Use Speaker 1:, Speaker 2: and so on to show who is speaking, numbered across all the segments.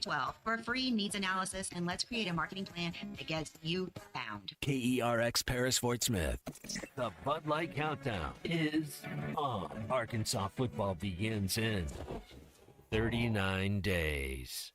Speaker 1: 12 for a free needs analysis, and let's create a marketing plan that gets you found.
Speaker 2: KERX Paris Fort Smith. The Bud Light Countdown is on. Arkansas football begins in 39 days.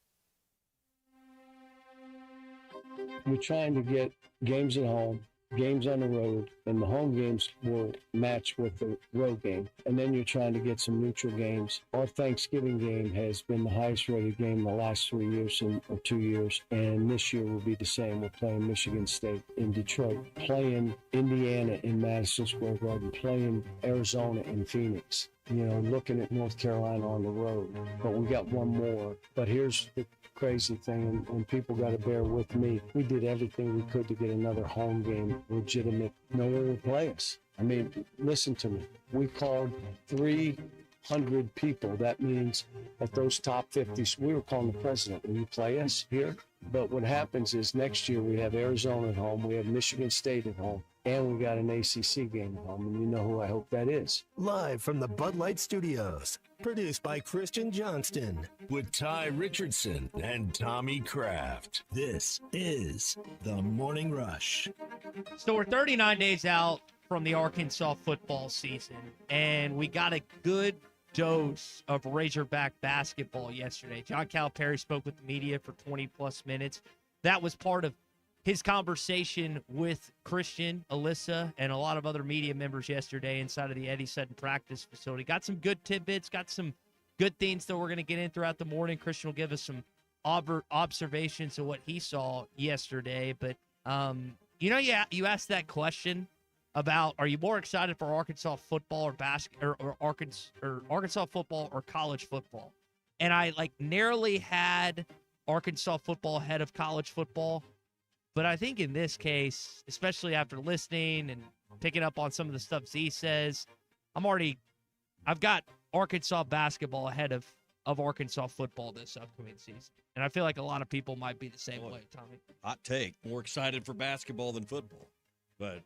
Speaker 3: We're trying to get games at home, games on the road, and the home games will match with the road game. And then you're trying to get some neutral games. Our Thanksgiving game has been the highest rated game the last 3 years or 2 years. And this year will be the same. We're playing Michigan State in Detroit, playing Indiana in Madison Square Garden, playing Arizona in Phoenix. You know, looking at North Carolina on the road. But we got one more. But here's the crazy thing, and people got to bear with me. We did everything we could to get another home game legitimate. No one would play us. I mean, listen to me. We called 300 people. That means at those top 50s, we were calling the president. Will you play us here? But what happens is next year we have Arizona at home, we have Michigan State at home, and we got an ACC game at home, and you know who I hope that is.
Speaker 4: Live from the Bud Light Studios, produced by Christian Johnston.
Speaker 2: With Ty Richardson and Tommy Kraft.
Speaker 4: This is The Morning Rush.
Speaker 5: So we're 39 days out from the Arkansas football season, and we got a good dose of Razorback basketball yesterday. John Calipari spoke with the media for 20-plus minutes. That was part of his conversation with Christian, Alyssa, and a lot of other media members yesterday inside of the Eddie Sutton practice facility. Got some good tidbits, got some good things that we're going to get in throughout the morning. Christian will give us some observations of what he saw yesterday. But, you asked that question about, are you more excited for Arkansas football or Arkansas football or college football? And I narrowly had Arkansas football ahead of college football. But I think in this case, especially after listening and picking up on some of the stuff Z says, I've got Arkansas basketball ahead of Arkansas football this upcoming season. And I feel like a lot of people might be the same way, Tommy.
Speaker 6: Hot take. More excited for basketball than football. But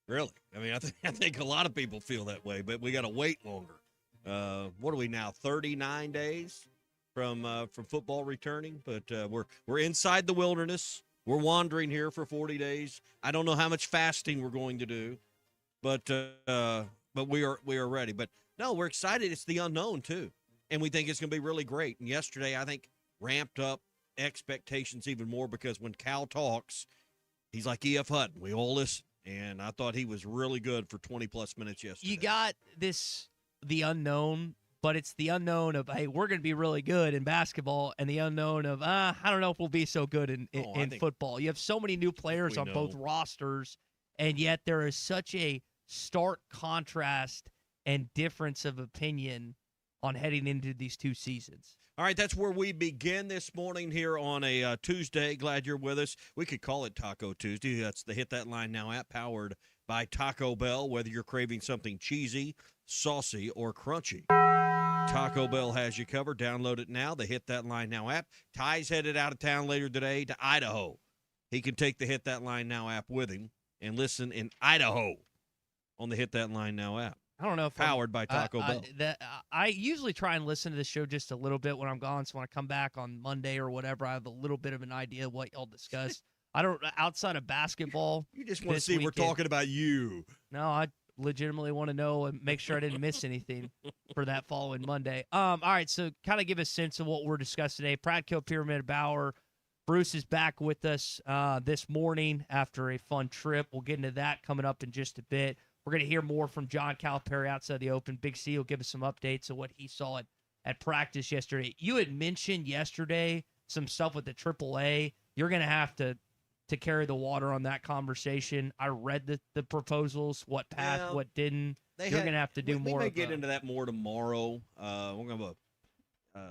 Speaker 6: really, I mean, I think a lot of people feel that way, but we got to wait longer. What are we now, 39 days from football returning? But we're inside the wilderness. We're wandering here for 40 days. I don't know how much fasting we're going to do, but we are ready. But no, we're excited. It's the unknown too, and we think it's going to be really great. And yesterday, I think ramped up expectations even more because when Cal talks, he's like E.F. Hutton. We all listen, and I thought he was really good for 20-plus minutes yesterday.
Speaker 5: You got the unknown. But it's the unknown of, hey, we're going to be really good in basketball, and the unknown of, I don't know if we'll be so good in football. You have so many new players on both rosters, and yet there is such a stark contrast and difference of opinion on heading into these two seasons.
Speaker 6: All right, that's where we begin this morning here on a Tuesday. Glad you're with us. We could call it Taco Tuesday. That's the Hit That Line Now app powered by Taco Bell, whether you're craving something cheesy, saucy, or crunchy. Taco Bell has you covered. Download it now, the Hit That Line Now app. Ty's headed out of town later today to Idaho. He can take the Hit That Line Now app with him and listen in Idaho on the Hit That Line Now app.
Speaker 5: I don't know if
Speaker 6: powered by Taco Bell.
Speaker 5: I usually try and listen to the show just a little bit when I'm gone, so when I come back on Monday or whatever, I have a little bit of an idea of what y'all discuss. I don't, outside of basketball.
Speaker 6: You just want to see we're talking about you.
Speaker 5: No, I legitimately want to know and make sure I didn't miss anything for that following Monday. All right, so kind of give a sense of what we're discussing today. Pratkill, Pyramid Bauer, Bruce is back with us this morning after a fun trip. We'll get into that coming up in just a bit. We're going to hear more from John Calipari outside the open. Big C will give us some updates of what he saw at practice yesterday. You had mentioned yesterday some stuff with the AAA. You're going to have to carry the water on that conversation. I read the proposals, what passed, what didn't. You're going to have to do more.
Speaker 6: We may get into that more tomorrow. We're going to have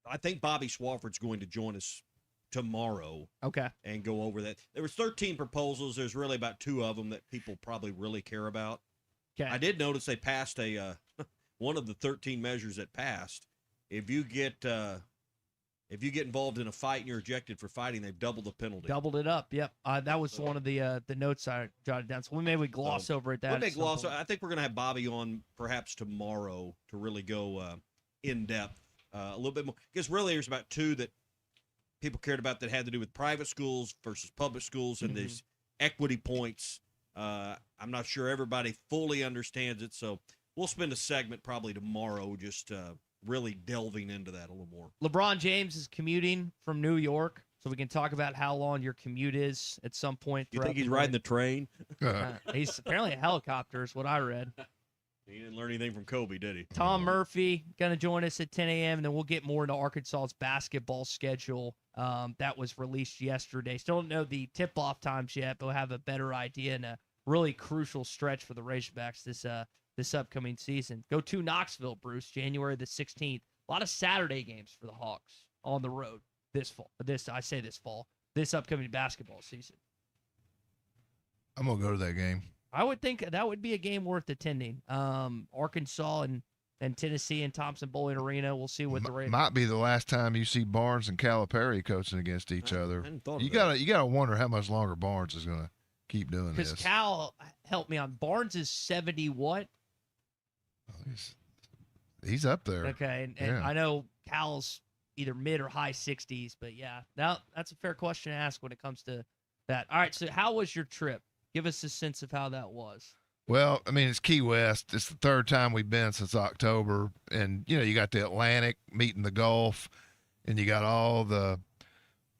Speaker 6: I think Bobby Swafford's going to join us tomorrow.
Speaker 5: Okay.
Speaker 6: And go over that. There was 13 proposals. There's really about 2 of them that people probably really care about.
Speaker 5: Okay.
Speaker 6: I did notice they passed one of the 13 measures that passed. If you get involved in a fight and you're ejected for fighting, they've doubled the penalty.
Speaker 5: Doubled it up. Yep. That was one of the notes I jotted down. So we gloss over at that.
Speaker 6: We may gloss. I think we're going to have Bobby on perhaps tomorrow to really go in depth a little bit more. Because really there's about two that people cared about that had to do with private schools versus public schools and these equity points. I'm not sure everybody fully understands it, so we'll spend a segment probably tomorrow just really delving into that a little more.
Speaker 5: LeBron James is commuting from New York, so we can talk about how long your commute is at some point.
Speaker 6: You think he's riding the train?
Speaker 5: He's apparently a helicopter is what I read.
Speaker 6: He didn't learn anything from Kobe, did he?
Speaker 5: Tom Murphy going to join us at 10 a.m., and then we'll get more into Arkansas's basketball schedule that was released yesterday. Still don't know the tip-off times yet, but we'll have a better idea and a really crucial stretch for the Razorbacks this upcoming season. Go to Knoxville, Bruce, January the 16th. A lot of Saturday games for the Hawks on the road this fall. This upcoming basketball season.
Speaker 7: I'm going to go to that game.
Speaker 5: I would think that would be a game worth attending. Arkansas and Tennessee and Thompson Bowling Arena. We'll see what the rate.
Speaker 7: Might be the last time you see Barnes and Calipari coaching against each other. You gotta wonder how much longer Barnes is gonna keep doing this.
Speaker 5: Because Cal, help me on, Barnes is 70 what?
Speaker 7: He's up there.
Speaker 5: Okay, and I know Cal's either mid or high 60s, but yeah, now that's a fair question to ask when it comes to that. All right, so how was your trip? Give us a sense of how that was.
Speaker 7: Well, I mean, it's Key West. It's the third time we've been since October. And, you got the Atlantic meeting the Gulf, and you got all the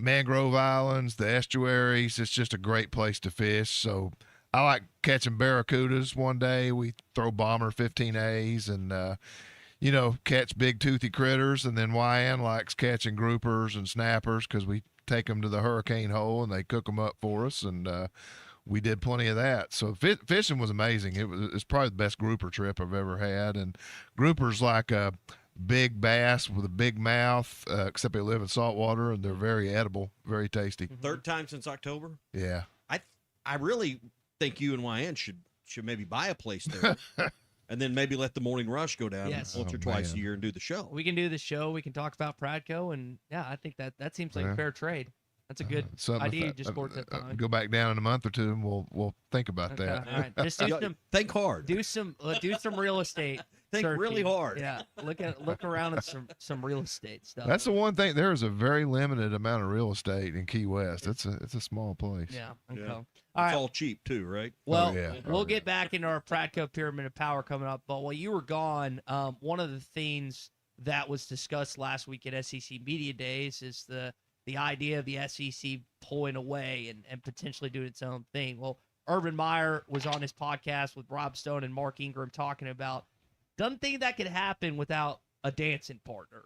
Speaker 7: mangrove islands, the estuaries. It's just a great place to fish. So I like catching barracudas one day. We throw bomber 15As and, catch big toothy critters. And then YN likes catching groupers and snappers because we take them to the hurricane hole and they cook them up for us. And, we did plenty of that. So fishing was amazing. It's probably the best grouper trip I've ever had. And groupers like a big bass with a big mouth, except they live in salt water, and they're very edible, very tasty.
Speaker 6: Third time since October?
Speaker 7: Yeah.
Speaker 6: I really think you and YN should maybe buy a place there. And then maybe let the morning rush go down once or twice a year and do the show.
Speaker 5: We can do the show. We can talk about Pradco. And, yeah, I think that seems like a fair trade. That's a good idea. You just brought that down.
Speaker 7: Go back down in a month or two, and we'll think about that.
Speaker 5: All right, just
Speaker 6: think hard.
Speaker 5: Do some real estate.
Speaker 6: Think really hard.
Speaker 5: Yeah, look around at some real estate stuff.
Speaker 7: That's the one thing. There is a very limited amount of real estate in Key West. It's a small place.
Speaker 5: Yeah. Okay.
Speaker 6: Yeah.
Speaker 5: All right.
Speaker 6: It's all cheap too, right?
Speaker 5: Well, we'll get back into our Pradco Pyramid of Power coming up. But while you were gone, one of the things that was discussed last week at SEC Media Days is the idea of the SEC pulling away and potentially doing its own thing. Well, Urban Meyer was on his podcast with Rob Stone and Mark Ingram talking about doesn't think that could happen without a dancing partner.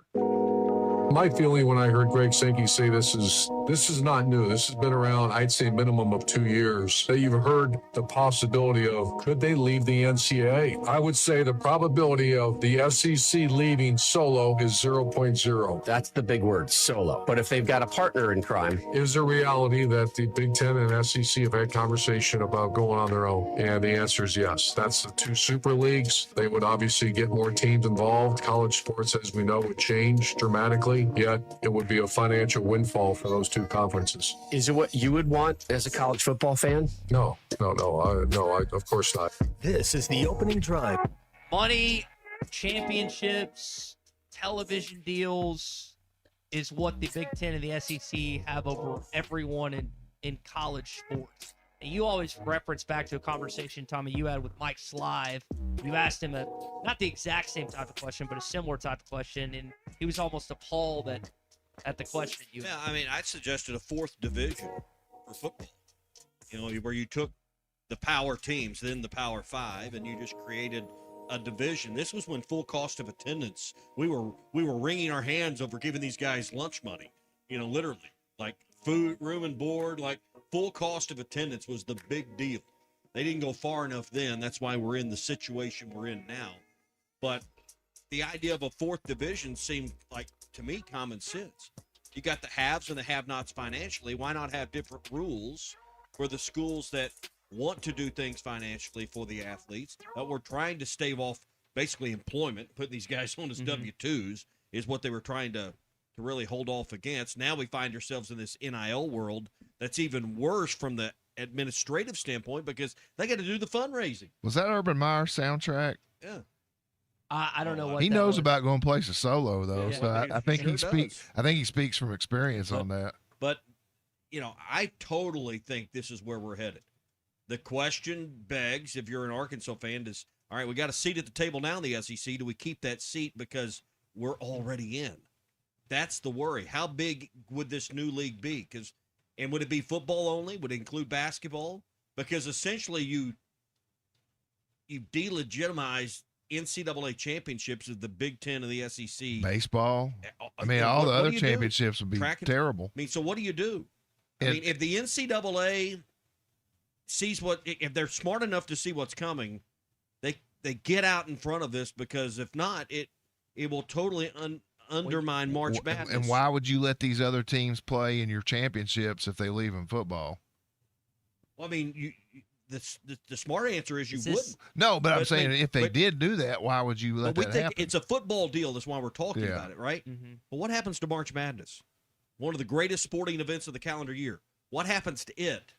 Speaker 8: My feeling when I heard Greg Sankey say this is not new. This has been around, I'd say, minimum of 2 years. That you've heard the possibility of could they leave the NCAA? I would say the probability of the SEC leaving solo is 0.0.
Speaker 9: That's the big word, solo. But if they've got a partner in crime,
Speaker 8: is a reality that the Big Ten and SEC have had conversation about going on their own? And the answer is yes. That's the two super leagues. They would obviously get more teams involved. College sports, as we know, would change dramatically. Yet it would be a financial windfall for those two conferences.
Speaker 9: Is it what you would want as a college football fan?
Speaker 8: No, of course not.
Speaker 4: This is the opening drive.
Speaker 5: Money, championships, television deals is what the Big Ten and the SEC have over everyone in college sports. And you always reference back to a conversation, Tommy, you had with Mike Slive. You asked him not the exact same type of question, but a similar type of question, and he was almost appalled at the question you had.
Speaker 6: Yeah, I mean, I suggested a fourth division for football. Where you took the power teams, then the power five, and you just created a division. This was when full cost of attendance. We were wringing our hands over giving these guys lunch money. Literally, like food, room and board, like. Full cost of attendance was the big deal. They didn't go far enough then. That's why we're in the situation we're in now. But the idea of a fourth division seemed like, to me, common sense. You got the haves and the have-nots financially. Why not have different rules for the schools that want to do things financially for the athletes, that we're trying to stave off basically employment, putting these guys on as W-2s is what they were trying to really hold off against. Now we find ourselves in this NIL world that's even worse from the administrative standpoint because they got to do the fundraising.
Speaker 7: Was that Urban Meyer soundtrack?
Speaker 6: Yeah.
Speaker 5: I don't know what
Speaker 7: He
Speaker 5: that
Speaker 7: knows
Speaker 5: was.
Speaker 7: about going places solo though,
Speaker 6: Yeah,
Speaker 7: so I think
Speaker 6: sure
Speaker 7: he speaks.
Speaker 6: does.
Speaker 7: I think he speaks from experience
Speaker 6: But-
Speaker 7: on that.
Speaker 6: But, I totally think this is where we're headed. The question begs, if you're an Arkansas fan, is, all right, we got a seat at the table now in the SEC. Do we keep that seat because we're already in? That's the worry. How big would this new league be? And would it be football only? Would it include basketball? Because essentially you delegitimize NCAA championships of the Big Ten and the SEC.
Speaker 7: Baseball. I mean,
Speaker 6: And
Speaker 7: all the
Speaker 6: what
Speaker 7: other
Speaker 6: do you do?
Speaker 7: championships would be
Speaker 6: Track and-
Speaker 7: terrible.
Speaker 6: I mean, so what do you do?
Speaker 7: And-
Speaker 6: I mean, if the NCAA sees if they're smart enough to see what's coming, they get out in front of this, because if not, it will totally undermine March Madness.
Speaker 7: And why would you let these other teams play in your championships if they leave in football?
Speaker 6: Well, I mean, the smart answer is you
Speaker 5: Is this-
Speaker 6: wouldn't.
Speaker 7: No, but I'm
Speaker 6: But-
Speaker 7: saying if they
Speaker 6: but-
Speaker 7: did do that, why would you let
Speaker 6: But we
Speaker 7: that
Speaker 6: think
Speaker 7: happen?
Speaker 6: it's a football deal. That's why we're talking
Speaker 7: Yeah.
Speaker 6: about it, right?
Speaker 5: Mm-hmm.
Speaker 6: But what happens to March Madness? One of the greatest sporting events of the calendar year. What happens to it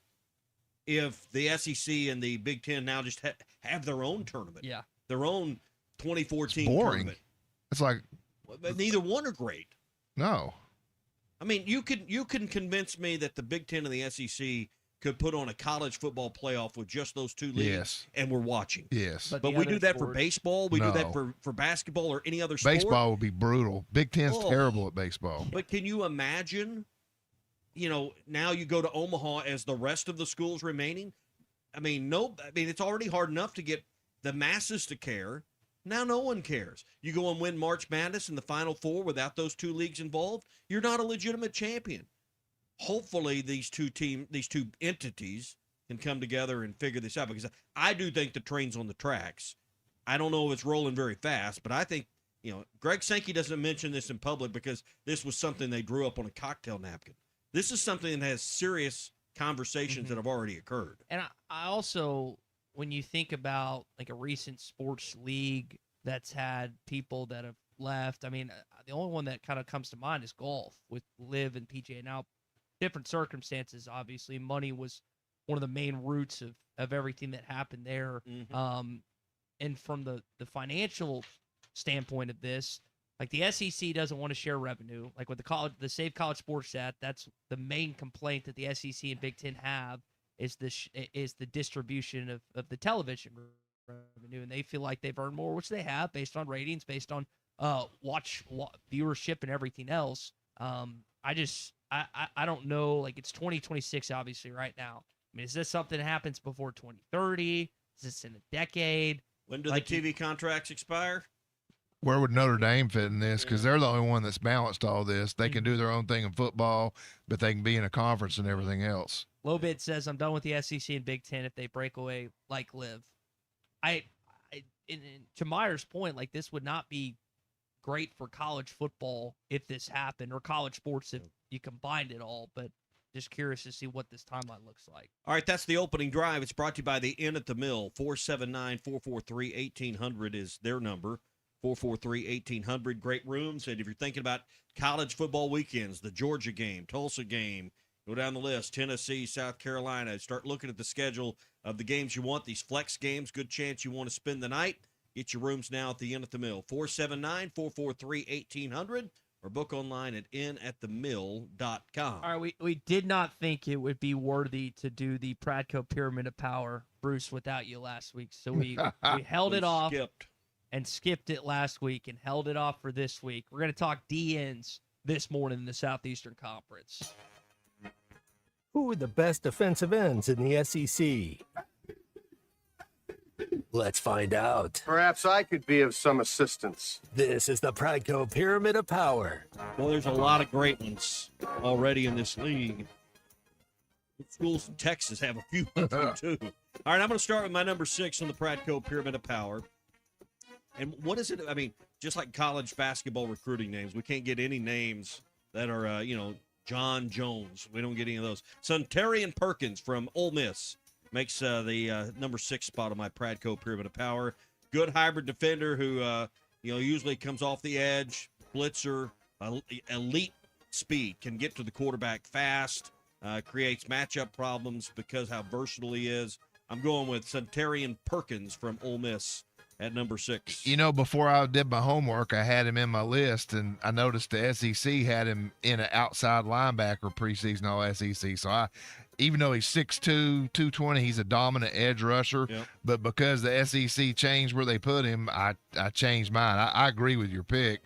Speaker 6: if the SEC and the Big Ten now just have their own tournament?
Speaker 5: Yeah.
Speaker 6: Their own 2014
Speaker 7: It's boring.
Speaker 6: tournament.
Speaker 7: It's like,
Speaker 6: But neither one are great.
Speaker 7: no.
Speaker 6: I mean, you can convince me that the Big Ten and the SEC could put on a college football playoff with just those two leagues,
Speaker 7: Yes.
Speaker 6: and we're watching.
Speaker 7: Yes.
Speaker 6: But
Speaker 5: the
Speaker 6: we
Speaker 5: other
Speaker 6: do that for
Speaker 5: sport-
Speaker 6: baseball. We do that
Speaker 7: No.
Speaker 6: for basketball or any other sport.
Speaker 7: Baseball would be brutal. Big Ten's
Speaker 6: Oh.
Speaker 7: terrible at baseball.
Speaker 6: But can you imagine, now you go to Omaha as the rest of the schools remaining? I mean, it's already hard enough to get the masses to care. Now no one cares. You go and win March Madness in the Final Four without those two leagues involved, you're not a legitimate champion. Hopefully these two entities can come together and figure this out, because I do think the train's on the tracks. I don't know if it's rolling very fast, but I think, Greg Sankey doesn't mention this in public because this was something they drew up on a cocktail napkin. This is something that has serious conversations that have already occurred.
Speaker 5: And I also, when you think about like a recent sports league that's had people that have left, I mean, the only one that kind of comes to mind is golf with Liv and PGA. Now, different circumstances, obviously. Money was one of the main roots of everything that happened there.
Speaker 6: Mhm.
Speaker 5: And from the financial standpoint of this, like the SEC doesn't want to share revenue. Like with the Save College Sports Act, that's the main complaint that the SEC and Big Ten have is the distribution of the television revenue, and they feel like they've earned more, which they have based on ratings, based on watch viewership and everything else. I don't know. Like it's 2026, obviously, right now. I mean, is this something that happens before 2030? Is this in a decade?
Speaker 6: When do
Speaker 5: Like
Speaker 6: the TV contracts expire?
Speaker 7: Where would Notre Dame fit in this? Because they're the only one that's balanced all this. They can do their own thing in football, but they can be in a conference and everything else.
Speaker 5: Lobit says, I'm done with the SEC and Big Ten if they break away like Liv. To Meyer's point, like this would not be great for college football if this happened, or college sports if you combined it all, but just curious to see what this timeline looks like.
Speaker 6: All right, that's the opening drive. It's brought to you by the Inn at the Mill. 479-443-1800 is their number. 443-1800. Great rooms. And if you're thinking about college football weekends, the Georgia game, Tulsa game, go down the list, Tennessee, South Carolina, start looking at the schedule of the games you want, these flex games, good chance you want to spend the night. Get your rooms now at the Inn at the Mill. 479-443-1800 or book online at inatthemill.com.
Speaker 5: All right, we did not think it would be worthy to do the Pradco Pyramid of Power, Bruce, without you last week. So we held it off and skipped it last week and held it off for this week. We're going to talk DNs this morning in the Southeastern Conference.
Speaker 4: Who are the best defensive ends in the SEC? Let's find out.
Speaker 10: Perhaps I could be of some assistance.
Speaker 4: This is the Pradco Pyramid of Power.
Speaker 6: Well, there's a lot of great ones already in this league. The schools in Texas have a few of them, too. All right, I'm going to start with my number 6 on the Pradco Pyramid of Power. And what is it? I mean, just like college basketball recruiting names, we can't get any names that are, John Jones. We don't get any of those. Suntarian Perkins from Ole Miss makes the number 6 spot on my Pradco Pyramid of Power. Good hybrid defender who, usually comes off the edge, blitzer, elite speed, can get to the quarterback fast, creates matchup problems because how versatile he is. I'm going with Suntarian Perkins from Ole Miss at number 6.
Speaker 7: You know, before I did my homework, I had him in my list, and I noticed the SEC had him in an outside linebacker preseason all SEC. So even though he's 6'2", 220, he's a dominant edge rusher.
Speaker 6: Yep.
Speaker 7: But because the SEC changed where they put him, I changed mine. I agree with your pick.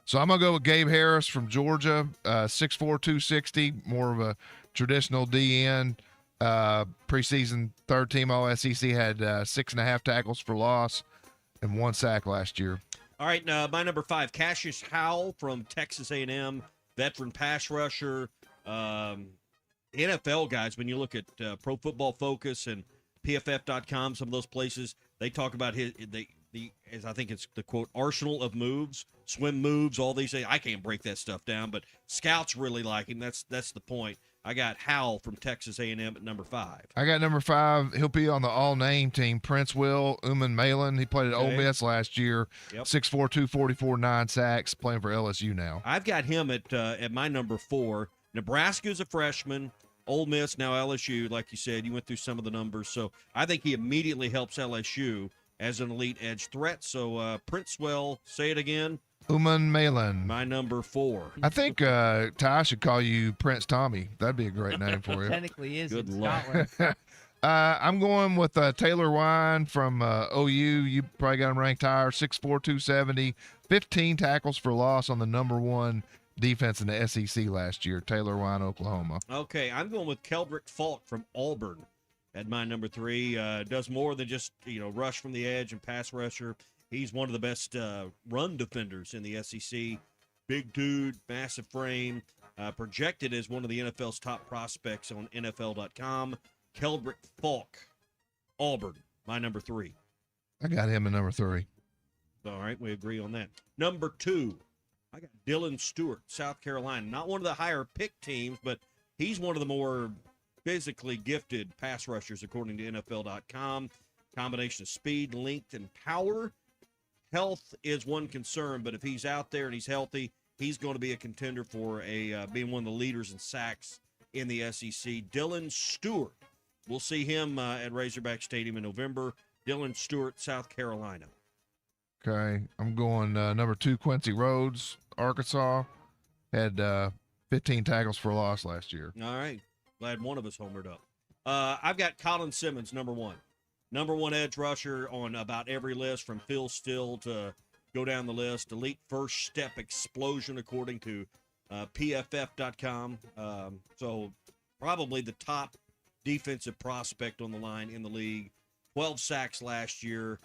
Speaker 7: So I'm going to go with Gabe Harris from Georgia, 6'4", 260, more of a traditional DN. Preseason third team all SEC, had 6.5 tackles for loss and 1 sack last year.
Speaker 6: All right, my number 5, Cassius Howell from Texas A&M, veteran pass rusher. NFL guys, when you look at Pro Football Focus and PFF.com, some of those places, they talk about as I think it's the quote, arsenal of moves, swim moves, all these things. I can't break that stuff down, but scouts really like him. That's the point. I got Howell from Texas A&M at number 5.
Speaker 7: I got number 5. He'll be on the all-name team. Prince Will Uman-Malin. He played at Ole Miss last year.
Speaker 6: Yep.
Speaker 7: 6'4", 244, 9 sacks, playing for LSU now.
Speaker 6: I've got him at my number 4. Nebraska's a freshman. Ole Miss, now LSU. Like you said, you went through some of the numbers. So I think he immediately helps LSU as an elite edge threat. So Prince Will, say it again.
Speaker 7: Uman-Malin.
Speaker 6: My number 4.
Speaker 7: I think Ty should call you Prince Tommy. That'd be a great name for you.
Speaker 5: Technically is
Speaker 6: Good
Speaker 5: in
Speaker 6: luck.
Speaker 5: Scotland.
Speaker 7: I'm going with Taylor Wine from OU. You probably got him ranked higher, 6'4", 270, 15 tackles for loss on the number 1 defense in the SEC last year, Taylor Wine, Oklahoma.
Speaker 6: Okay, I'm going with Keldrick Falk from Auburn at my number 3. Does more than just, rush from the edge and pass rusher. He's one of the best run defenders in the SEC. Big dude, massive frame, projected as one of the NFL's top prospects on NFL.com. Keldrick Falk, Auburn, my number 3.
Speaker 7: I got him at number 3.
Speaker 6: All right, we agree on that. Number 2, I got Dylan Stewart, South Carolina. Not one of the higher pick teams, but he's one of the more physically gifted pass rushers, according to NFL.com. Combination of speed, length, and power. Health is one concern, but if he's out there and he's healthy, he's going to be a contender for being one of the leaders in sacks in the SEC. Dylan Stewart. We'll see him at Razorback Stadium in November. Dylan Stewart, South Carolina.
Speaker 7: Okay, I'm going number 2, Quincy Rhodes, Arkansas. Had 15 tackles for loss last year.
Speaker 6: All right. Glad one of us homered up. I've got Colin Simmons, number 1. Number 1 edge rusher on about every list, from Phil Still to go down the list. Elite first step explosion, according to PFF.com. So probably the top defensive prospect on the line in the league. 12 sacks last year.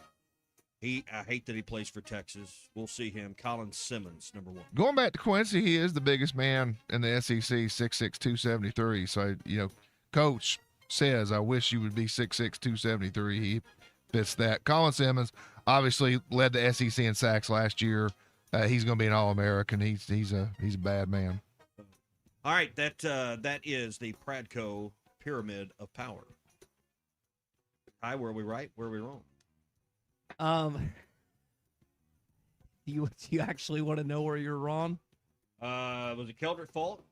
Speaker 6: I hate that he plays for Texas. We'll see him. Colin Simmons, number 1.
Speaker 7: Going back to Quincy, he is the biggest man in the SEC, 6'6", 273. So, Coach says, I wish you would be 6'6", 273. He fits that. Colin Simmons obviously led the SEC in sacks last year. He's going to be an All-American. He's a bad man.
Speaker 6: All right, that is the Pradco Pyramid of Power. Hi, were we right? Were we wrong?
Speaker 5: Do you actually want to know where you're wrong?
Speaker 6: Was it Keldrick Falk?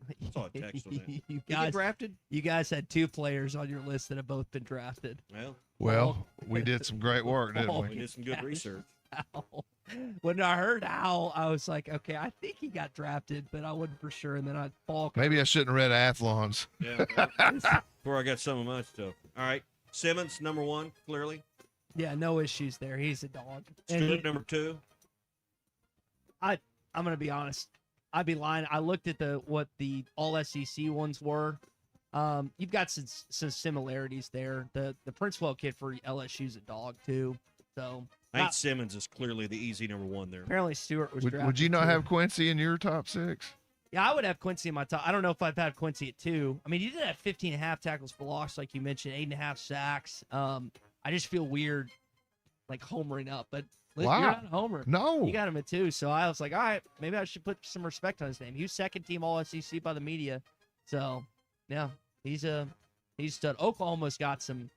Speaker 6: I saw a text on that.
Speaker 5: You
Speaker 6: Did he
Speaker 5: guys
Speaker 6: get drafted?
Speaker 5: You guys had 2 players on your list that have both been drafted.
Speaker 7: Well, we did some great work, didn't we?
Speaker 6: We did some good research.
Speaker 5: When I heard Al, I was like, okay, I think he got drafted, but I wasn't for sure. And then Falk.
Speaker 7: Maybe I shouldn't have read Athlons.
Speaker 6: Yeah, before I got some of my stuff. All right, Simmons, number 1, clearly.
Speaker 5: Yeah, no issues there. He's a dog.
Speaker 6: Stewart, number 2.
Speaker 5: I'm gonna be honest. I'd be lying. I looked at what the all SEC ones were. You've got some similarities there. The Princewell kid for LSU's a dog too. So
Speaker 6: I think Simmons is clearly the easy number 1 there.
Speaker 5: Apparently Stewart was drafted.
Speaker 7: Would you not
Speaker 5: too.
Speaker 7: have Quincy in your top 6?
Speaker 5: Yeah, I would have Quincy in my top. I don't know if I'd have Quincy at 2. I mean, he did have 15.5 tackles for loss, like you mentioned, 8.5 sacks. I just feel weird, like homering up, but you're not a homer.
Speaker 7: No.
Speaker 5: You got him at 2, so I was like, all right, maybe I should put some respect on his name. He was second team all SEC by the media, so yeah, he's stud. Oklahoma's got some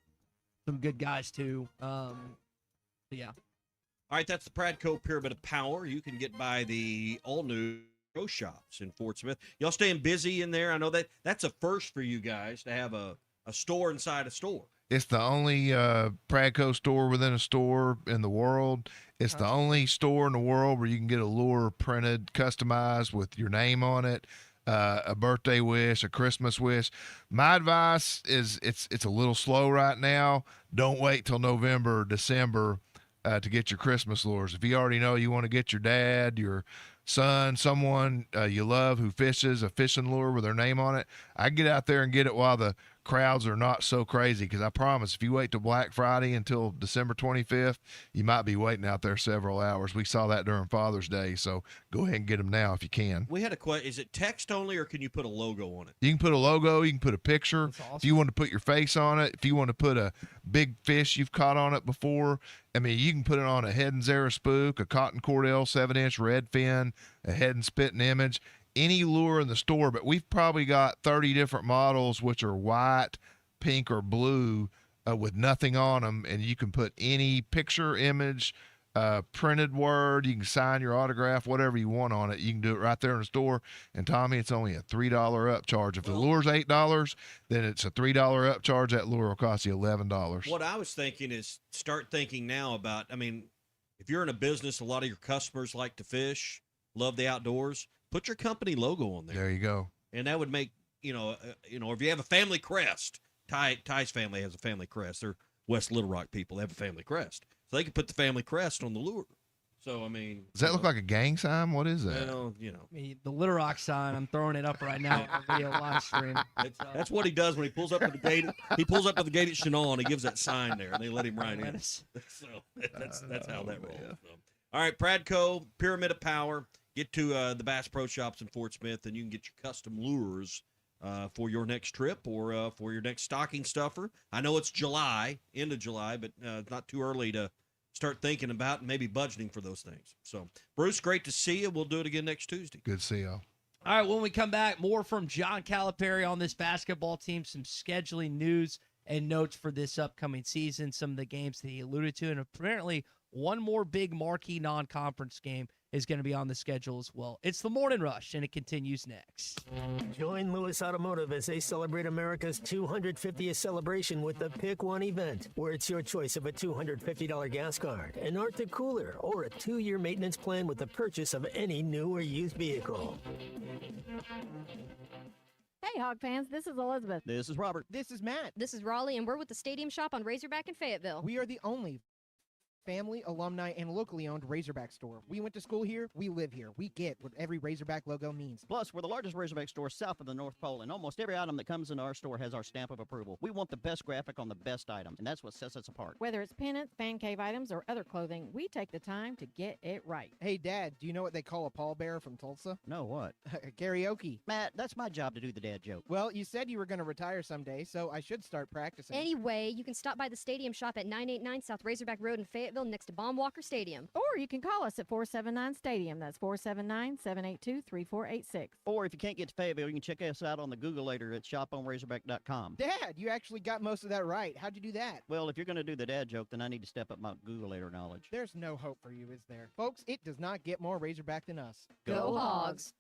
Speaker 5: good guys too. Yeah.
Speaker 6: All right, that's the Pradco Pyramid of Power. You can get by the all-new Pro Shops in Fort Smith. Y'all staying busy in there? I know that's a first for you guys to have a store inside a store.
Speaker 7: It's the only Pradco store within a store in the world. It's the only store in the world where you can get a lure printed, customized with your name on it, a birthday wish, a Christmas wish. My advice is it's a little slow right now. Don't wait till November or December to get your Christmas lures. If you already know you want to get your dad, your son, someone you love who fishes a fishing lure with their name on it, I get out there and get it while the crowds are not so crazy, because I promise if you wait till Black Friday until December 25th, you might be waiting out there several hours. We saw that during Father's Day, so go ahead and get them now if you can.
Speaker 6: We had a question. Is it text only, or can you put a logo on it?
Speaker 7: You can put a logo, you can put a picture.
Speaker 5: Awesome.
Speaker 7: If you want to put your face on it, if you want to put a big fish you've caught on it before, I mean, you can put it on a head and Zara spook, a cotton cordell 7-inch red fin, a head and spitting image, any lure in the store. But we've probably got 30 different models, which are white, pink, or blue with nothing on them. And you can put any picture, image, printed word, you can sign your autograph, whatever you want on it. You can do it right there in the store. And Tommy, it's only a $3 upcharge. If the lure's $8, then it's a $3 upcharge. That lure will cost you $11.
Speaker 6: What I was thinking is start thinking now about, I mean, if you're in a business, a lot of your customers like to fish, love the outdoors, put your company logo on there.
Speaker 7: There you go.
Speaker 6: And that would make, if you have a family crest, Ty's family has a family crest. They're West Little Rock people. They have a family crest. So they could put the family crest on the lure. So, I mean.
Speaker 7: Does that look like a gang sign? What is that?
Speaker 6: Well,
Speaker 5: The Little Rock sign, I'm throwing it up right now on the video live stream.
Speaker 6: That's what he does when he pulls up to the gate. He pulls up to the gate at Chenal and he gives that sign there, and they let him right in. So that's how that rolls. So. All right, Pradco, Pyramid of Power. Get to the Bass Pro Shops in Fort Smith, and you can get your custom lures for your next trip or for your next stocking stuffer. I know it's July, end of July, but it's not too early to start thinking about and maybe budgeting for those things. So, Bruce, great to see you. We'll do it again next Tuesday.
Speaker 7: Good to see y'all.
Speaker 5: All right, when we come back, more from John Calipari on this basketball team, some scheduling news and notes for this upcoming season, some of the games that he alluded to, and apparently one more big marquee non-conference game is going to be on the schedule as well. It's the Morning Rush, and it continues next.
Speaker 4: Join Lewis Automotive as they celebrate America's 250th celebration with the Pick One event, where it's your choice of a $250 gas card, an Arctic cooler, or a 2-year maintenance plan with the purchase of any new or used vehicle.
Speaker 11: Hey, Hog fans, this is Elizabeth.
Speaker 12: This is Robert.
Speaker 13: This is Matt.
Speaker 11: This is Raleigh, and we're with the Stadium Shop on Razorback in Fayetteville.
Speaker 13: We are the only family, alumni, and locally owned Razorback store. We went to school here. We live here. We get what every Razorback logo means.
Speaker 12: Plus, we're the largest Razorback store south of the North Pole, and almost every item that comes into our store has our stamp of approval. We want the best graphic on the best item, and that's what sets us apart.
Speaker 11: Whether it's pennants, fan cave items, or other clothing, we take the time to get it right.
Speaker 13: Hey, Dad, do you know what they call a pallbearer from Tulsa?
Speaker 12: No, what?
Speaker 13: Karaoke.
Speaker 12: Matt, that's my job to do the dad joke.
Speaker 13: Well, you said you were going to retire someday, so I should start practicing.
Speaker 11: Anyway, you can stop by the Stadium Shop at 989 South Razorback Road in Fayetteville next to Baum Walker Stadium.
Speaker 14: Or you can call us at 479-STADIUM. That's 479-782-3486.
Speaker 12: Or if you can't get to Fayetteville, you can check us out on the Googleator at shoponrazorback.com.
Speaker 13: Dad, you actually got most of that right. How'd you do that?
Speaker 12: Well, if you're going to do the dad joke, then I need to step up my Googleator knowledge.
Speaker 13: There's no hope for you, is there? Folks, it does not get more Razorback than us.
Speaker 11: Go Hogs!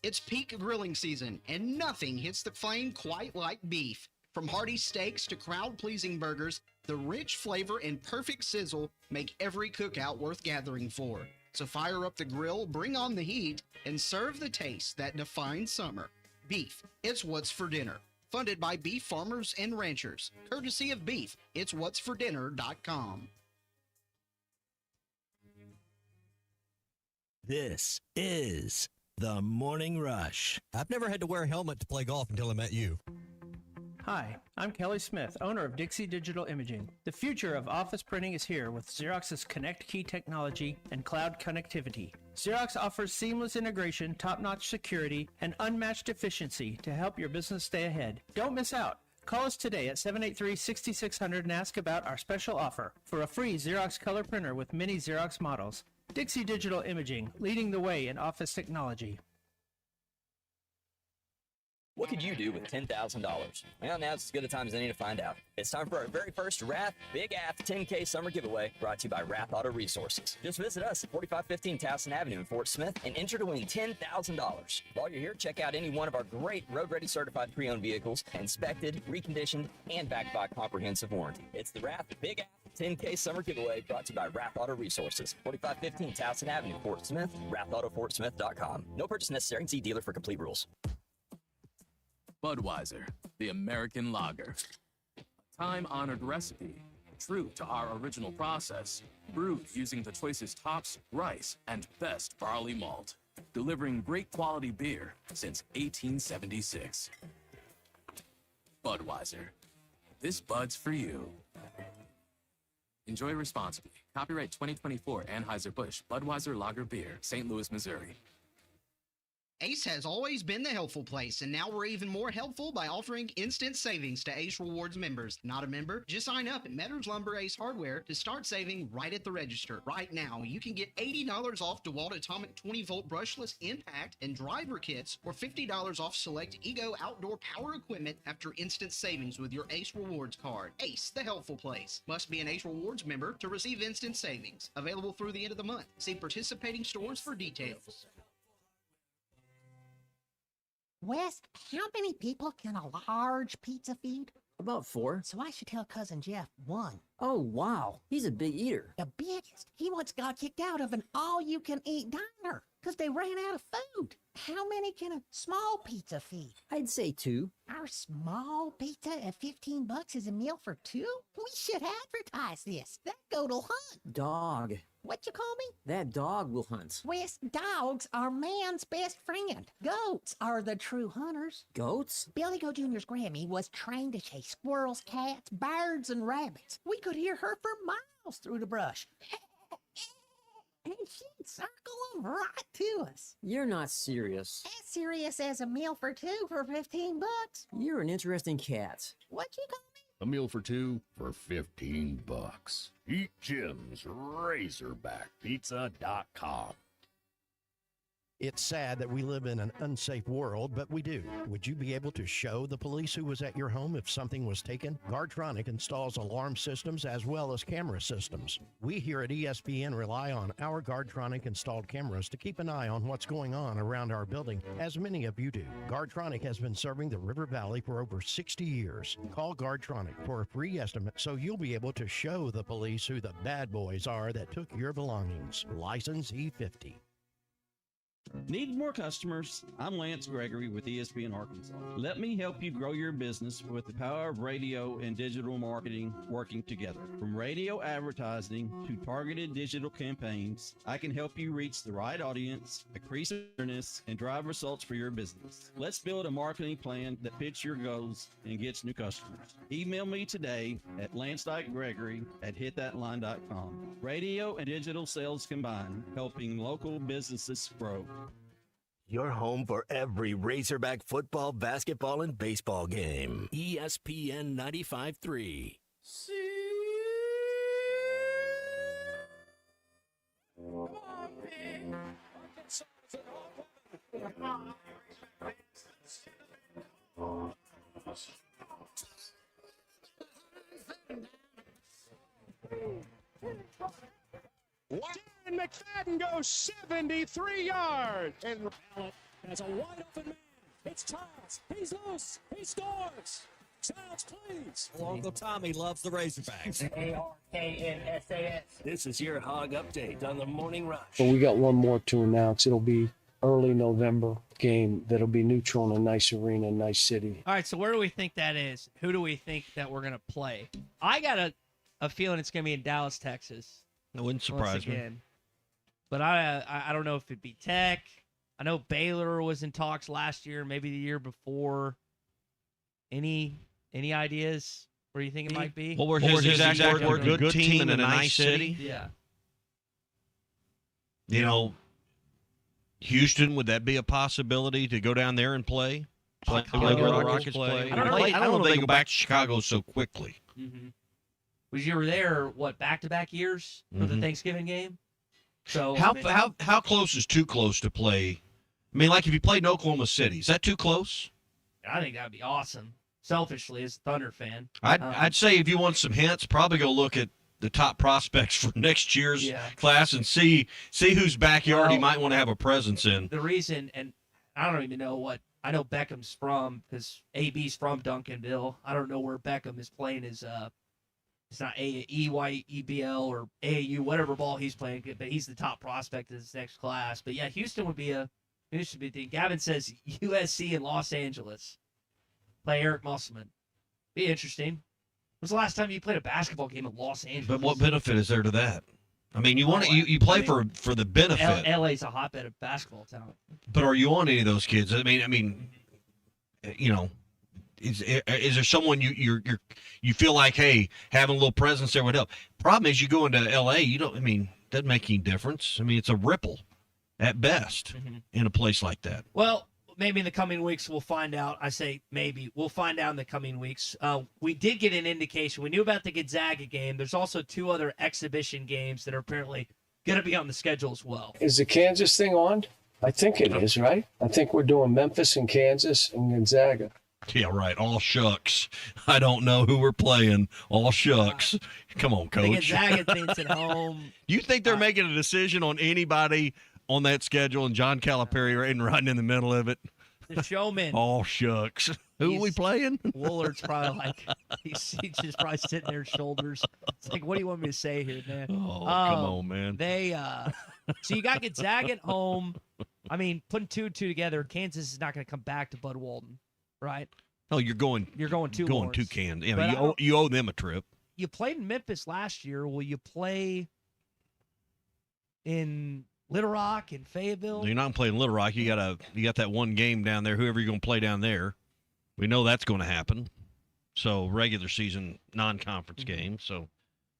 Speaker 15: It's peak grilling season, and nothing hits the flame quite like beef. From hearty steaks to crowd-pleasing burgers, the rich flavor and perfect sizzle make every cookout worth gathering for. So fire up the grill, bring on the heat, and serve the taste that defines summer. Beef, it's what's for dinner. Funded by beef farmers and ranchers. Courtesy of Beef, it's what'sfordinner.com.
Speaker 4: This is the Morning Rush.
Speaker 16: I've never had to wear a helmet to play golf until I met you.
Speaker 17: Hi, I'm Kelly Smith, owner of Dixie Digital Imaging. The future of office printing is here with Xerox's Connect Key technology and cloud connectivity. Xerox offers seamless integration, top-notch security, and unmatched efficiency to help your business stay ahead. Don't miss out. Call us today at 783-6600 and ask about our special offer for a free Xerox color printer with many Xerox models. Dixie Digital Imaging, leading the way in office technology.
Speaker 18: What could you do with $10,000? Well, now's as good a time as any to find out. It's time for our very first Wrath Big Ath 10K Summer Giveaway, brought to you by Wrath Auto Resources. Just visit us at 4515 Towson Avenue in Fort Smith and enter to win $10,000. While you're here, check out any one of our great road-ready certified pre-owned vehicles, inspected, reconditioned, and backed by comprehensive warranty. It's the Wrath Big Ath 10K Summer Giveaway, brought to you by Wrath Auto Resources, 4515 Towson Avenue, Fort Smith, WrathAutoFortSmith.com. No purchase necessary. See dealer for complete rules.
Speaker 19: Budweiser, the American lager. A time-honored recipe, true to our original process, brewed using the choicest hops, rice, and best barley malt, delivering great quality beer since 1876. Budweiser. This Bud's for you. Enjoy responsibly. Copyright 2024 Anheuser-Busch Budweiser Lager Beer, St. Louis, Missouri.
Speaker 15: Ace has always been the helpful place, and now we're even more helpful by offering instant savings to Ace Rewards members. Not a member? Just sign up at Metters Lumber Ace Hardware to start saving right at the register. Right now, you can get $80 off DeWalt Atomic 20-volt brushless impact and driver kits, or $50 off select Ego outdoor power equipment after instant savings with your Ace Rewards card. Ace, the helpful place. Must be an Ace Rewards member to receive instant savings. Available through the end of the month. See participating stores for details.
Speaker 20: Wes, how many people can a large pizza feed?
Speaker 21: About 4.
Speaker 20: So I should tell Cousin Jeff 1.
Speaker 21: Oh, wow. He's a big eater.
Speaker 20: The biggest. He once got kicked out of an all-you-can-eat diner because they ran out of food. How many can a small pizza feed?
Speaker 21: I'd say 2.
Speaker 20: Our small pizza at $15 is a meal for 2? We should advertise this. That goat'll hunt.
Speaker 21: Dog.
Speaker 20: What you call me?
Speaker 21: That dog will hunt.
Speaker 20: Wes, dogs are man's best friend. Goats are the true hunters.
Speaker 21: Goats?
Speaker 20: Billy Goat Jr.'s Grammy was trained to chase squirrels, cats, birds, and rabbits. We could hear her for miles through the brush. And she'd circle them right to us.
Speaker 21: You're not serious.
Speaker 20: As serious as a meal for 2 for $15.
Speaker 21: You're an interesting cat.
Speaker 20: What you call me?
Speaker 22: A meal for 2 for $15. Eat Jim's RazorbackPizza.com.
Speaker 23: It's sad that we live in an unsafe world, but we do. Would you be able to show the police who was at your home if something was taken? Guardtronic installs alarm systems as well as camera systems. We here at ESPN rely on our Guardtronic installed cameras to keep an eye on what's going on around our building, as many of you do. Guardtronic has been serving the River Valley for over 60 years. Call Guardtronic for a free estimate so you'll be able to show the police who the bad boys are that took your belongings. License E50.
Speaker 24: Need more customers? I'm Lance Gregory with ESPN Arkansas. Let me help you grow your business with the power of radio and digital marketing working together. From radio advertising to targeted digital campaigns, I can help you reach the right audience, increase awareness, and drive results for your business. Let's build a marketing plan that fits your goals and gets new customers. Email me today at lance.gregory@hitthatline.com. Radio and digital sales combined, helping local businesses grow.
Speaker 2: Your home for every Razorback football, basketball, and baseball game. ESPN 95.3.
Speaker 25: Dan McFadden goes 73 yards. And has a wide open man. It's Childs. He's loose. He scores. Childs, please.
Speaker 2: Uncle Tommy loves the Razorbacks.
Speaker 25: ARKNSAS.
Speaker 2: This is your Hog Update on the Morning Rush.
Speaker 3: But we got one more to announce. It'll be early November game that'll be neutral in a nice arena, nice city.
Speaker 5: All right, so where do we think that is? Who do we think that we're going to play? I got a feeling it's going to be in Dallas, Texas.
Speaker 6: That wouldn't surprise me.
Speaker 5: But I don't know if it'd be Tech. I know Baylor was in talks last year, maybe the year before. Any ideas where you think it might be?
Speaker 6: What were his exact word? Good team in a nice city?
Speaker 5: Yeah.
Speaker 6: You know, Houston, would that be a possibility to go down there and play? Play where the Rockets play? I don't know if they go back to Chicago so quickly.
Speaker 5: Mm-hmm. Was you were there, back-to-back years for the Thanksgiving game? So
Speaker 6: how close is too close to play? I mean, like if you played in Oklahoma City, is that too close?
Speaker 5: I think that would be awesome. Selfishly, as a Thunder fan.
Speaker 6: I'd say if you want some hints, probably go look at the top prospects for next year's class and see whose backyard he might want to have a presence in.
Speaker 5: The reason, and I don't even know what, I know Beckham's from, because AB's from Duncanville. I don't know where Beckham is playing his, it's not EYEBL or AAU, whatever ball he's playing, but he's the top prospect of this next class. But yeah, Houston would be a thing. Gavin says USC in Los Angeles. Play Eric Musselman. Be interesting. When was the last time you played a basketball game in Los Angeles?
Speaker 6: But what benefit is there to that? I mean, you play for the benefit.
Speaker 5: LA's a hotbed of basketball talent.
Speaker 6: But are you on any of those kids? I mean, you know, is there someone you feel like, hey, having a little presence there would help? Problem is, you go into LA, doesn't make any difference. I mean, it's a ripple at best in a place like that.
Speaker 5: Well, maybe in the coming weeks we'll find out. I say maybe. We'll find out in the coming weeks. We did get an indication. We knew about the Gonzaga game. There's also 2 other exhibition games that are apparently going to be on the schedule as well.
Speaker 3: Is the Kansas thing on? I think it is, right? I think we're doing Memphis and Kansas and Gonzaga.
Speaker 6: Yeah, right. All shucks. I don't know who we're playing. All shucks. Come on, Coach.
Speaker 5: The Gonzaga thing's at home.
Speaker 6: Do you think they're making a decision on anybody on that schedule and John Calipari right in the middle of it?
Speaker 5: The showman.
Speaker 6: All shucks. Who are we playing?
Speaker 5: Woolard's probably like, he's just probably sitting there, shoulders. It's like, what do you want me to say here, man?
Speaker 6: Oh, come on, man.
Speaker 5: So you got Gonzaga at home. I mean, putting 2 and 2 together, Kansas is not going to come back to Bud Walton, right?
Speaker 6: Oh, you're going
Speaker 5: to
Speaker 6: Kansas. Yeah, you owe them a trip.
Speaker 5: You played in Memphis last year. Will you play in Little Rock and Fayetteville?
Speaker 6: You're not playing Little Rock. You got that one game down there. Whoever you're going to play down there, we know that's going to happen. So regular season non-conference game. So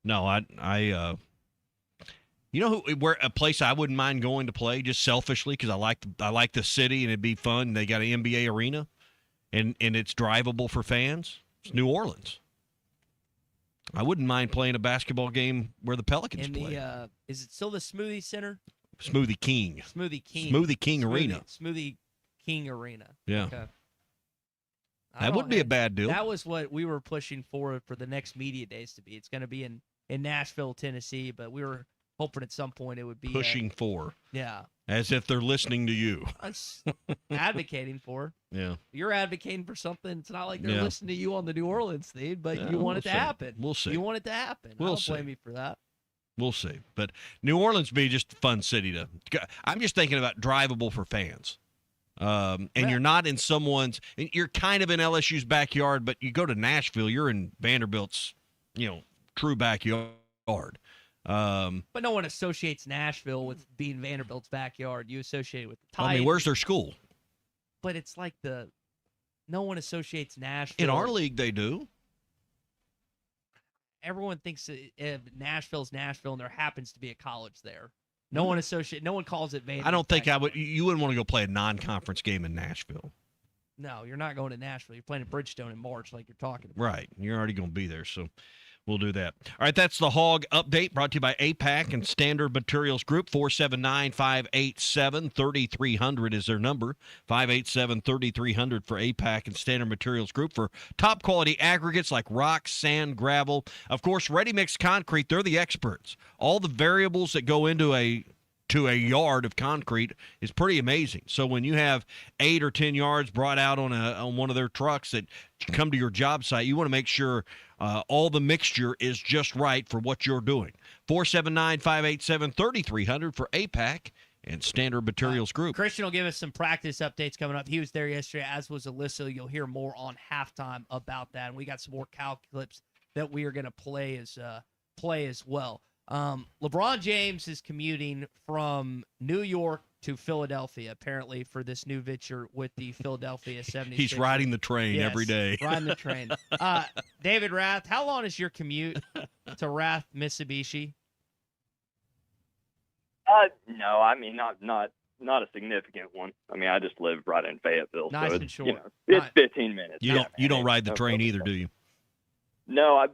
Speaker 6: no, you know where a place I wouldn't mind going to play just selfishly because I like the city and it'd be fun. They got an NBA arena, and it's drivable for fans. It's New Orleans. I wouldn't mind playing a basketball game where the Pelicans play.
Speaker 5: Is it still the Smoothie Center?
Speaker 6: Smoothie King.
Speaker 5: Smoothie
Speaker 6: King Arena.
Speaker 5: Smoothie King Arena.
Speaker 6: Yeah.
Speaker 5: Okay.
Speaker 6: That wouldn't be a bad deal.
Speaker 5: That was what we were pushing for the next media days to be. It's going to be in Nashville, Tennessee, but we were hoping at some point it would be
Speaker 6: pushing for.
Speaker 5: Yeah.
Speaker 6: As if they're listening to you.
Speaker 5: Advocating for.
Speaker 6: Yeah.
Speaker 5: You're advocating for something. It's not like they're listening to you on the New Orleans thing, but you want it to happen.
Speaker 6: We'll see.
Speaker 5: You want it to happen. I don't blame you for that.
Speaker 6: We'll see. But New Orleans be just a fun city to – I'm just thinking about drivable for fans. And you're not in you're kind of in LSU's backyard, but you go to Nashville, you're in Vanderbilt's, true backyard.
Speaker 5: But no one associates Nashville with being Vanderbilt's backyard. You associate it with the Titans.
Speaker 6: I mean, where's their school?
Speaker 5: But it's like no one associates Nashville.
Speaker 6: In our league, they do.
Speaker 5: Everyone thinks Nashville's Nashville, and there happens to be a college there. No one calls it Vanderbilt.
Speaker 6: I don't think you wouldn't want to go play a non-conference game in Nashville.
Speaker 5: No, you're not going to Nashville. You're playing at Bridgestone in March like you're talking about.
Speaker 6: Right. You're already going to be there, so we'll do that. All right, that's the Hog Update brought to you by APAC and Standard Materials Group. 479-587-3300 is their number. 587-3300 for APAC and Standard Materials Group for top quality aggregates like rock, sand, gravel. Of course, ready-mix concrete, they're the experts. All the variables that go into a yard of concrete is pretty amazing. So when you have 8 or 10 yards brought out on one of their trucks that come to your job site, you want to make sure all the mixture is just right for what you're doing. 479-587-3300 for APAC and Standard Materials Group.
Speaker 5: Christian will give us some practice updates coming up. He was there yesterday, as was Alyssa. You'll hear more on halftime about that. And we got some more Cal clips that we are going to play as well. LeBron James is commuting from New York to Philadelphia, apparently, for this new venture with the Philadelphia 76ers.
Speaker 6: He's riding the train every day.
Speaker 5: Riding the train. David Rath, how long is your commute to Rath, Mitsubishi?
Speaker 1: No, I mean, not a significant one. I mean, I just live right in Fayetteville.
Speaker 5: Nice
Speaker 1: so
Speaker 5: and short.
Speaker 1: it's 15 minutes.
Speaker 6: You don't ride the train either, do you?
Speaker 1: No, I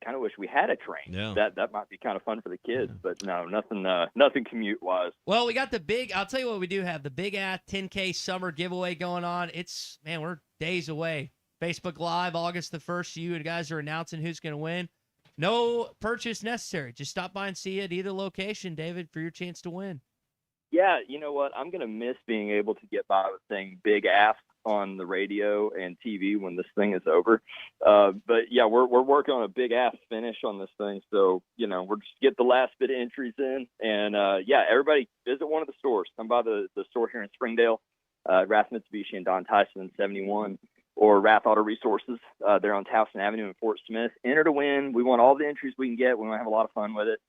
Speaker 1: kind of wish we had a train.
Speaker 6: Yeah.
Speaker 1: That might be kind of fun for the kids, but no, nothing commute wise.
Speaker 5: Well, we got I'll tell you what we do have, the Big Ass 10K summer giveaway going on. We're days away. Facebook Live, August the 1st. You guys are announcing who's going to win. No purchase necessary. Just stop by and see it at either location, David, for your chance to win.
Speaker 1: Yeah, you know what? I'm going to miss being able to get by with saying Big Ass on the radio and TV when this thing is over. But yeah, we're working on a big ass finish on this thing. So, we're just get the last bit of entries in, and everybody visit one of the stores. Come by the store here in Springdale, Rath Mitsubishi and Don Tyson in 71, or Rath Auto Resources. They're on Towson Avenue in Fort Smith. Enter to win. We want all the entries we can get. We want to have a lot of fun with it.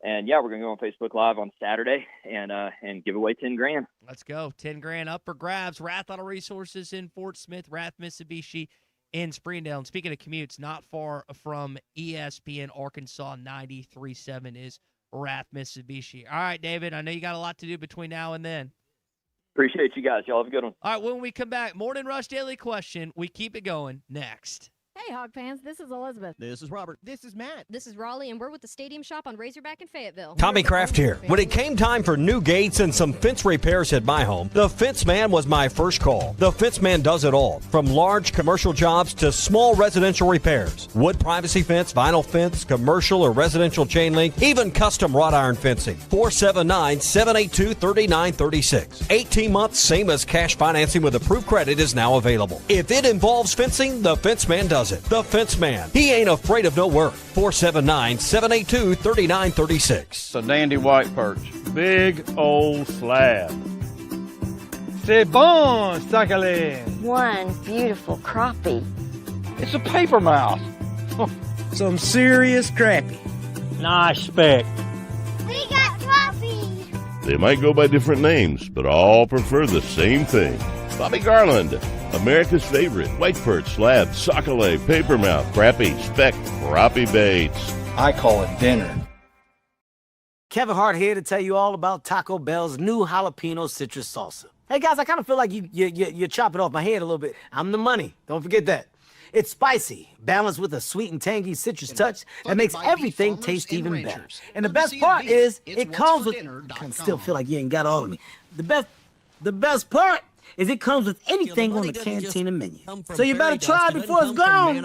Speaker 1: And yeah, we're going to go on Facebook Live on Saturday and give away $10,000.
Speaker 5: Let's go. $10,000 up for grabs. Rath Auto Resources in Fort Smith, Rath Mitsubishi in Springdale. And speaking of commutes, not far from ESPN Arkansas 93.7 is Rath Mitsubishi. All right, David, I know you got a lot to do between now and then.
Speaker 1: Appreciate you guys. Y'all have a good one.
Speaker 5: All right, when we come back, Morning Rush Daily Question. We keep it going next.
Speaker 11: Hey, Hog fans, this is Elizabeth.
Speaker 12: This is Robert.
Speaker 13: This is Matt.
Speaker 11: This is Raleigh, and we're with the Stadium Shop on Razorback in Fayetteville.
Speaker 16: Tommy Kraft here. When it came time for new gates and some fence repairs at my home, the Fence Man was my first call. The Fence Man does it all, from large commercial jobs to small residential repairs. Wood privacy fence, vinyl fence, commercial or residential chain link, even custom wrought iron fencing. 479-782-3936. 18 months, same as cash financing with approved credit is now available. If it involves fencing, the Fence Man does it. The Fence Man. He ain't afraid of no work. 479-782-3936.
Speaker 7: It's a dandy white perch. Big old slab. C'est bon, sacalé.
Speaker 8: One beautiful crappie.
Speaker 7: It's a paper mouse. Some serious crappie. Nice speck.
Speaker 8: We got crappie.
Speaker 22: They might go by different names, but all prefer the same thing. Bobby Garland, America's favorite white perch, slab, sockeye, papermouth, crappie, speck, crappie baits.
Speaker 9: I call it dinner.
Speaker 10: Kevin Hart here to tell you all about Taco Bell's new jalapeno citrus salsa. Hey guys, I kind of feel like you're chopping off my head a little bit. I'm the money. Don't forget that. It's spicy, balanced with a sweet and tangy citrus touch that makes everything taste even better. And the best part is it comes with. I still feel like you ain't got all of me. The best part is it comes with anything on the Cantina menu. So you better try it before it's gone.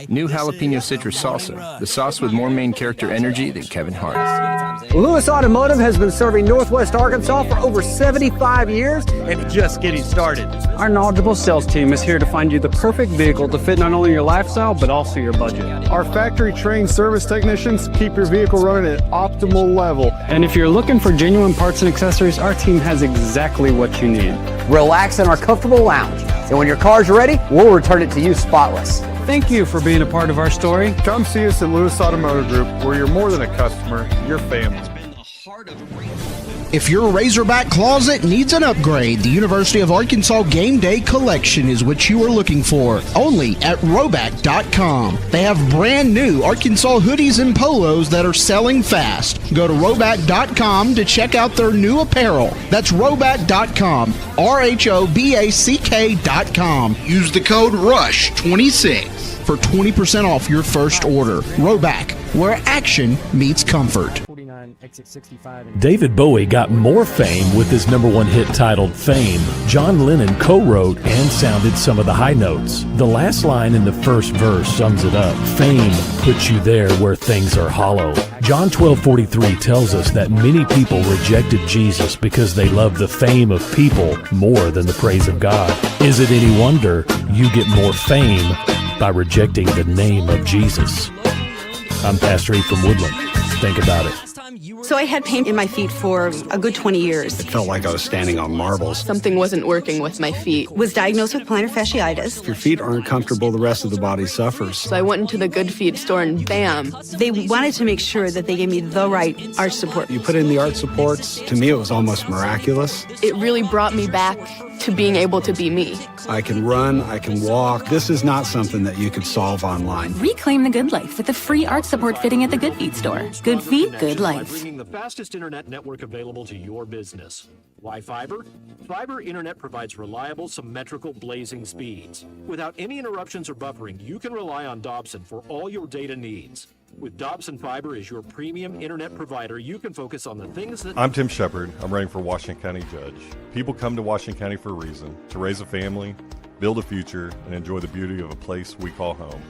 Speaker 9: New jalapeno citrus salsa, the sauce with more main character energy than Kevin Hart.
Speaker 14: Lewis Automotive has been serving Northwest Arkansas for over 75 years and just getting started. Our knowledgeable sales team is here to find you the perfect vehicle to fit not only your lifestyle but also your budget.
Speaker 26: Our factory-trained service technicians keep your vehicle running at optimal level.
Speaker 14: And if you're looking for genuine parts and accessories, our team has exactly what you need.
Speaker 27: Relax in our comfortable lounge, and when your car's ready, we'll return it to you spotless.
Speaker 14: Thank you for being a part of our story.
Speaker 26: Come see us at Lewis Automotive Group, where you're more than a customer, you're family.
Speaker 15: If your Razorback closet needs an upgrade, the University of Arkansas Game Day Collection is what you are looking for. Only at Roback.com. They have brand new Arkansas hoodies and polos that are selling fast. Go to Roback.com to check out their new apparel. That's Roback.com. RHOBACK.com. Use the code RUSH26 for 20% off your first order. Roback, where action meets comfort.
Speaker 28: David Bowie got more fame with his #1 hit titled Fame. John Lennon co-wrote and sounded some of the high notes. The last line in the first verse sums it up. Fame puts you there where things are hollow. John 12:43 tells us that many people rejected Jesus because they loved the fame of people more than the praise of God. Is it any wonder you get more fame by rejecting the name of Jesus? I'm Pastor E from Woodland. Think about it.
Speaker 29: So I had pain in my feet for a good 20 years.
Speaker 9: It felt like I was standing on marbles.
Speaker 29: Something wasn't working with my feet. Was diagnosed with plantar fasciitis.
Speaker 9: If your feet aren't comfortable, the rest of the body suffers.
Speaker 29: So I went into the Good Feet store and bam. They wanted to make sure that they gave me the right arch support.
Speaker 9: You put in the arch supports. To me, it was almost miraculous.
Speaker 29: It really brought me back to being able to be me.
Speaker 26: I can run, I can walk. This is not something that you could solve online.
Speaker 4: Reclaim the good life with the free arch support fitting at the Good Feet store. Good feet, good life.
Speaker 17: Bringing the fastest internet network available to your business. Why fiber? Fiber internet provides reliable, symmetrical, blazing speeds. Without any interruptions or buffering, you can rely on Dobson for all your data needs. With Dobson Fiber as your premium internet provider, you can focus on the things that...
Speaker 18: I'm Tim Shepard. I'm running for Washington County Judge. People come to Washington County for a reason, to raise a family, build a future, and enjoy the beauty of a place we call home.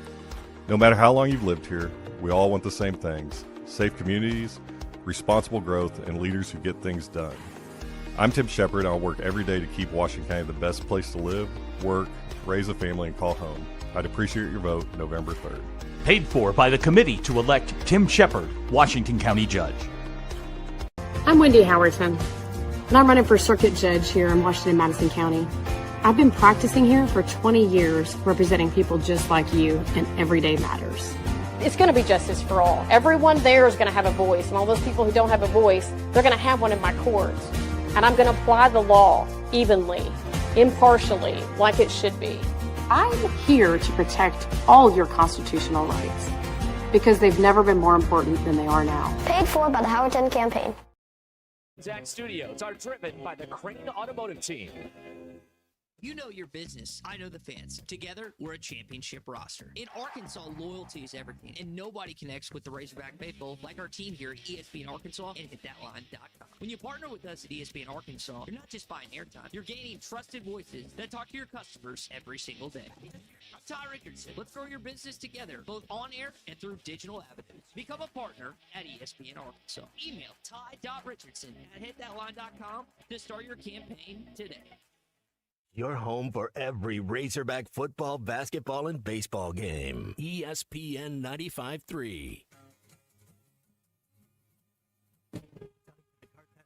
Speaker 18: No matter how long you've lived here, we all want the same things: safe communities, responsible growth, and leaders who get things done. I'm Tim Shepard, and I'll work every day to keep Washington County the best place to live, work, raise a family, and call home. I'd appreciate your vote November 3rd.
Speaker 19: Paid for by the committee to elect Tim Shepard, Washington County Judge.
Speaker 20: I'm Wendy Howerton, and I'm running for Circuit Judge here in Washington-Madison County. I've been practicing here for 20 years, representing people just like you, and every day matters.
Speaker 21: It's going to be justice for all. Everyone there is going to have a voice, and all those people who don't have a voice, they're going to have one in my courts. And I'm going to apply the law evenly, impartially, like it should be.
Speaker 20: I'm here to protect all your constitutional rights because they've never been more important than they are now.
Speaker 8: Paid for by the Howerton campaign.
Speaker 17: Zach Studios are driven by the Crane Automotive Team.
Speaker 23: You know your business. I know the fans. Together, we're a championship roster. In Arkansas, loyalty is everything, and nobody connects with the Razorback faithful like our team here at ESPN Arkansas and HitThatLine.com. When you partner with us at ESPN Arkansas, you're not just buying airtime. You're gaining trusted voices that talk to your customers every single day. I'm Ty Richardson. Let's grow your business together, both on air and through digital avenues. Become a partner at ESPN Arkansas. Email ty.richardson@HitThatLine.com to start your campaign today.
Speaker 2: Your home for every Razorback football, basketball, and baseball game. ESPN 95.3.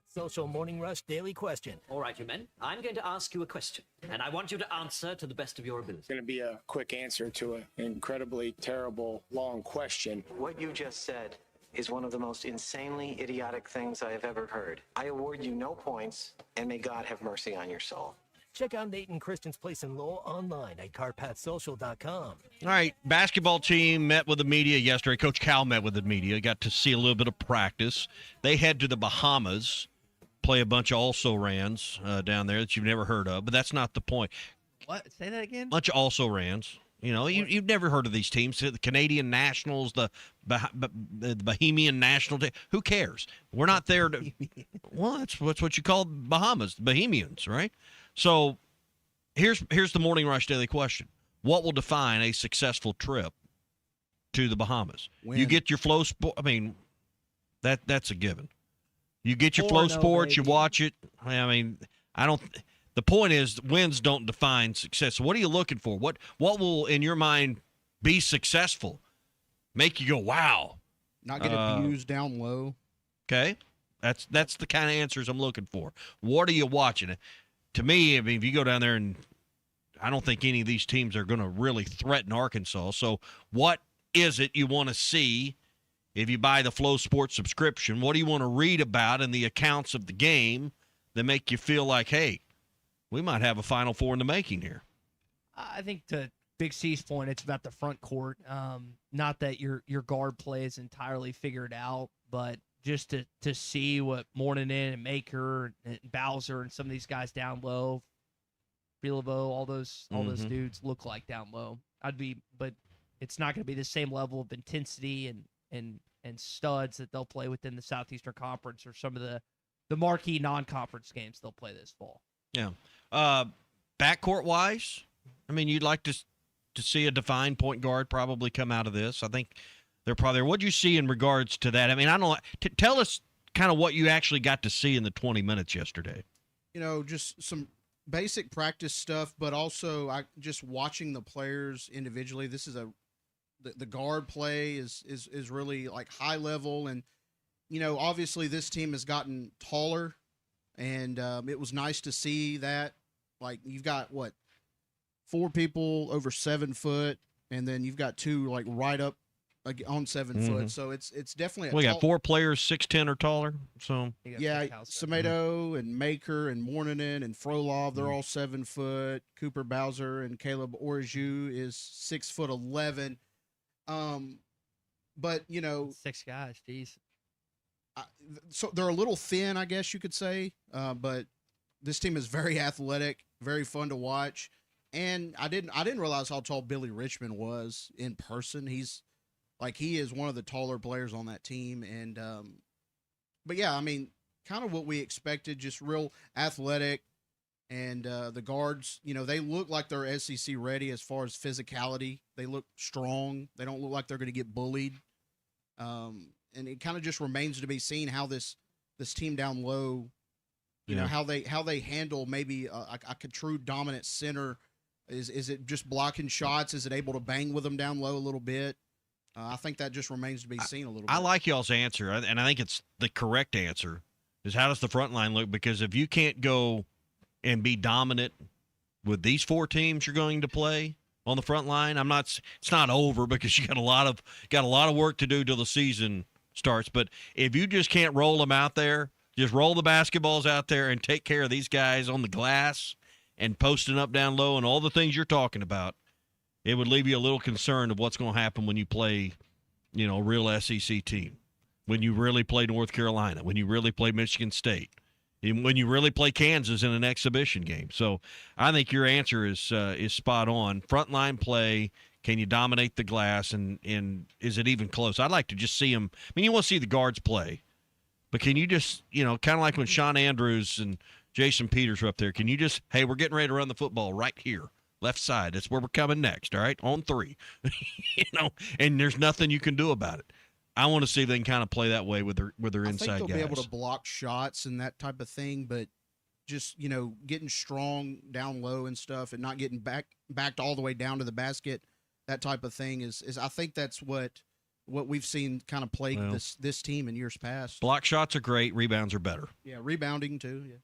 Speaker 24: Social Morning Rush Daily Question.
Speaker 25: All right, you men. I'm going to ask you a question, and I want you to answer to the best of your ability.
Speaker 30: It's going to be a quick answer to an incredibly terrible, long question.
Speaker 31: What you just said is one of the most insanely idiotic things I have ever heard. I award you no points, and may God have mercy on your soul.
Speaker 24: Check out Nate and Christian's Place in Lowell online at CarpathSocial.com.
Speaker 6: All right, basketball team met with the media yesterday. Coach Cal met with the media, got to see a little bit of practice. They head to the Bahamas, play a bunch of also-rans down there that you've never heard of, but that's not the point.
Speaker 5: What? Say that again?
Speaker 6: Bunch of also-rans. You know, you've never heard of these teams. The Canadian Nationals, the Bahamian National Team. Who cares? We're not there to – well, that's what you call Bahamas, the Bahamians, right? So here's the Morning Rush Daily Question. What will define a successful trip to the Bahamas?
Speaker 32: When?
Speaker 6: You get your flow sport. I mean, that's a given. You get your flow sports, you watch it. I mean, the point is wins don't define success. So what are you looking for? What will, in your mind, be successful? Make you go, wow.
Speaker 32: Not get abused down low.
Speaker 6: Okay. That's the kind of answers I'm looking for. What are you watching? To me, I mean, if you go down there, and I don't think any of these teams are going to really threaten Arkansas. So what is it you want to see if you buy the Flow Sports subscription? What do you want to read about in the accounts of the game that make you feel like, hey, we might have a Final Four in the making here?
Speaker 5: I think to Big C's point, it's about the front court. Not that your guard play is entirely figured out, but just to see what Mourning and Maker and Bowser and some of these guys down low, Freelovo, all those dudes look like down low. But it's not going to be the same level of intensity and studs that they'll play within the Southeastern Conference or some of the marquee non-conference games they'll play this fall.
Speaker 6: Yeah. Backcourt wise, I mean, you'd like to see a defined point guard probably come out of this. I think they're probably. What do you see in regards to that? I mean, I don't. Tell us kind of what you actually got to see in the 20 minutes yesterday.
Speaker 32: You know, just some basic practice stuff, but also just watching the players individually. This is the guard play is really like high level, and you know, obviously this team has gotten taller, and it was nice to see that. Like you've got 4 people over 7 foot, and then you've got 2 like right up like, on 7 foot. So it's definitely
Speaker 6: We got 4 players 6'10" or taller. So
Speaker 32: yeah, Semedo and Maker and Morninen and Frolov, they're all 7 foot. Cooper Bowser and Caleb Orju is 6'11". But
Speaker 5: 6 guys, geez.
Speaker 32: So they're a little thin, I guess you could say. But this team is very athletic, very fun to watch. And I didn't realize how tall Billy Richmond was in person. He is one of the taller players on that team. And but yeah, I mean, kind of what we expected, just real athletic. And the guards, they look like they're SEC ready as far as physicality. They look strong. They don't look like they're going to get bullied. And it kind of just remains to be seen how this team down low, how they handle maybe a true dominant center. Is it just blocking shots? Is it able to bang with them down low a little bit? I think that just remains to be seen a little bit.
Speaker 6: I like y'all's answer, and I think it's the correct answer, is how does the front line look? Because if you can't go and be dominant with these 4 teams you're going to play on the front line, it's not over, because you got a lot of work to do till the season starts. But if you just can't roll them out there, just roll the basketballs out there and take care of these guys on the glass and posting up down low and all the things you're talking about, it would leave you a little concerned of what's going to happen when you play, a real SEC team, when you really play North Carolina, when you really play Michigan State, when you really play Kansas in an exhibition game. So I think your answer is spot on. Frontline play, can you dominate the glass, and is it even close? I'd like to just see them. I mean, you want to see the guards play, but can you just, kind of like when Sean Andrews and Jason Peters were up there, can you just, hey, we're getting ready to run the football right here, left side. That's where we're coming next, all right, on 3. And there's nothing you can do about it. I want to see if they can kind of play that way with their inside guys.
Speaker 32: I think they'll be able to block shots and that type of thing, but just, getting strong down low and stuff and not getting backed all the way down to the basket, that type of thing is I think that's what we've seen kind of plague this team in years past.
Speaker 6: Block shots are great. Rebounds are better.
Speaker 32: Yeah, rebounding too, yeah.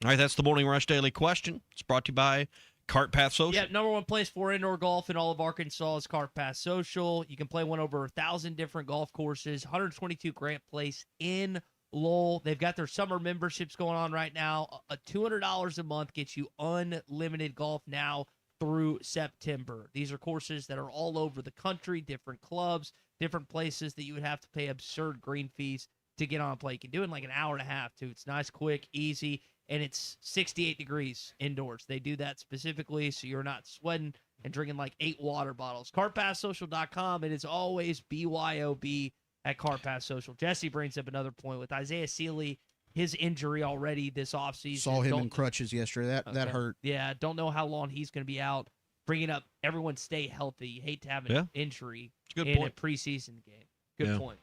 Speaker 6: All right, that's the Morning Rush Daily Question. It's brought to you by Cart Path Social.
Speaker 5: Yeah, number 1 place for indoor golf in all of Arkansas is Cart Path Social. You can play one over 1,000 different golf courses, 122 Grant Place in Lowell. They've got their summer memberships going on right now. $200 a month gets you unlimited golf now through September. These are courses that are all over the country, different clubs, different places that you would have to pay absurd green fees to get on and play. You can do it in like an hour and a half, too. It's nice, quick, easy. And it's 68 degrees indoors. They do that specifically so you're not sweating and drinking like 8 water bottles. CartPathSocial.com. It is always BYOB at CartPath Social. Jesse brings up another point with Isaiah Sealy, his injury already this offseason.
Speaker 32: Saw him in crutches yesterday. That hurt.
Speaker 5: Yeah, don't know how long he's going to be out. Bringing up everyone stay healthy. You hate to have an injury in a preseason game. Good point.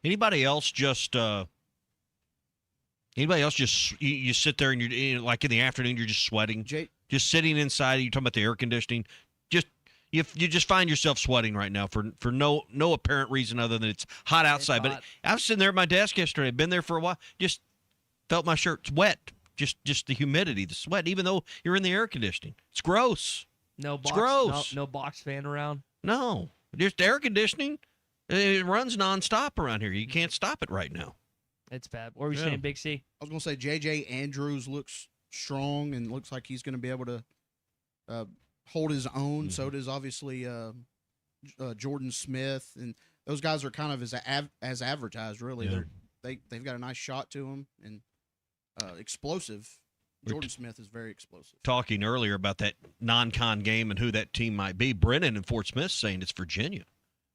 Speaker 6: Anybody else just you sit there and you're like in the afternoon you're just sweating, just sitting inside. You're talking about the air conditioning. Just you just find yourself sweating right now for no apparent reason other than it's hot outside. But I was sitting there at my desk yesterday. I've been there for a while. Just felt my shirt's wet. Just the humidity, the sweat. Even though you're in the air conditioning, it's gross.
Speaker 5: It's
Speaker 6: gross.
Speaker 5: No box fan around.
Speaker 6: No, just air conditioning. It runs nonstop around here. You can't stop it right now.
Speaker 5: It's bad. What were you saying, Big C?
Speaker 32: I was going to say J.J. Andrews looks strong and looks like he's going to be able to hold his own. So does obviously Jordan Smith, and those guys are kind of as advertised. Really, they've got a nice shot to them and explosive. Jordan Smith is very explosive.
Speaker 6: Talking earlier about that non-con game and who that team might be. Brennan and Fort Smith saying it's Virginia,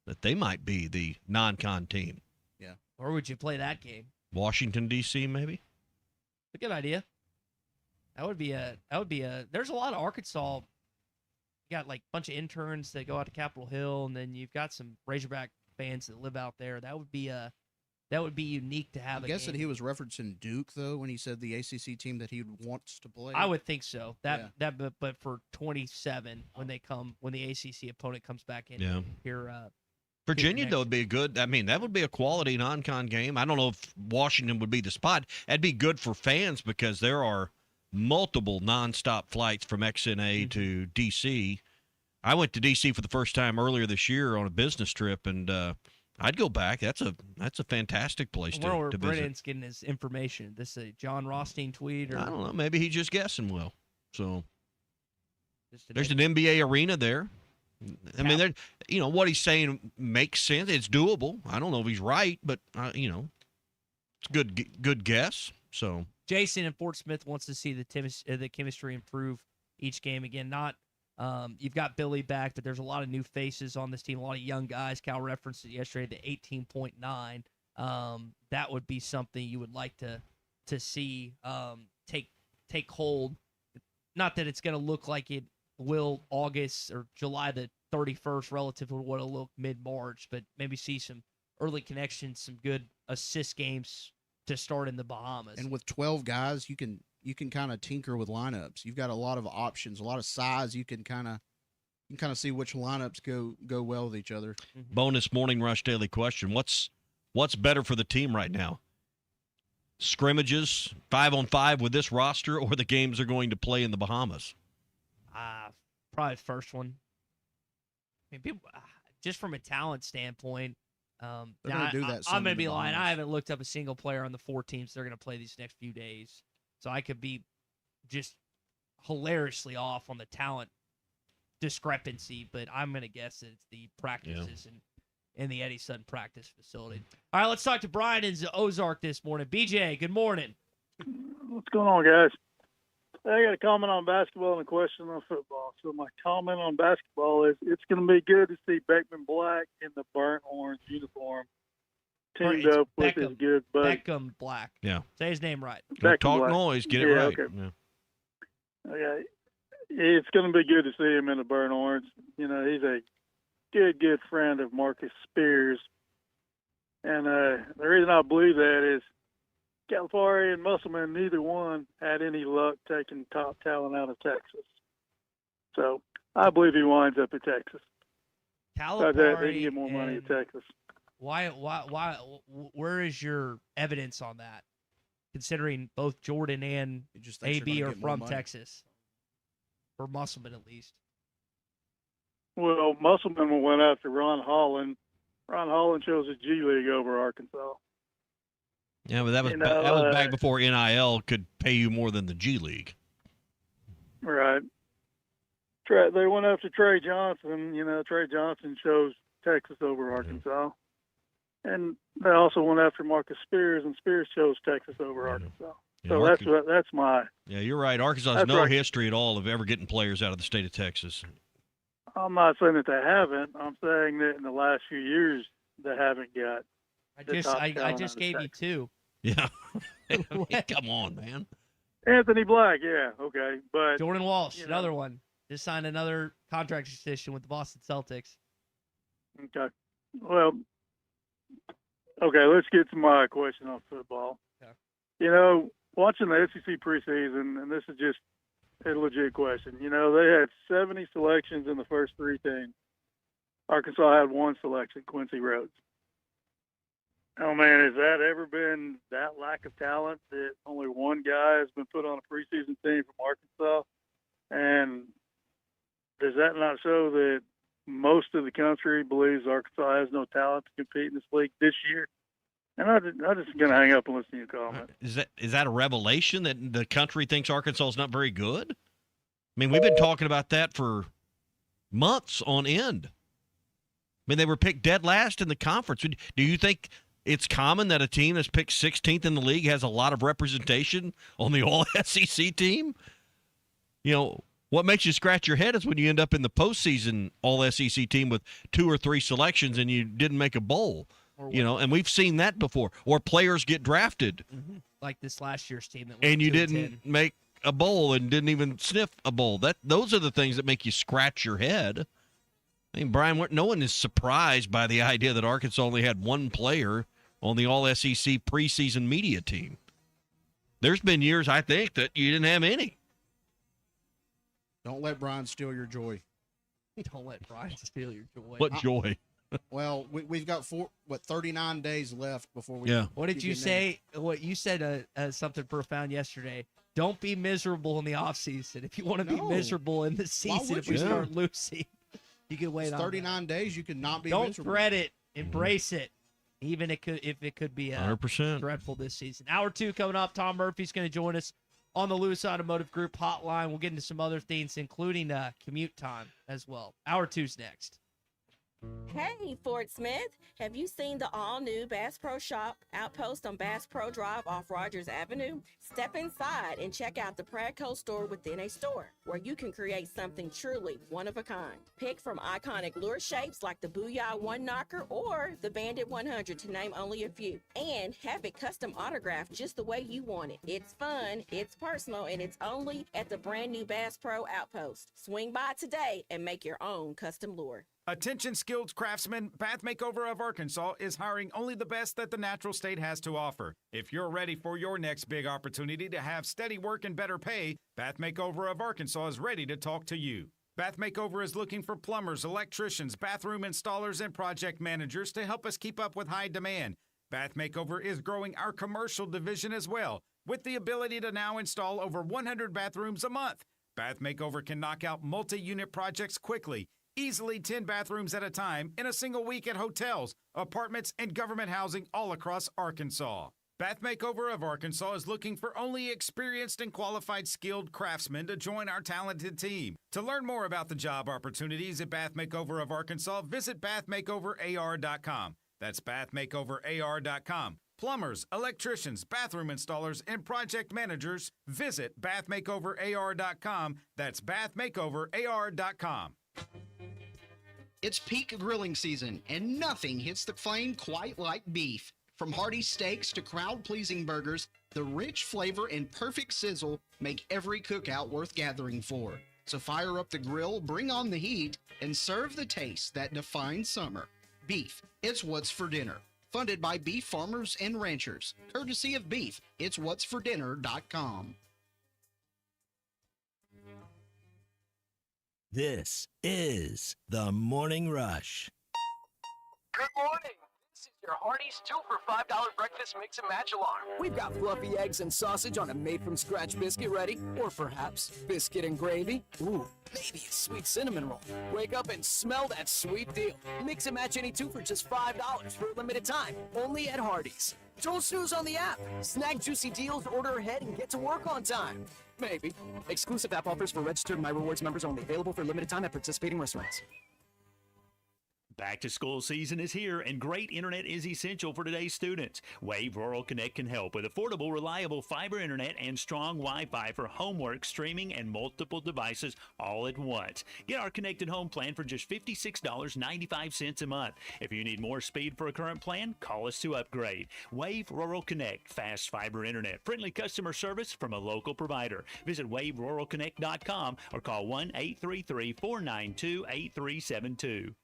Speaker 6: that they might be the non-con team.
Speaker 32: Yeah.
Speaker 5: Where would you play that game?
Speaker 6: Washington, D.C., maybe?
Speaker 5: A good idea. That would be a there's a lot of Arkansas. You got like a bunch of interns that go out to Capitol Hill, and then you've got some Razorback fans that live out there. That would be unique to have.
Speaker 32: I guess that he was referencing Duke though when he said the ACC team that he wants to play.
Speaker 5: I would think so. But for 27 when the ACC opponent comes back in here.
Speaker 6: Virginia, though, would be a good. I mean, that would be a quality non-con game. I don't know if Washington would be the spot. That'd be good for fans because there are multiple nonstop flights from XNA to D.C. I went to D.C. for the first time earlier this year on a business trip, and I'd go back. That's a fantastic place
Speaker 5: Where
Speaker 6: to visit.
Speaker 5: Brennan's getting his information? This a John Rothstein tweet? Or?
Speaker 6: I don't know. Maybe he's just guessing well. So there's an NBA arena there. I mean, what he's saying makes sense. It's doable. I don't know if he's right, but it's a good guess. So
Speaker 5: Jason in Fort Smith wants to see the chemistry improve each game again. Not you've got Billy back, but there's a lot of new faces on this team, a lot of young guys. Cal referenced it yesterday, the 18.9. That would be something you would like to see take hold. Not that it's going to look like it will August or July the 31st relative to what it'll look mid-March, but maybe see some early connections, some good assist games to start in the Bahamas.
Speaker 32: And with 12 guys, you can kind of tinker with lineups. You've got a lot of options, a lot of size. You can kind of see which lineups go well with each other.
Speaker 6: Bonus Morning Rush Daily question: What's better for the team right now? Scrimmages 5-on-5 with this roster, or the games they're going to play in the Bahamas?
Speaker 5: Probably the first one. I mean, people, just from a talent standpoint,
Speaker 32: They're going to do that.
Speaker 5: I'm going to be lying. I haven't looked up a single player on the 4 teams they're going to play these next few days. So I could be just hilariously off on the talent discrepancy, but I'm going to guess that it's the practices in the Eddie Sutton practice facility. All right, let's talk to Brian in Ozark this morning. BJ, good morning.
Speaker 1: What's going on, guys? I got a comment on basketball and a question on football. So my comment on basketball is it's going to be good to see Beckman Black in the burnt orange uniform teamed up with his good buddy.
Speaker 5: Beckham Black.
Speaker 6: Yeah.
Speaker 5: Say his name right.
Speaker 6: Don't talk noise. Get it right.
Speaker 1: Okay.
Speaker 6: Yeah.
Speaker 1: Okay. It's going to be good to see him in the burnt orange. He's a good friend of Marcus Spears. And the reason I believe that is Calipari and Musselman, neither one had any luck taking top talent out of Texas. So I believe he winds up at Texas.
Speaker 5: Calipari,
Speaker 1: they can get more money at Texas.
Speaker 5: Why? Where is your evidence on that? Considering both Jordan and AB are from Texas, or Musselman at least.
Speaker 1: Well, Musselman went after Ron Holland. Ron Holland chose the G League over Arkansas.
Speaker 6: Yeah, but that was back before NIL could pay you more than the G League.
Speaker 1: Right. They went after Trey Johnson. Trey Johnson chose Texas over Arkansas. And they also went after Marcus Spears, and Spears chose Texas over Arkansas.
Speaker 6: Yeah,
Speaker 1: so that's my.
Speaker 6: Yeah, you're right. Arkansas has no history at all of ever getting players out of the state of Texas.
Speaker 1: I'm not saying that they haven't. I'm saying that in the last few years they haven't got.
Speaker 5: I just gave you 2.
Speaker 6: Yeah. I mean, come on, man.
Speaker 1: Anthony Black, yeah, okay, but
Speaker 5: Jordan Walsh, another one, just signed another contract extension with the Boston Celtics.
Speaker 1: Okay, well, let's get to my question on football. Yeah. Watching the SEC preseason, and this is just a legit question. They had 70 selections in the first 3 teams. Arkansas had 1 selection, Quincy Rhodes. Oh, man, has that ever been that lack of talent that only 1 guy has been put on a preseason team from Arkansas? And does that not show that most of the country believes Arkansas has no talent to compete in this league this year? And I'm just going to hang up and listen to your comment.
Speaker 6: Is that a revelation that the country thinks Arkansas is not very good? I mean, we've been talking about that for months on end. I mean, they were picked dead last in the conference. Do you think it's common that a team that's picked 16th in the league has a lot of representation on the all-SEC team? What makes you scratch your head is when you end up in the postseason all-SEC team with 2 or 3 selections and you didn't make a bowl. And we've seen that before. Or players get drafted.
Speaker 5: Mm-hmm. Like this last year's team.
Speaker 6: And you didn't make a bowl and didn't even sniff a bowl. Those are the things that make you scratch your head. I mean, Brian, no one is surprised by the idea that Arkansas only had 1 player on the all-SEC preseason media team. There's been years, I think, that you didn't have any.
Speaker 32: Don't let Brian steal your joy.
Speaker 5: Don't let Brian steal your joy.
Speaker 6: What joy?
Speaker 32: Well, we've got 39 days left before we.
Speaker 6: Yeah.
Speaker 5: What did you say? What you said something profound yesterday. Don't be miserable in the offseason. If you want to be miserable in the season, if we start losing. You can wait
Speaker 32: It's
Speaker 5: on
Speaker 32: 39 days. You could not be
Speaker 5: Don't
Speaker 32: miserable.
Speaker 5: dread it. Embrace it. Even if it could be
Speaker 6: 100%.
Speaker 5: dreadful this season. Hour 2 coming up. Tom Murphy's going to join us on the Lewis Automotive Group hotline. We'll get into some other things, including commute time as well. Hour 2's next.
Speaker 3: Hey, Fort Smith, have you seen the all-new Bass Pro Shop outpost on Bass Pro Drive off Rogers Avenue? Step inside and check out the Pradco store within a store, where you can create something truly one of a kind. Pick from iconic lure shapes like the Booyah One Knocker or the Bandit 100, to name only a few. And have it custom autographed just the way you want it. It's fun, it's personal, and it's only at the brand new Bass Pro outpost. Swing by today and make your own custom lure.
Speaker 7: Attention skilled craftsmen, Bath Makeover of Arkansas is hiring only the best that the natural state has to offer. If you're ready for your next big opportunity to have steady work and better pay, Bath Makeover of Arkansas is ready to talk to you. Bath Makeover is looking for plumbers, electricians, bathroom installers, and project managers to help us keep up with high demand. Bath Makeover is growing our commercial division as well, with the ability to now install over 100 bathrooms a month. Bath Makeover can knock out multi-unit projects quickly, easily 10 bathrooms at a time in a single week at hotels, apartments, and government housing all across Arkansas. Bath Makeover of Arkansas is looking for only experienced and qualified skilled craftsmen to join our talented team. To learn more about the job opportunities at Bath Makeover of Arkansas, visit bathmakeoverar.com. That's bathmakeoverar.com. Plumbers, electricians, bathroom installers, and project managers, visit bathmakeoverar.com. That's bathmakeoverar.com.
Speaker 10: It's peak grilling season, and nothing hits the flame quite like beef. From hearty steaks to crowd-pleasing burgers, the rich flavor and perfect sizzle make every cookout worth gathering for. So fire up the grill, bring on the heat, and serve the taste that defines summer. Beef, it's what's for dinner. Funded by beef farmers and ranchers. Courtesy of Beef, it's what'sfordinner.com.
Speaker 2: This is the Morning Rush.
Speaker 11: Good morning. This is your Hardee's 2 for $5 breakfast mix and match alarm. We've got fluffy eggs and sausage on a made-from-scratch biscuit ready, or perhaps biscuit and gravy. Ooh, maybe a sweet cinnamon roll. Wake up and smell that sweet deal. Mix and match any 2 for just $5 for a limited time, only at Hardee's. Don't snooze on the app. Snag juicy deals, order ahead, and get to work on time. Maybe. Exclusive app offers for registered My Rewards members only. Available for limited time at participating restaurants.
Speaker 19: Back to school season is here, and great internet is essential for today's students. Wave Rural Connect can help with affordable, reliable fiber internet and strong Wi-Fi for homework, streaming, and multiple devices all at once. Get our connected home plan for just $56.95 a month. If you need more speed for a current plan, call us to upgrade. Wave Rural Connect, fast fiber internet, friendly customer service from a local provider. Visit waveruralconnect.com or call 1-833-492-8372.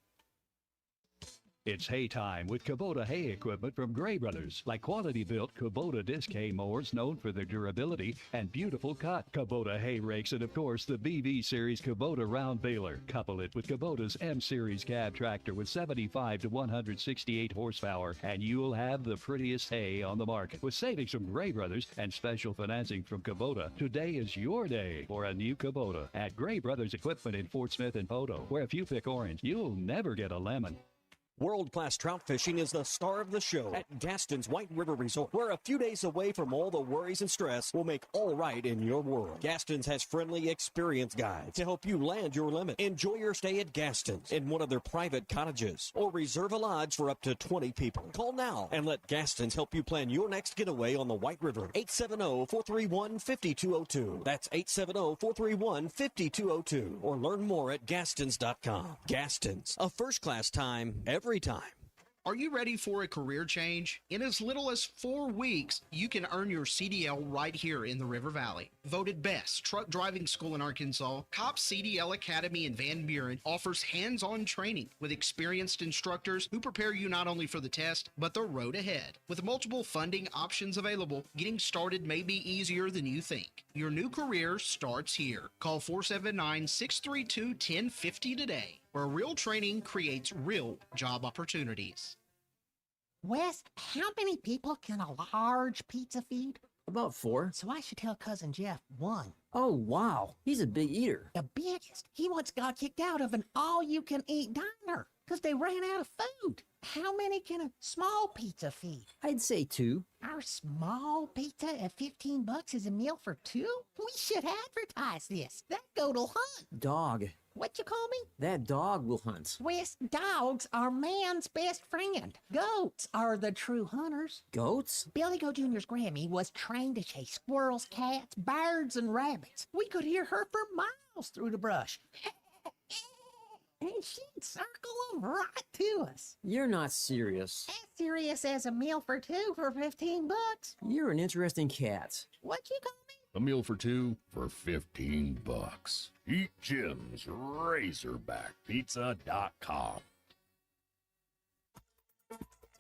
Speaker 12: It's hay time with Kubota hay equipment from Gray Brothers, like quality-built Kubota disc hay mowers known for their durability and beautiful cut. Kubota hay rakes, and of course the BB Series Kubota round baler. Couple it with Kubota's M Series cab tractor with 75 to 168 horsepower, and you'll have the prettiest hay on the market. With savings from Gray Brothers and special financing from Kubota, today is your day for a new Kubota at Gray Brothers Equipment in Fort Smith and Poto, where if you pick orange, you'll never get a lemon.
Speaker 13: World-class trout fishing is the star of the show at Gaston's White River Resort, where a few days away from all the worries and stress will make all right in your world. Gaston's has friendly, experienced guides to help you land your limit. Enjoy your stay at Gaston's in one of their private cottages, or reserve a lodge for up to 20 people. Call now and let Gaston's help you plan your next getaway on the White River. 870-431-5202. That's 870-431-5202. Or learn more at Gastons.com. Gaston's, a first-class time every time.
Speaker 32: Are you ready for a career change? In as little as 4 weeks, you can earn your CDL right here in the River Valley. Voted best truck driving school in Arkansas, COP CDL Academy in Van Buren offers hands-on training with experienced instructors who prepare you not only for the test, but the road ahead. With multiple funding options available, getting started may be easier than you think. Your new career starts here. Call 479-632-1050 today, where real training creates real job opportunities.
Speaker 14: Wes, how many people can a large pizza feed?
Speaker 11: About 4.
Speaker 14: So I should tell Cousin Jeff 1.
Speaker 4: Oh, wow. He's a big eater.
Speaker 14: The biggest. He once got kicked out of an all-you-can-eat diner because they ran out of food. How many can a small pizza feed?
Speaker 4: I'd say 2.
Speaker 14: Our small pizza at $15 is a meal for 2? We should advertise this. That goat'll hunt.
Speaker 4: Dog.
Speaker 14: What you call me?
Speaker 4: That dog will hunt.
Speaker 14: Wes, dogs are man's best friend. Goats are the true hunters.
Speaker 4: Goats?
Speaker 14: Billy Goat Jr.'s Grammy was trained to chase squirrels, cats, birds, and rabbits. We could hear her for miles through the brush. And she'd circle them right to us.
Speaker 4: You're not serious.
Speaker 14: As serious as a meal for 2 for $15.
Speaker 4: You're an interesting cat.
Speaker 14: What you call me?
Speaker 9: A meal for 2 for $15. Eat Jim's RazorbackPizza.com.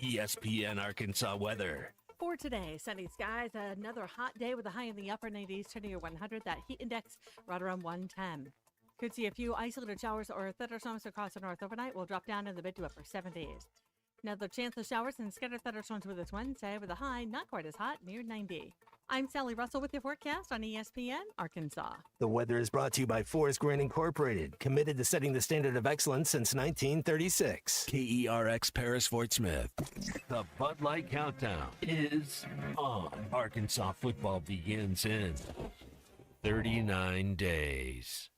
Speaker 2: ESPN Arkansas weather.
Speaker 15: For today, sunny skies, another hot day with a high in the upper 90s to near 100. That heat index right around 110. Could see a few isolated showers or thunderstorms across the north overnight. Will drop down in the mid to upper 70s. Another chance of showers and scattered thunderstorms with this Wednesday with a high not quite as hot, near 90. I'm Sally Russell with your forecast on ESPN Arkansas.
Speaker 24: The weather is brought to you by Forest Grant Incorporated, committed to setting the standard of excellence since 1936.
Speaker 2: KERX Paris Fort Smith. The Bud Light Countdown is on. Arkansas football begins in 39 days.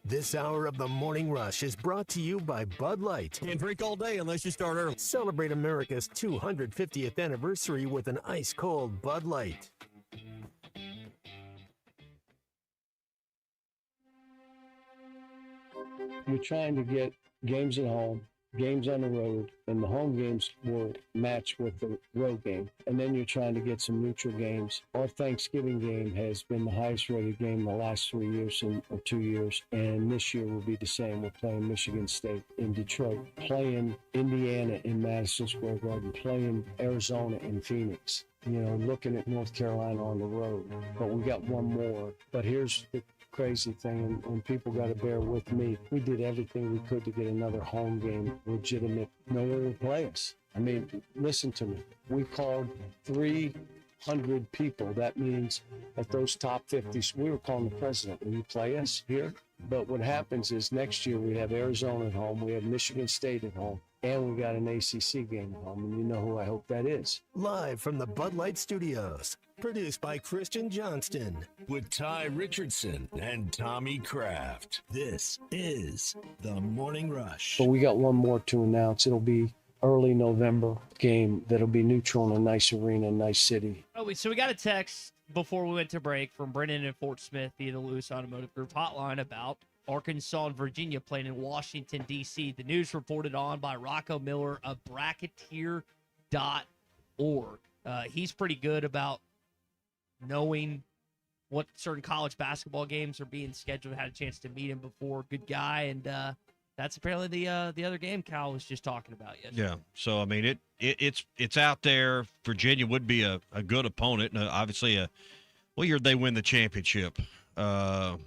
Speaker 24: This hour of the Morning Rush is brought to you by Bud Light.
Speaker 13: Can't drink all day unless you start early.
Speaker 24: Celebrate America's 250th anniversary with an ice-cold Bud Light.
Speaker 16: You're trying to get games at home, games on the road, and the home games will match with the road game. And then you're trying to get some neutral games. Our Thanksgiving game has been the highest rated game the last 3 years or 2 years. And this year will be the same. We're playing Michigan State in Detroit, playing Indiana in Madison Square Garden, playing Arizona in Phoenix. You know, looking at North Carolina on the road. But we got one more. But here's the crazy thing, and people got to bear with me. We did everything we could to get another home game legitimate. Nowhere to play us. I mean, listen to me. We called 300 people. That means at those top 50, we were calling the president. Will you play us here? But what happens is next year we have Arizona at home, we have Michigan State at home, and we got an ACC game at home, and you know who I hope that is.
Speaker 24: Live from the Bud Light Studios, produced by Christian Johnston.
Speaker 2: With Ty Richardson and Tommy Kraft. This is The Morning Rush.
Speaker 16: But we got one more to announce. It'll be early November game that'll be neutral in a nice arena, nice city.
Speaker 5: So we got a text before we went to break from Brennan and Fort Smith via the Lewis Automotive Group hotline about Arkansas and Virginia playing in Washington, D.C. The news reported on by Rocco Miller of Bracketeer.org. He's pretty good about knowing what certain college basketball games are being scheduled. Had a chance to meet him before. Good guy. And that's apparently the other game Cal was just talking about yesterday.
Speaker 6: Yeah. So, I mean, it's out there. Virginia would be a good opponent. Obviously, what year did they win the championship? One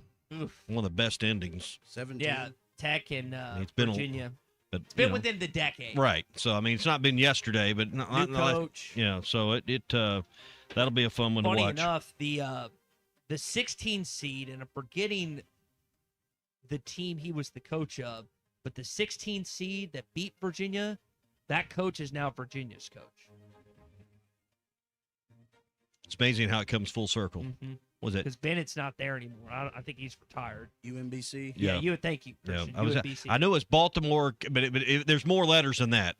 Speaker 6: of the best endings.
Speaker 32: 17.
Speaker 5: Yeah, Tech and
Speaker 6: it's been
Speaker 5: Virginia.
Speaker 6: It's
Speaker 5: been within the decade.
Speaker 6: Right. So, I mean, it's not been yesterday, but
Speaker 5: New coach.
Speaker 6: So that'll be a fun one to watch.
Speaker 5: Funny enough, the 16 seed, and I'm forgetting the team he was the coach of, but the 16 seed that beat Virginia, that coach is now Virginia's coach.
Speaker 6: It's amazing how it comes full circle.
Speaker 5: Mm-hmm.
Speaker 6: Was it?
Speaker 5: Because Bennett's not there anymore. I think he's retired.
Speaker 32: UMBC?
Speaker 5: Yeah, thank you.
Speaker 6: Yeah,
Speaker 5: UMBC.
Speaker 6: I knew it was Baltimore, but there's more letters than that.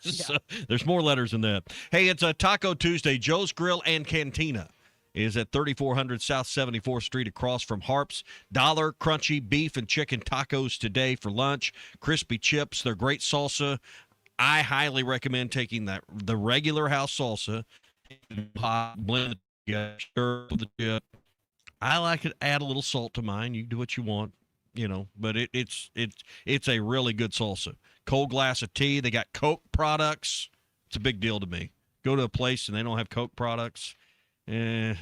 Speaker 6: So, there's more letters than that. Hey, it's a Taco Tuesday. Joe's Grill and Cantina is at 3400 South 74th Street across from Harps. $1 crunchy beef and chicken tacos today for lunch. Crispy chips. They're great salsa. I highly recommend taking the regular house salsa, blend it, stir with the chip. I like to add a little salt to mine. You do what you want, but it's a really good salsa. Cold glass of tea. They got Coke products. It's a big deal to me. Go to a place and they don't have Coke products. It's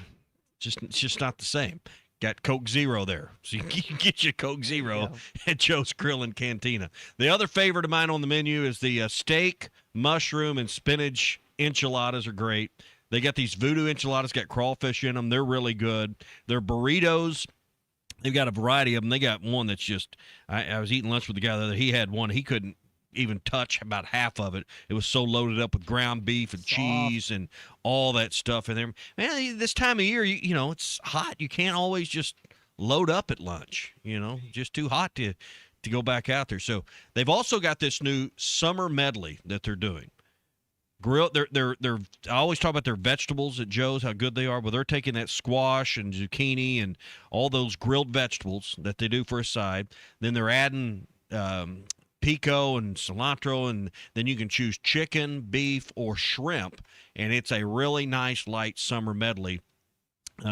Speaker 6: just not the same. Got Coke Zero there. So you can get your Coke Zero at Joe's Grill and Cantina. The other favorite of mine on the menu is the steak, mushroom, and spinach enchiladas are great. They got these voodoo enchiladas, got crawfish in them. They're really good. Their burritos They've got a variety of them. They got one that's just I was eating lunch with the guy the other. He had one. He couldn't even touch about half of it. It was so loaded up with ground beef and cheese and all that stuff in there. Man, this time of year, you know, it's hot. You can't always just load up at lunch. You know, just too hot to go back out there. So they've also got this new summer medley that they're doing. They're I always talk about their vegetables at Joe's, how good they are. Well, they're taking that squash and zucchini and all those grilled vegetables that they do for a side. Then they're adding pico and cilantro, and then you can choose chicken, beef, or shrimp. And it's a really nice light summer medley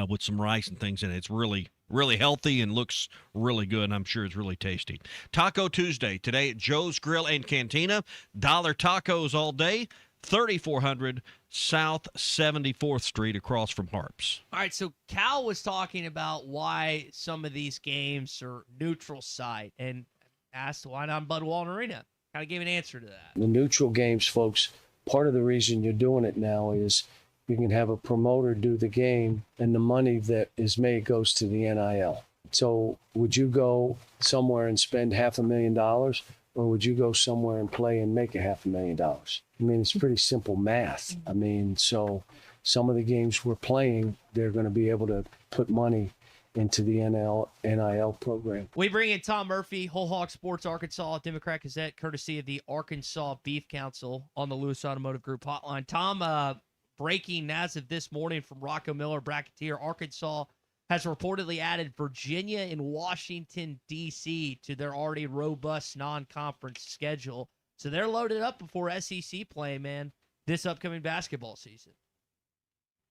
Speaker 6: with some rice and things in it. It's really healthy and looks really good, and I'm sure it's really tasty. Taco Tuesday today at Joe's Grill and Cantina. Dollar tacos all day. 3400 South 74th Street across from Harps.
Speaker 5: All right, so Cal was talking about why some of these games are neutral site and asked why not Bud Walton Arena. Kind of gave an answer to that.
Speaker 16: The neutral games, folks, part of the reason you're doing it now is you can have a promoter do the game and the money that is made goes to the NIL. So would you go somewhere and spend $500,000, or would you go somewhere and play and make $500,000? I mean, it's pretty simple math. I mean, so some of the games we're playing, they're going to be able to put money into the NIL program.
Speaker 5: We bring in Tom Murphy, Whole Hog Sports Arkansas, Democrat Gazette, courtesy of the Arkansas Beef Council on the Lewis Automotive Group hotline. Tom, breaking as of this morning from Rocco Miller, Bracketeer, Arkansas has reportedly added Virginia and Washington, D.C. to their already robust non-conference schedule. So they're loaded up before SEC play, man, this upcoming basketball season.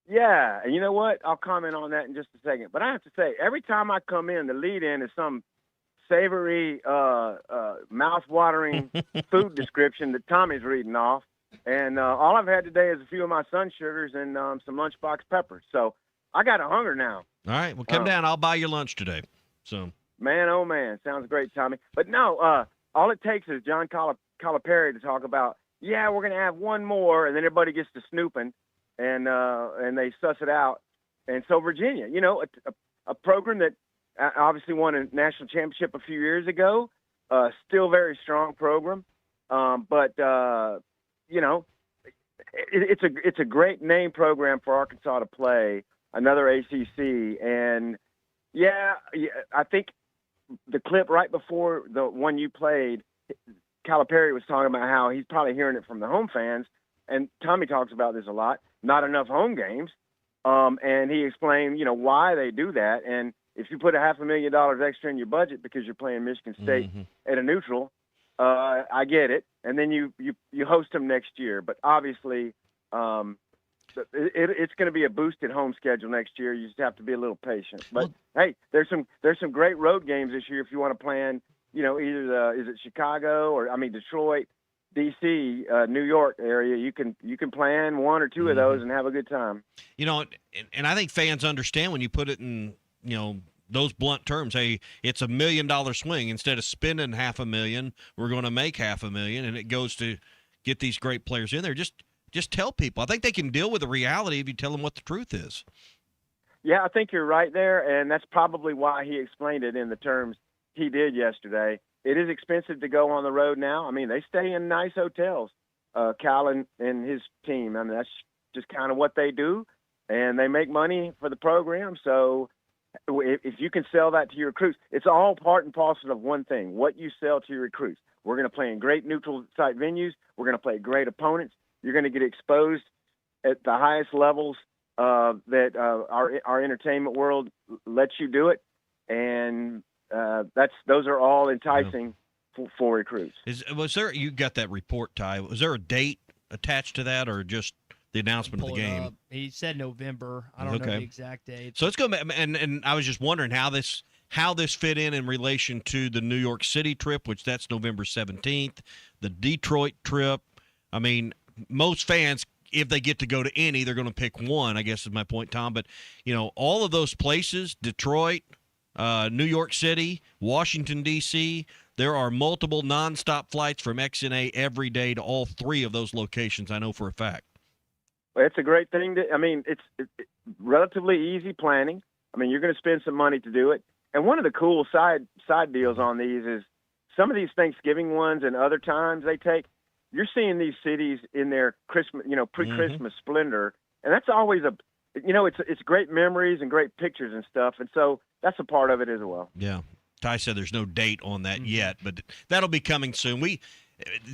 Speaker 8: Yeah, and you know what? I'll comment on that in just a second. But I have to say, every time I come in, the lead-in is some savory, mouth-watering food description that Tommy's reading off. And all I've had today is a few of my sun sugars and some lunchbox peppers. So I got a hunger now.
Speaker 6: All right, well, come down. I'll buy you lunch today. So,
Speaker 8: man, oh, man. Sounds great, Tommy. But no, all it takes is John Calipari to talk about, yeah, we're going to have one more, and then everybody gets to snooping, and they suss it out. And so Virginia, you know, a program that obviously won a national championship a few years ago, still very strong program. But you know, it's a great name program for Arkansas to play, another ACC. And, yeah, I think the clip right before the one you played, Calipari was talking about how he's probably hearing it from the home fans, and Tommy talks about this a lot, not enough home games. And he explained, you know, why they do that. And if you put $500,000 extra in your budget because you're playing Michigan State at a neutral, I get it. And then you host them next year. But obviously, it's going to be a boosted home schedule next year. You just have to be a little patient. But hey, there's some great road games this year if you want to plan. You know, either is it Chicago or Detroit, D.C., New York area. You can plan one or two of those and have a good time.
Speaker 6: You know, and I think fans understand when you put it in, you know, those blunt terms. Hey, it's $1 million swing. Instead of spending $500,000, we're going to make $500,000, and it goes to get these great players in there. Just tell people. I think they can deal with the reality if you tell them what the truth is.
Speaker 8: Yeah, I think you're right there, and that's probably why he explained it in the terms he did yesterday. It is expensive to go on the road now. I mean, they stay in nice hotels, Cal and his team. I mean, that's just kind of what they do, and they make money for the program. So if you can sell that to your recruits, it's all part and parcel of one thing, what you sell to your recruits. We're going to play in great neutral site venues. We're going to play great opponents. You're going to get exposed at the highest levels that our entertainment world lets you do it. And those are all enticing for recruits.
Speaker 6: You got that report, Ty? Was there a date attached to that, or just the announcement of the game?
Speaker 5: He said November. I don't know the exact date.
Speaker 6: So it's going to, and I was just wondering how this fit in relation to the New York City trip, which that's November 17th, the Detroit trip. I mean, most fans, if they get to go to any, they're going to pick one, I guess is my point, Tom. But, you know, all of those places, Detroit, New York City, Washington, D.C., there are multiple nonstop flights from XNA every day to all three of those locations, I know for a fact.
Speaker 8: Well, it's a great thing. It's relatively easy planning. I mean, you're going to spend some money to do it. And one of the cool side deals on these is some of these Thanksgiving ones and other times they take, you're seeing these cities in their Christmas, pre-Christmas splendor, and that's always it's great memories and great pictures and stuff, and so that's a part of it as well.
Speaker 6: Yeah. Ty said there's no date on that yet, but that'll be coming soon. It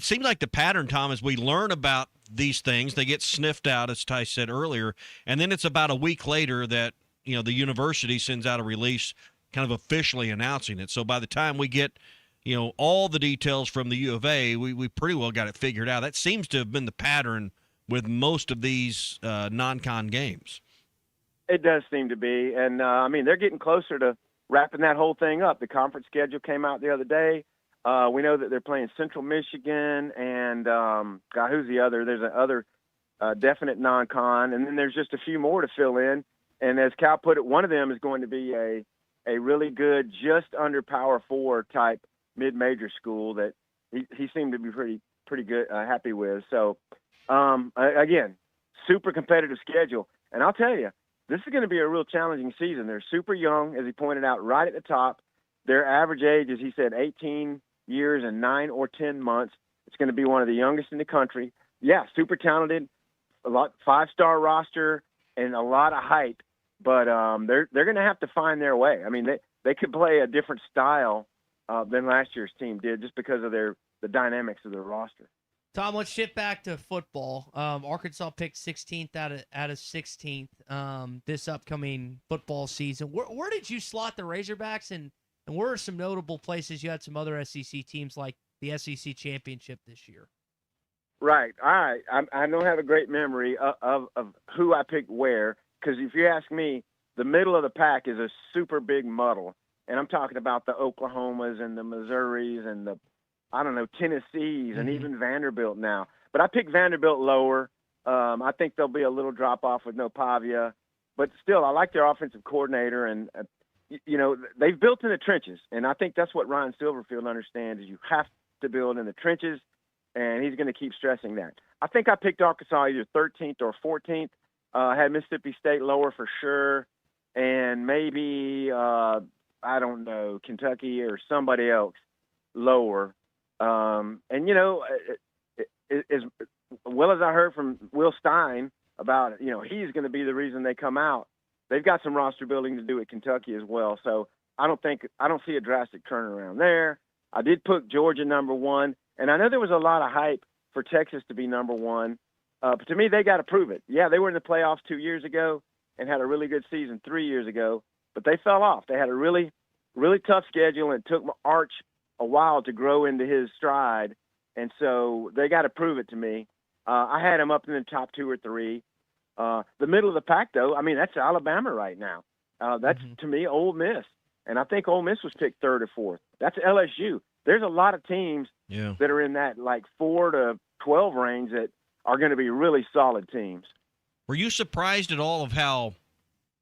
Speaker 6: seems like the pattern, Tom, is we learn about these things, they get sniffed out, as Ty said earlier, and then it's about a week later that the university sends out a release kind of officially announcing it. So by the time we get all the details from the U of A, we pretty well got it figured out. That seems to have been the pattern with most of these non-con games.
Speaker 8: It does seem to be, and they're getting closer to wrapping that whole thing up. The conference schedule came out the other day. We know that they're playing Central Michigan and who's the other? There's another definite non-con, and then there's just a few more to fill in. And as Cal put it, one of them is going to be a really good, just under Power 4 type mid-major school that he seemed to be pretty good, happy with. So again, super competitive schedule, and I'll tell you, this is going to be a real challenging season. They're super young, as he pointed out, right at the top. Their average age, as he said, 18 years and 9 or 10 months. It's going to be one of the youngest in the country. Yeah, super talented, a lot 5-star roster, and a lot of hype. But they're going to have to find their way. I mean, they could play a different style than last year's team did, just because of the dynamics of their roster.
Speaker 5: Tom, let's shift back to football. Arkansas picked 16th out of 16th this upcoming football season. Where did you slot the Razorbacks, and where are some notable places you had some other SEC teams like the SEC championship this year?
Speaker 8: Right. All right. I don't have a great memory of who I picked where, because if you ask me, the middle of the pack is a super big muddle. And I'm talking about the Oklahomas and the Missouris and the, Tennessees and even Vanderbilt now. But I picked Vanderbilt lower. I think there'll be a little drop-off with no Pavia. But still, I like their offensive coordinator. And, they've built in the trenches. And I think that's what Ryan Silverfield understands, is you have to build in the trenches. And he's going to keep stressing that. I think I picked Arkansas either 13th or 14th. Had Mississippi State lower for sure. And maybe, Kentucky or somebody else lower. As well as I heard from Will Stein about, he's going to be the reason they come out. They've got some roster building to do at Kentucky as well. So I don't see a drastic turnaround there. I did put Georgia number 1, and I know there was a lot of hype for Texas to be number 1. But to me, they got to prove it. Yeah, they were in the playoffs 2 years ago and had a really good season 3 years ago, but they fell off. They had a really, really tough schedule, and it took Arch a while to grow into his stride, and so they got to prove it to me. I had him up in the top 2 or 3. The middle of the pack, though, that's Alabama right now. That's, to me, Ole Miss, and I think Ole Miss was picked 3rd or 4th. That's LSU. There's a lot of teams that are in that, 4 to 12 range that are going to be really solid teams.
Speaker 6: Were you surprised at all of how,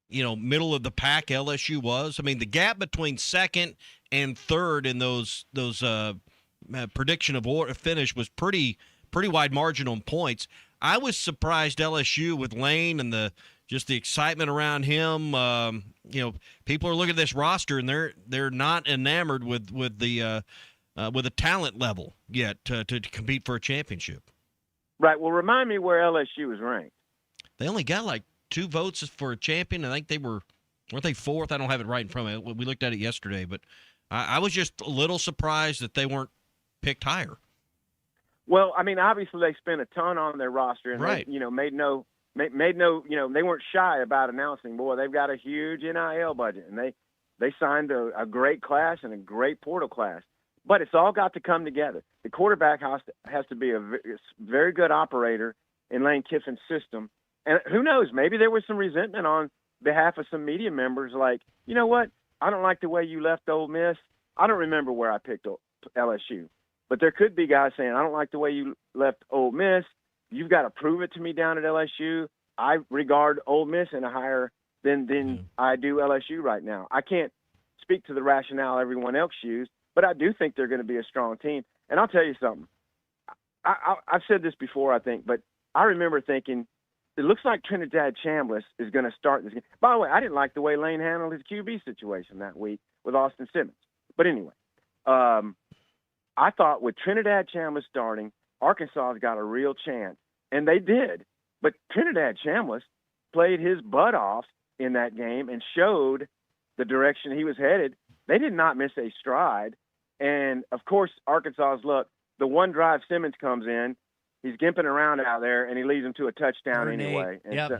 Speaker 6: middle of the pack LSU was? I mean, the gap between 2nd and 3rd in those prediction of finish was pretty wide margin on points. I was surprised LSU with Lane and the excitement around him. People are looking at this roster and they're not enamored with the talent level yet to compete for a championship.
Speaker 8: Right. Well, remind me where LSU is ranked.
Speaker 6: They only got 2 votes for a champion. I think weren't they 4th? I don't have it right in front of me. We looked at it yesterday, but I was just a little surprised that they weren't picked higher.
Speaker 8: Well, obviously they spent a ton on their roster, and
Speaker 6: right.
Speaker 8: They, made no, they weren't shy about announcing, boy, they've got a huge NIL budget, and they signed a great class and a great portal class. But it's all got to come together. The quarterback has to be a very good operator in Lane Kiffin's system. And who knows, maybe there was some resentment on behalf of some media members like, you know what, I don't like the way you left Ole Miss. I don't remember where I picked LSU. But there could be guys saying, I don't like the way you left Ole Miss. You've got to prove it to me down at LSU. I regard Ole Miss in a higher than I do LSU right now. I can't speak to the rationale everyone else used, but I do think they're going to be a strong team. And I'll tell you something. I've said this before, I think, but I remember thinking, it looks like Trinidad Chambliss is going to start this game. By the way, I didn't like the way Lane handled his QB situation that week with Austin Simmons. But anyway, I thought with Trinidad Chambliss starting, Arkansas has got a real chance, and they did. But Trinidad Chambliss played his butt off in that game and showed the direction he was headed. They did not miss a stride. And, of course, Arkansas's luck, the one drive Simmons comes in, he's gimping around out there, and he leads them to a touchdown anyway. And so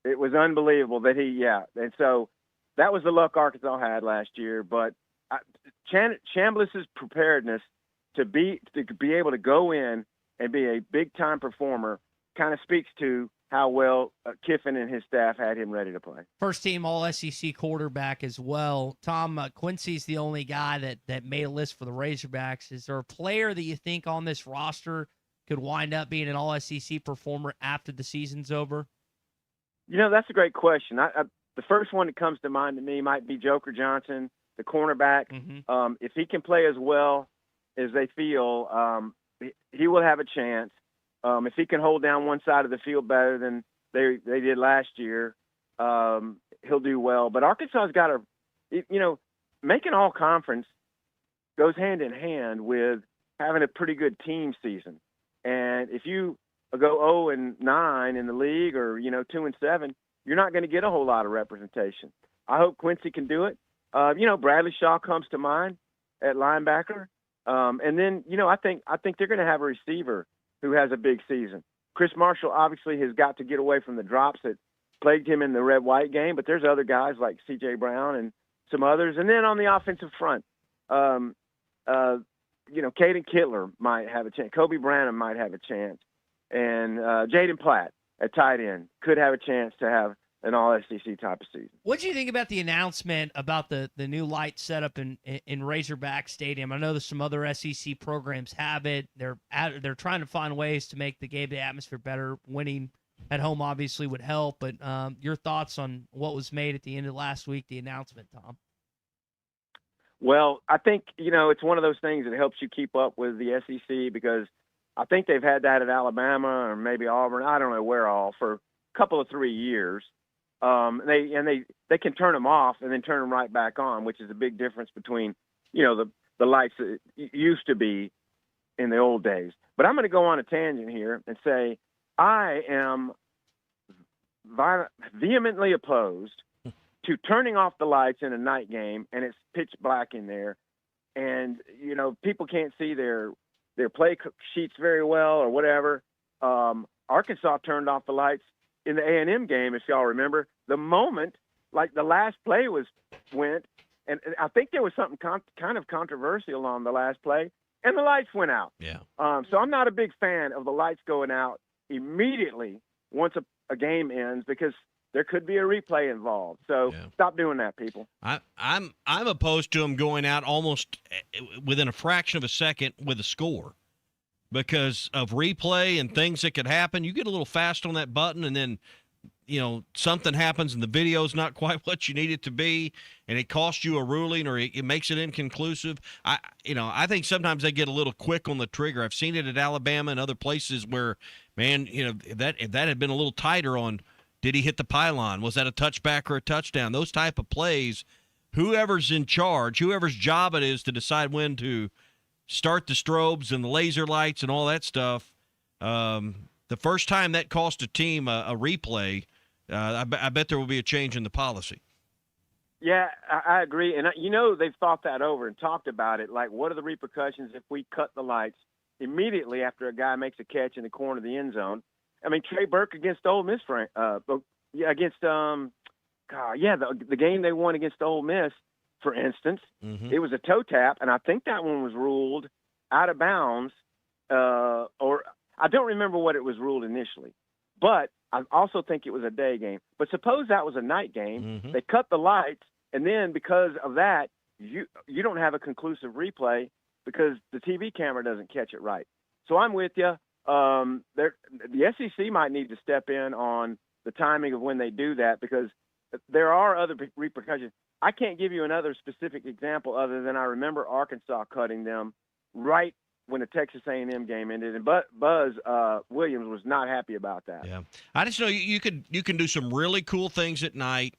Speaker 8: it was unbelievable that and so that was the luck Arkansas had last year. But Chambliss's preparedness to be able to go in and be a big-time performer kind of speaks to how well Kiffin and his staff had him ready to play.
Speaker 5: First team All-SEC quarterback as well. Tom, Quincy's the only guy that made a list for the Razorbacks. Is there a player that you think on this roster could wind up being an All-SEC performer after the season's over?
Speaker 8: That's a great question. The first one that comes to mind to me might be Joker Johnson, the cornerback. If he can play as well as they feel, he will have a chance. If he can hold down one side of the field better than they did last year, he'll do well. But Arkansas's got making all conference goes hand in hand with having a pretty good team season. And if you go 0-9 in the league or 2-7, you're not going to get a whole lot of representation. I hope Quincy can do it. Bradley Shaw comes to mind at linebacker. And then, I think they're going to have a receiver who has a big season. Chris Marshall obviously has got to get away from the drops that plagued him in the red-white game, but there's other guys like C.J. Brown and some others. And then on the offensive front, Caden Kittler might have a chance. Kobe Branham might have a chance. And Jaden Platt at tight end could have a chance to have an All-SEC type of season.
Speaker 5: What do you think about the announcement about the new light setup in Razorback Stadium? I know there's some other SEC programs have it. They're trying to find ways to make the game, the atmosphere better. Winning at home obviously would help, but your thoughts on what was made at the end of last week, the announcement, Tom?
Speaker 8: Well, I think, it's one of those things that helps you keep up with the SEC because I think they've had that at Alabama or maybe Auburn, I don't know where all, for a couple of 3 years. They can turn them off and then turn them right back on, which is a big difference between, the lights that used to be in the old days. But I'm going to go on a tangent here and say I am vehemently opposed to turning off the lights in a night game and it's pitch black in there, and people can't see their play sheets very well or whatever. Arkansas turned off the lights in the A&M game, if y'all remember, the moment, like the last play went, and I think there was something kind of controversial on the last play, and the lights went out.
Speaker 6: Yeah.
Speaker 8: So I'm not a big fan of the lights going out immediately once a game ends because there could be a replay involved. So stop doing that, people.
Speaker 6: I'm opposed to them going out almost within a fraction of a second with a score. Because of replay and things that could happen, you get a little fast on that button and then, something happens and the video's not quite what you need it to be and it costs you a ruling or it makes it inconclusive. I think sometimes they get a little quick on the trigger. I've seen it at Alabama and other places where, man, if that had been a little tighter on, did he hit the pylon? Was that a touchback or a touchdown? Those type of plays, whoever's in charge, whoever's job it is to decide when to start the strobes and the laser lights and all that stuff. The first time that cost a team a replay, I bet there will be a change in the policy.
Speaker 8: Yeah, I agree. And, they've thought that over and talked about it. Like, what are the repercussions if we cut the lights immediately after a guy makes a catch in the corner of the end zone? I mean, Trey Burke against Ole Miss, the game they won against Ole Miss, for instance, it was a toe tap, and I think that one was ruled out of bounds, or I don't remember what it was ruled initially, but I also think it was a day game. But suppose that was a night game, they cut the lights, and then because of that, you don't have a conclusive replay because the TV camera doesn't catch it right. So I'm with you. The SEC might need to step in on the timing of when they do that because there are other repercussions. I can't give you another specific example other than I remember Arkansas cutting them right when the Texas A&M game ended, and Buzz Williams was not happy about that.
Speaker 6: Yeah, I just know you can do some really cool things at night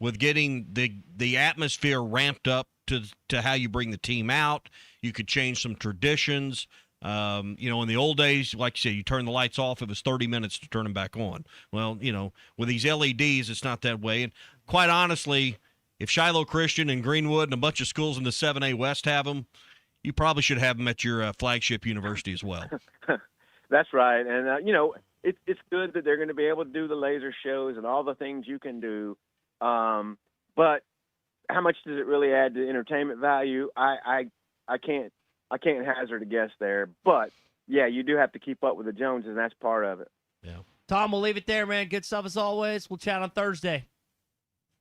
Speaker 6: with getting the atmosphere ramped up to how you bring the team out. You could change some traditions. In the old days, like you said, you turn the lights off. It was 30 minutes to turn them back on. Well, with these LEDs, it's not that way. And quite honestly, if Shiloh Christian and Greenwood and a bunch of schools in the 7A West have them, you probably should have them at your flagship university as well.
Speaker 8: That's right. And, it's good that they're going to be able to do the laser shows and all the things you can do. But how much does it really add to entertainment value? I can't hazard a guess there. But, yeah, you do have to keep up with the Joneses, and that's part of it.
Speaker 6: Yeah.
Speaker 5: Tom, we'll leave it there, man. Good stuff as always. We'll chat on Thursday.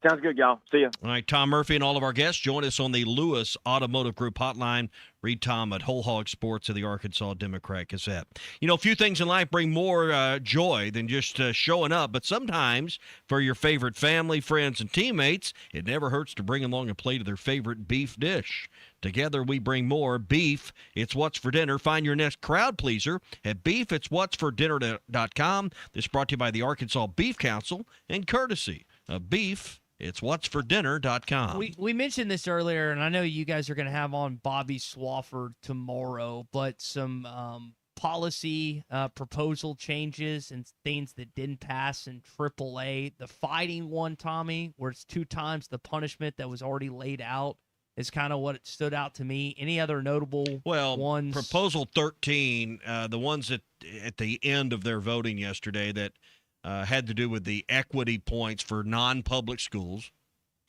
Speaker 8: Sounds good, y'all. See ya.
Speaker 6: All right, Tom Murphy and all of our guests join us on the Lewis Automotive Group hotline. Read Tom at Whole Hog Sports of the Arkansas Democrat-Gazette. A few things in life bring more joy than just showing up, but sometimes for your favorite family, friends, and teammates, it never hurts to bring along a plate of their favorite beef dish. Together we bring more beef. It's what's for dinner. Find your next crowd pleaser at beefitswhatsfordinner.com. This is brought to you by the Arkansas Beef Council and courtesy of Beef. It's whatsfordinner.com.
Speaker 5: We mentioned this earlier, and I know you guys are going to have on Bobby Swafford tomorrow, but some policy proposal changes and things that didn't pass in AAA. The fighting one, Tommy, where it's 2 times the punishment that was already laid out, is kind of what stood out to me. Any other notable ones?
Speaker 6: Proposal 13, the ones at the end of their voting yesterday that had to do with the equity points for non-public schools.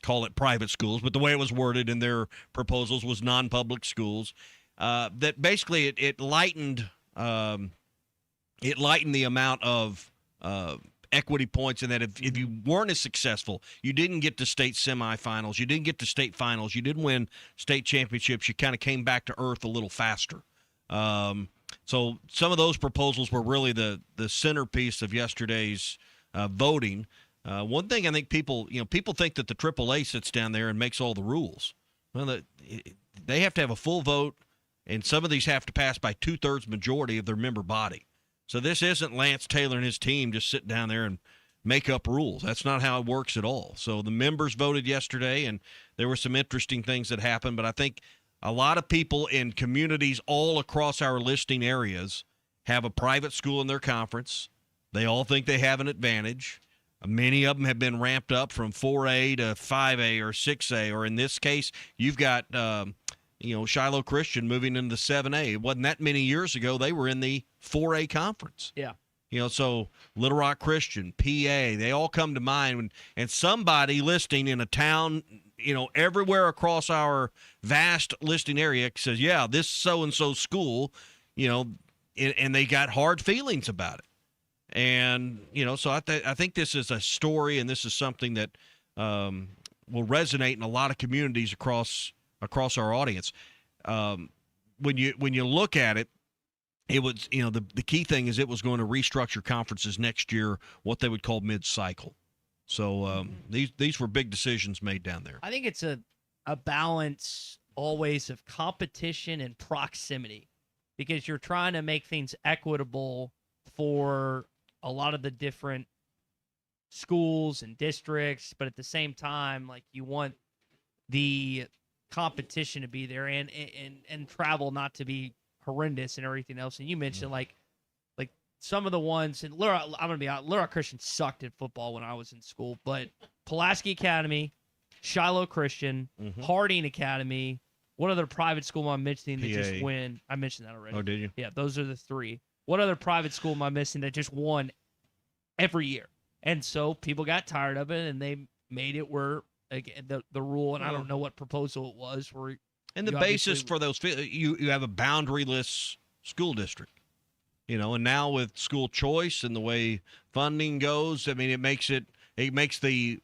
Speaker 6: Call it private schools, but the way it was worded in their proposals was non-public schools. That basically it lightened the amount of equity points, in that if you weren't as successful, you didn't get to state semifinals, you didn't get to state finals, you didn't win state championships, you kind of came back to earth a little faster. So some of those proposals were really the centerpiece of yesterday's voting. One thing I think people think that the AAA sits down there and makes all the rules. Well, they have to have a full vote, and some of these have to pass by 2/3 majority of their member body. So this isn't Lance Taylor and his team just sit down there and make up rules. That's not how it works at all. So the members voted yesterday, and there were some interesting things that happened, but I think a lot of people in communities all across our listing areas have a private school in their conference. They all think they have an advantage. Many of them have been ramped up from 4A to 5A or 6A, or in this case, you've got Shiloh Christian moving into the 7A. It wasn't that many years ago they were in the 4A conference.
Speaker 5: Yeah.
Speaker 6: So Little Rock Christian, PA, they all come to mind. And somebody listing in a town, everywhere across our vast listing area says, yeah, this so-and-so school, and they got hard feelings about it. And, so I think this is a story, and this is something that will resonate in a lot of communities across our audience. When you look at it, it was, the key thing is it was going to restructure conferences next year, what they would call mid-cycle. So these were big decisions made down there.
Speaker 5: I think it's a balance always of competition and proximity, because you're trying to make things equitable for a lot of the different schools and districts, but at the same time, like, you want the competition to be there and travel not to be horrendous and everything else. And you mentioned like some of the ones, and I'm gonna be out. Little Rock Christian sucked at football when I was in school, but Pulaski Academy, Shiloh Christian, Harding Academy. What other private school am I mentioning that just win? I mentioned that already.
Speaker 6: Oh, did you?
Speaker 5: Yeah, those are the 3. What other private school am I missing that just won every year? And so people got tired of it, and they made it where, again, the rule, and I don't know what proposal it was.
Speaker 6: And the basis for those, you have a boundaryless school district, and now with school choice and the way funding goes, I mean, it makes the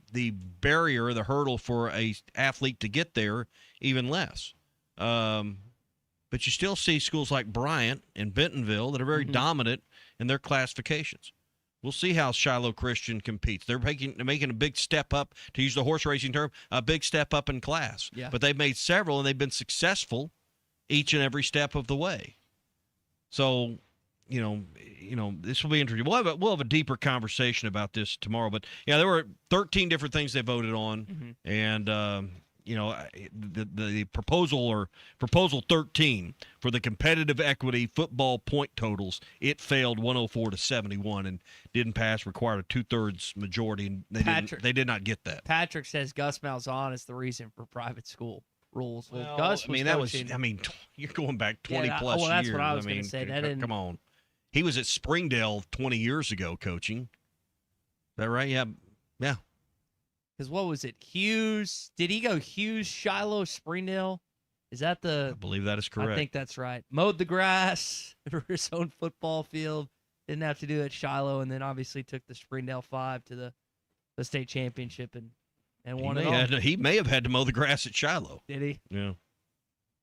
Speaker 6: barrier, the hurdle for a athlete to get there even less. But you still see schools like Bryant and Bentonville that are very dominant in their classifications. We'll see how Shiloh Christian competes. They're making a big step up, to use the horse racing term, a big step up in class.
Speaker 5: Yeah.
Speaker 6: But they've made several, and they've been successful each and every step of the way. So, this will be interesting. We'll have a deeper conversation about this tomorrow. But yeah, there were 13 different things they voted on, and the proposal 13 for the competitive equity football point totals, it failed 104 to 71 and didn't pass. Required a 2/3 majority, and they did not get that.
Speaker 5: Patrick says Gus Malzahn is the reason for private school rules.
Speaker 6: Well,
Speaker 5: Gus
Speaker 6: you're going back 20 plus
Speaker 5: well, that's
Speaker 6: years.
Speaker 5: what I was going to say.
Speaker 6: Come on. He was at Springdale 20 years ago coaching. Is that right? Yeah. Yeah.
Speaker 5: Because what was it? Hughes? Did he go Hughes, Shiloh, Springdale? Is that
Speaker 6: I believe that is correct.
Speaker 5: I think that's right. Mowed the grass for his own football field. Didn't have to do it at Shiloh, and then obviously took the Springdale 5 to the state championship and won it all.
Speaker 6: He may have had to mow the grass at Shiloh.
Speaker 5: Did he?
Speaker 6: Yeah.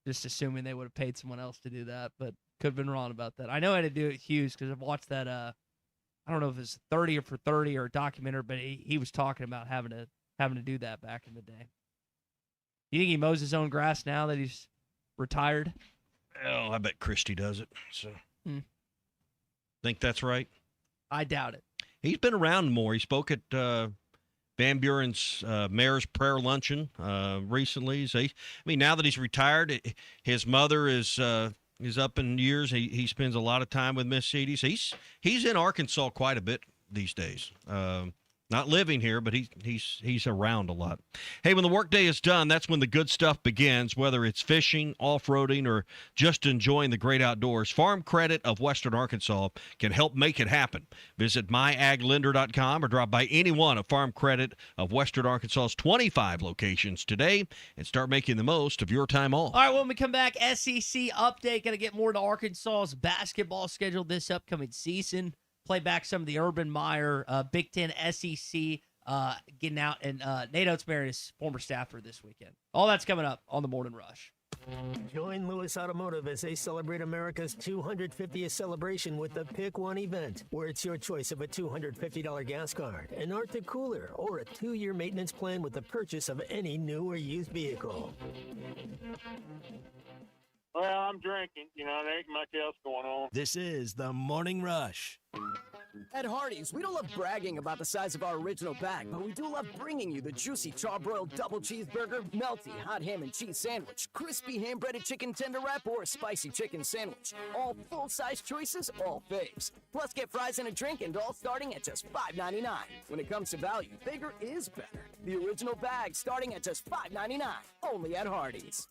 Speaker 5: Just assuming they would have paid someone else to do that, but could have been wrong about that. I know I had to do it at Hughes because I've watched that, I don't know if it's 30 or for 30 or a documentary, but he was talking about having to do that back in the day. You think he mows his own grass now that he's retired?
Speaker 6: Oh, I bet Christie does it. So, think that's right?
Speaker 5: I doubt it.
Speaker 6: He's been around more. He spoke at Van Buren's Mayor's Prayer Luncheon recently. So now that he's retired, his mother is up in years. He spends a lot of time with Miss Edie. So he's in Arkansas quite a bit these days. Not living here, but he's around a lot. Hey, when the workday is done, that's when the good stuff begins, whether it's fishing, off-roading, or just enjoying the great outdoors. Farm Credit of Western Arkansas can help make it happen. Visit myaglender.com or drop by any one of Farm Credit of Western Arkansas's 25 locations today and start making the most of your time off.
Speaker 5: All right, when we come back, SEC update. Going to get more to Arkansas's basketball schedule this upcoming season. Play back some of the Urban Meyer Big Ten SEC getting out, and Nate Oates married his former staffer this weekend. All that's coming up on the Morning Rush.
Speaker 24: Join Lewis Automotive as they celebrate America's 250th celebration with the Pick One event, where it's your choice of a $250 gas card, an Arctic cooler, or a 2-year maintenance plan with the purchase of any new or used vehicle.
Speaker 17: Well, I'm drinking. There ain't much else going on.
Speaker 2: This is the Morning Rush.
Speaker 11: At Hardee's, we don't love bragging about the size of our original bag, but we do love bringing you the juicy charbroiled double cheeseburger, melty hot ham and cheese sandwich, crispy ham-breaded chicken tender wrap, or spicy chicken sandwich. All full-size choices, all faves. Plus, get fries and a drink, and all starting at just $5.99. When it comes to value, bigger is better. The original bag starting at just $5.99, only at Hardee's.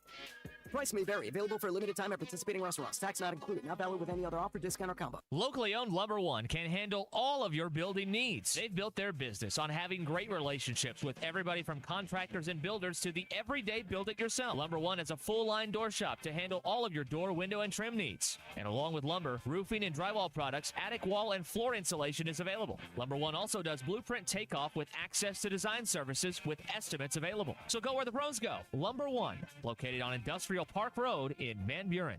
Speaker 11: Price may vary. Available for a limited time at participating restaurants. Tax not included. Not valid with any other offer, discount, or combo.
Speaker 18: Locally owned Lumber One can handle all of your building needs. They've built their business on having great relationships with everybody from contractors and builders to the everyday build-it-yourself. Lumber One is a full-line door shop to handle all of your door, window, and trim needs. And along with lumber, roofing and drywall products, attic wall and floor insulation is available. Lumber One also does blueprint takeoff with access to design services with estimates available. So go where the pros go. Lumber One, located on Industrial Park Road in Van Buren.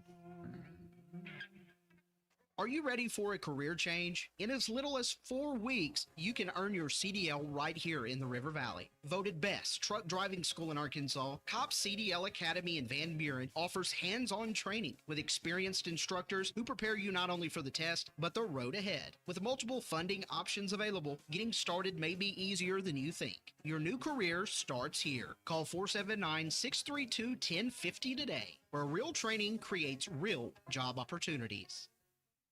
Speaker 10: Are you ready for a career change? In as little as 4 weeks, you can earn your CDL right here in the River Valley. Voted best truck driving school in Arkansas, COP CDL Academy in Van Buren offers hands-on training with experienced instructors who prepare you not only for the test, but the road ahead. With multiple funding options available, getting started may be easier than you think. Your new career starts here. Call 479-632-1050 today, where real training creates real job opportunities.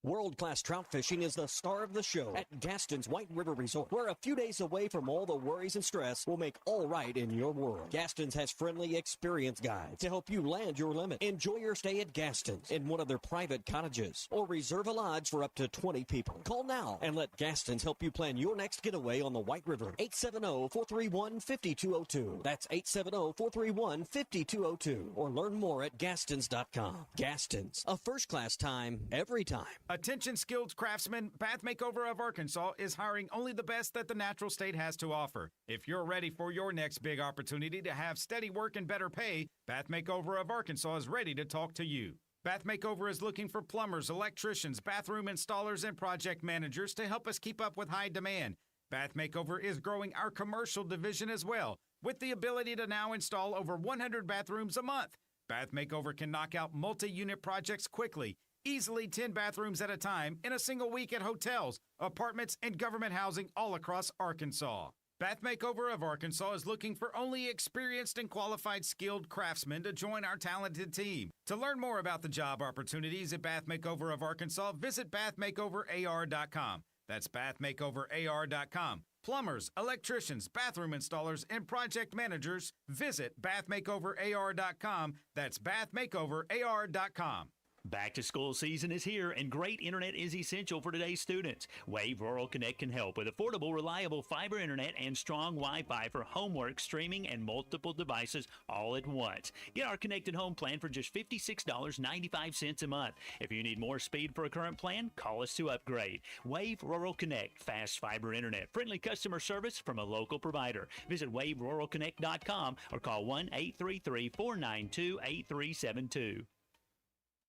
Speaker 13: World-class trout fishing is the star of the show at Gaston's White River Resort, where a few days away from all the worries and stress will make all right in your world. Gaston's has friendly, experienced guides to help you land your limit. Enjoy your stay at Gaston's in one of their private cottages or reserve a lodge for up to 20 people. Call now and let Gaston's help you plan your next getaway on the White River. 870-431-5202. That's 870-431-5202. Or learn more at Gastons.com. Gaston's, a first-class time, every time.
Speaker 7: Attention skilled craftsmen, Bath Makeover of Arkansas is hiring only the best that the natural state has to offer. If you're ready for your next big opportunity to have steady work and better pay, Bath Makeover of Arkansas is ready to talk to you. Bath Makeover is looking for plumbers, electricians, bathroom installers, and project managers to help us keep up with high demand. Bath Makeover is growing our commercial division as well, with the ability to now install over 100 bathrooms a month. Bath Makeover can knock out multi-unit projects quickly, easily 10 bathrooms at a time in a single week at hotels, apartments, and government housing all across Arkansas. Bath Makeover of Arkansas is looking for only experienced and qualified skilled craftsmen to join our talented team. To learn more about the job opportunities at Bath Makeover of Arkansas, visit bathmakeoverar.com. That's bathmakeoverar.com. Plumbers, electricians, bathroom installers, and project managers, visit bathmakeoverar.com. That's bathmakeoverar.com.
Speaker 19: Back to school season is here, and great internet is essential for today's students. Wave Rural Connect can help with affordable, reliable fiber internet and strong Wi-Fi for homework, streaming, and multiple devices all at once. Get our connected home plan for just $56.95 a month. If you need more speed for a current plan, call us to upgrade. Wave Rural Connect, fast fiber internet, friendly customer service from a local provider. Visit waveruralconnect.com or call 1-833-492-8372.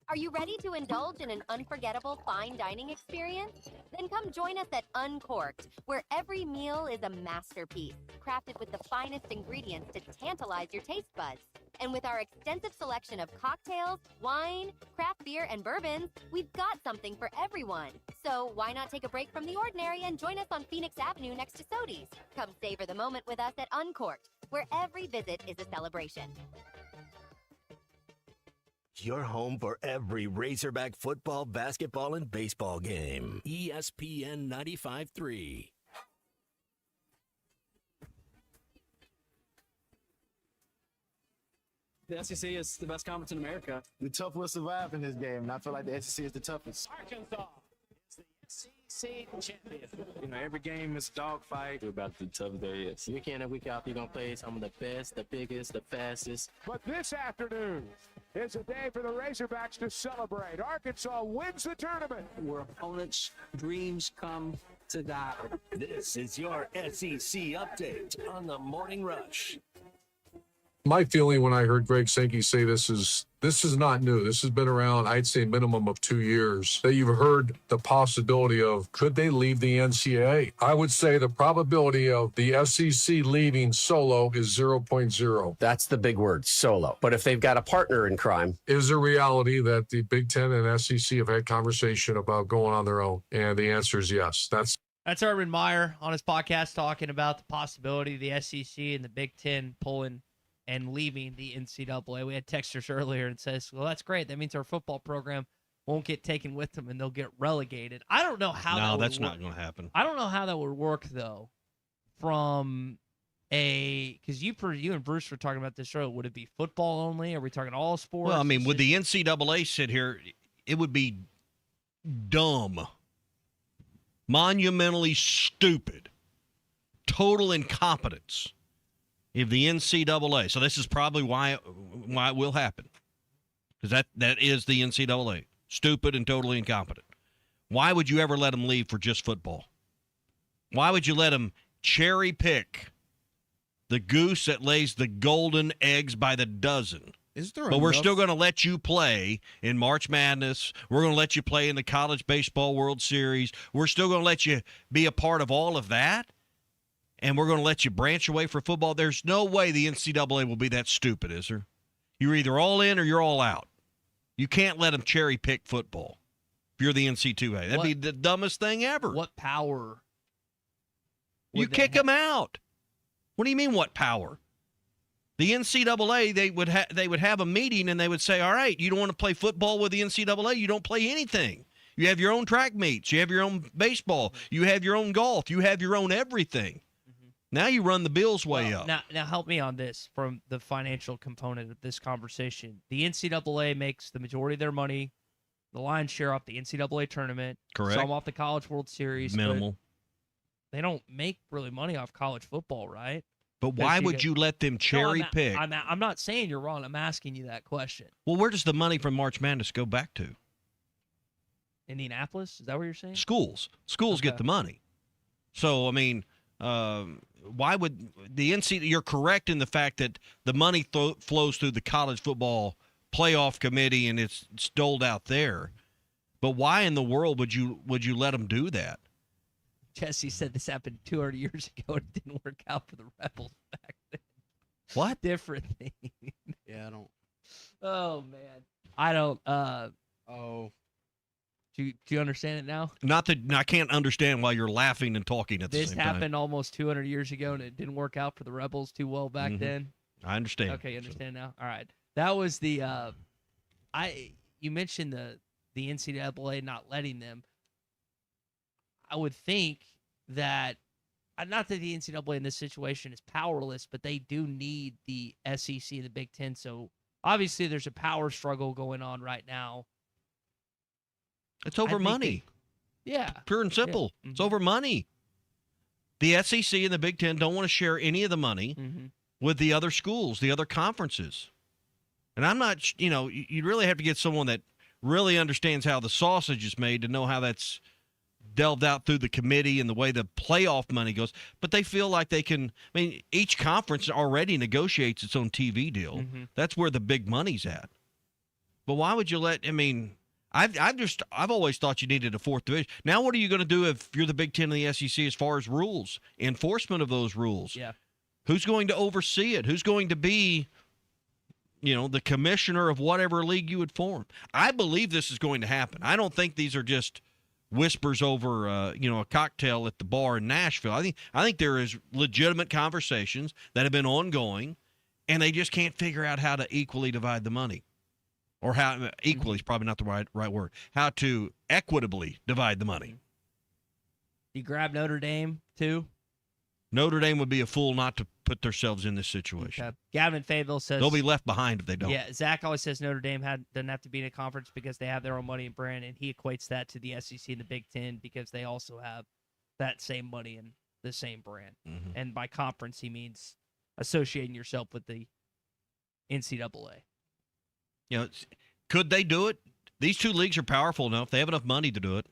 Speaker 1: Are you ready to indulge in an unforgettable fine dining experience? Then come join us at Uncorked, where every meal is a masterpiece, crafted with the finest ingredients to tantalize your taste buds. And with our extensive selection of cocktails, wine, craft beer, and bourbons, we've got something for everyone. So why not take a break from the ordinary and join us on Phoenix Avenue next to Sodi's? Come savor the moment with us at Uncorked, where every visit is a celebration.
Speaker 2: Your home for every Razorback football, basketball, and baseball game. ESPN 95.3.
Speaker 20: The SEC is the best conference in America. The tough will survive in this game, and I feel like the SEC is the toughest.
Speaker 11: Arkansas is the SEC champion.
Speaker 20: You know, every game is a dogfight. We're about to be tough there is. Week in and week out, you're going to play some of the best, the biggest, the fastest.
Speaker 11: But this afternoon is a day for the Razorbacks to celebrate. Arkansas wins the tournament.
Speaker 20: Where opponents' dreams come to die.
Speaker 2: This is your SEC update on the Morning Rush.
Speaker 21: My feeling when I heard Greg Sankey say this is not new. This has been around, I'd say, minimum of 2 years, that you've heard the possibility of, could they leave the NCAA? I would say the probability of the SEC leaving solo is 0.0.
Speaker 22: That's the big word, solo. But if they've got a partner in crime.
Speaker 21: Is a reality that the Big Ten and SEC have had conversation about going on their own? And the answer is yes. That's
Speaker 5: Urban Meyer on his podcast talking about the possibility of the SEC and the Big Ten pulling and leaving the NCAA. We had texters earlier and says, well, that's great. That means our football program won't get taken with them and they'll get relegated. I don't know how that would
Speaker 6: that's
Speaker 5: work.
Speaker 6: not going to happen.
Speaker 5: I don't know how that would work, though, from because you and Bruce were talking about this earlier. Would it be football only? Are we talking all sports?
Speaker 6: Well, I mean, would the NCAA sit here, it would be dumb, monumentally stupid, total incompetence if the NCAA, so this is probably why it will happen, because that is the NCAA, stupid and totally incompetent. Why would you ever let them leave for just football? Why would you let them cherry pick the goose that lays the golden eggs by the dozen? But we're still going to let you play in March Madness. We're going to let you play in the College Baseball World Series. We're still going to let you be a part of all of that. And we're going to let you branch away for football. There's no way the NCAA will be that stupid, is there? You're either all in or you're all out. You can't let them cherry pick football if you're the NC2A. That'd be the dumbest thing ever.
Speaker 5: What power?
Speaker 6: You kick them out. What do you mean, what power? The NCAA, they would have a meeting and they would say, all right, you don't want to play football with the NCAA, you don't play anything. You have your own track meets. You have your own baseball. You have your own golf. You have your own everything. Now you run the bills way up.
Speaker 5: Now help me on this from the financial component of this conversation. The NCAA makes the majority of their money, the lion's share off the NCAA tournament.
Speaker 6: Correct.
Speaker 5: Some off the College World Series.
Speaker 6: Minimal.
Speaker 5: They don't make really money off college football, right?
Speaker 6: But why would you let them cherry pick?
Speaker 5: I'm not saying you're wrong. I'm asking you that question.
Speaker 6: Well, where does the money from March Madness go back to?
Speaker 5: Indianapolis? Is that what you're saying?
Speaker 6: Schools. Schools get the money. So, I mean, why would the NCAA? You're correct in the fact that the money flows through the college football playoff committee and it's doled out there. But why in the world would you let them do that?
Speaker 5: Jesse said this happened 200 years ago and it didn't work out for the Rebels back then.
Speaker 6: What?
Speaker 5: Different thing.
Speaker 32: Yeah, I don't.
Speaker 5: Oh, man. I don't. Do you understand it now?
Speaker 6: Not that I can't understand why you're laughing and talking at the
Speaker 5: This
Speaker 6: same time.
Speaker 5: happened almost 200 years ago, and it didn't work out for the Rebels too well back then.
Speaker 6: I understand.
Speaker 5: Okay, you understand now. All right, that was the. You mentioned the NCAA not letting them. I would think that, not that the NCAA in this situation is powerless, but they do need the SEC and the Big Ten. So obviously, there's a power struggle going on right now.
Speaker 6: It's over money.
Speaker 5: Yeah.
Speaker 6: Pure and simple.
Speaker 5: Yeah.
Speaker 6: It's over money. The SEC and the Big Ten don't want to share any of the money with the other schools, the other conferences. And I'm not, you really have to get someone that really understands how the sausage is made to know how that's delved out through the committee and the way the playoff money goes. But they feel like they can, each conference already negotiates its own TV deal. That's where the big money's at. But why would you let, I've always thought you needed a fourth division. Now, what are you going to do if you're the Big Ten and the SEC as far as rules, enforcement of those rules?
Speaker 5: Yeah.
Speaker 6: Who's going to oversee it? Who's going to be, the commissioner of whatever league you would form? I believe this is going to happen. I don't think these are just whispers over, a cocktail at the bar in Nashville. I think there is legitimate conversations that have been ongoing, and they just can't figure out how to equally divide the money. Or how equally is probably not the right word. How to equitably divide the money.
Speaker 5: You grab Notre Dame too.
Speaker 6: Notre Dame would be a fool not to put themselves in this situation.
Speaker 5: Okay. Gavin Fayetteville says
Speaker 6: they'll be left behind if they don't.
Speaker 5: Yeah, Zach always says Notre Dame doesn't have to be in a conference because they have their own money and brand, and he equates that to the SEC and the Big Ten because they also have that same money and the same brand. And by conference, he means associating yourself with the NCAA.
Speaker 6: Could they do it? These two leagues are powerful enough. They have enough money to do it.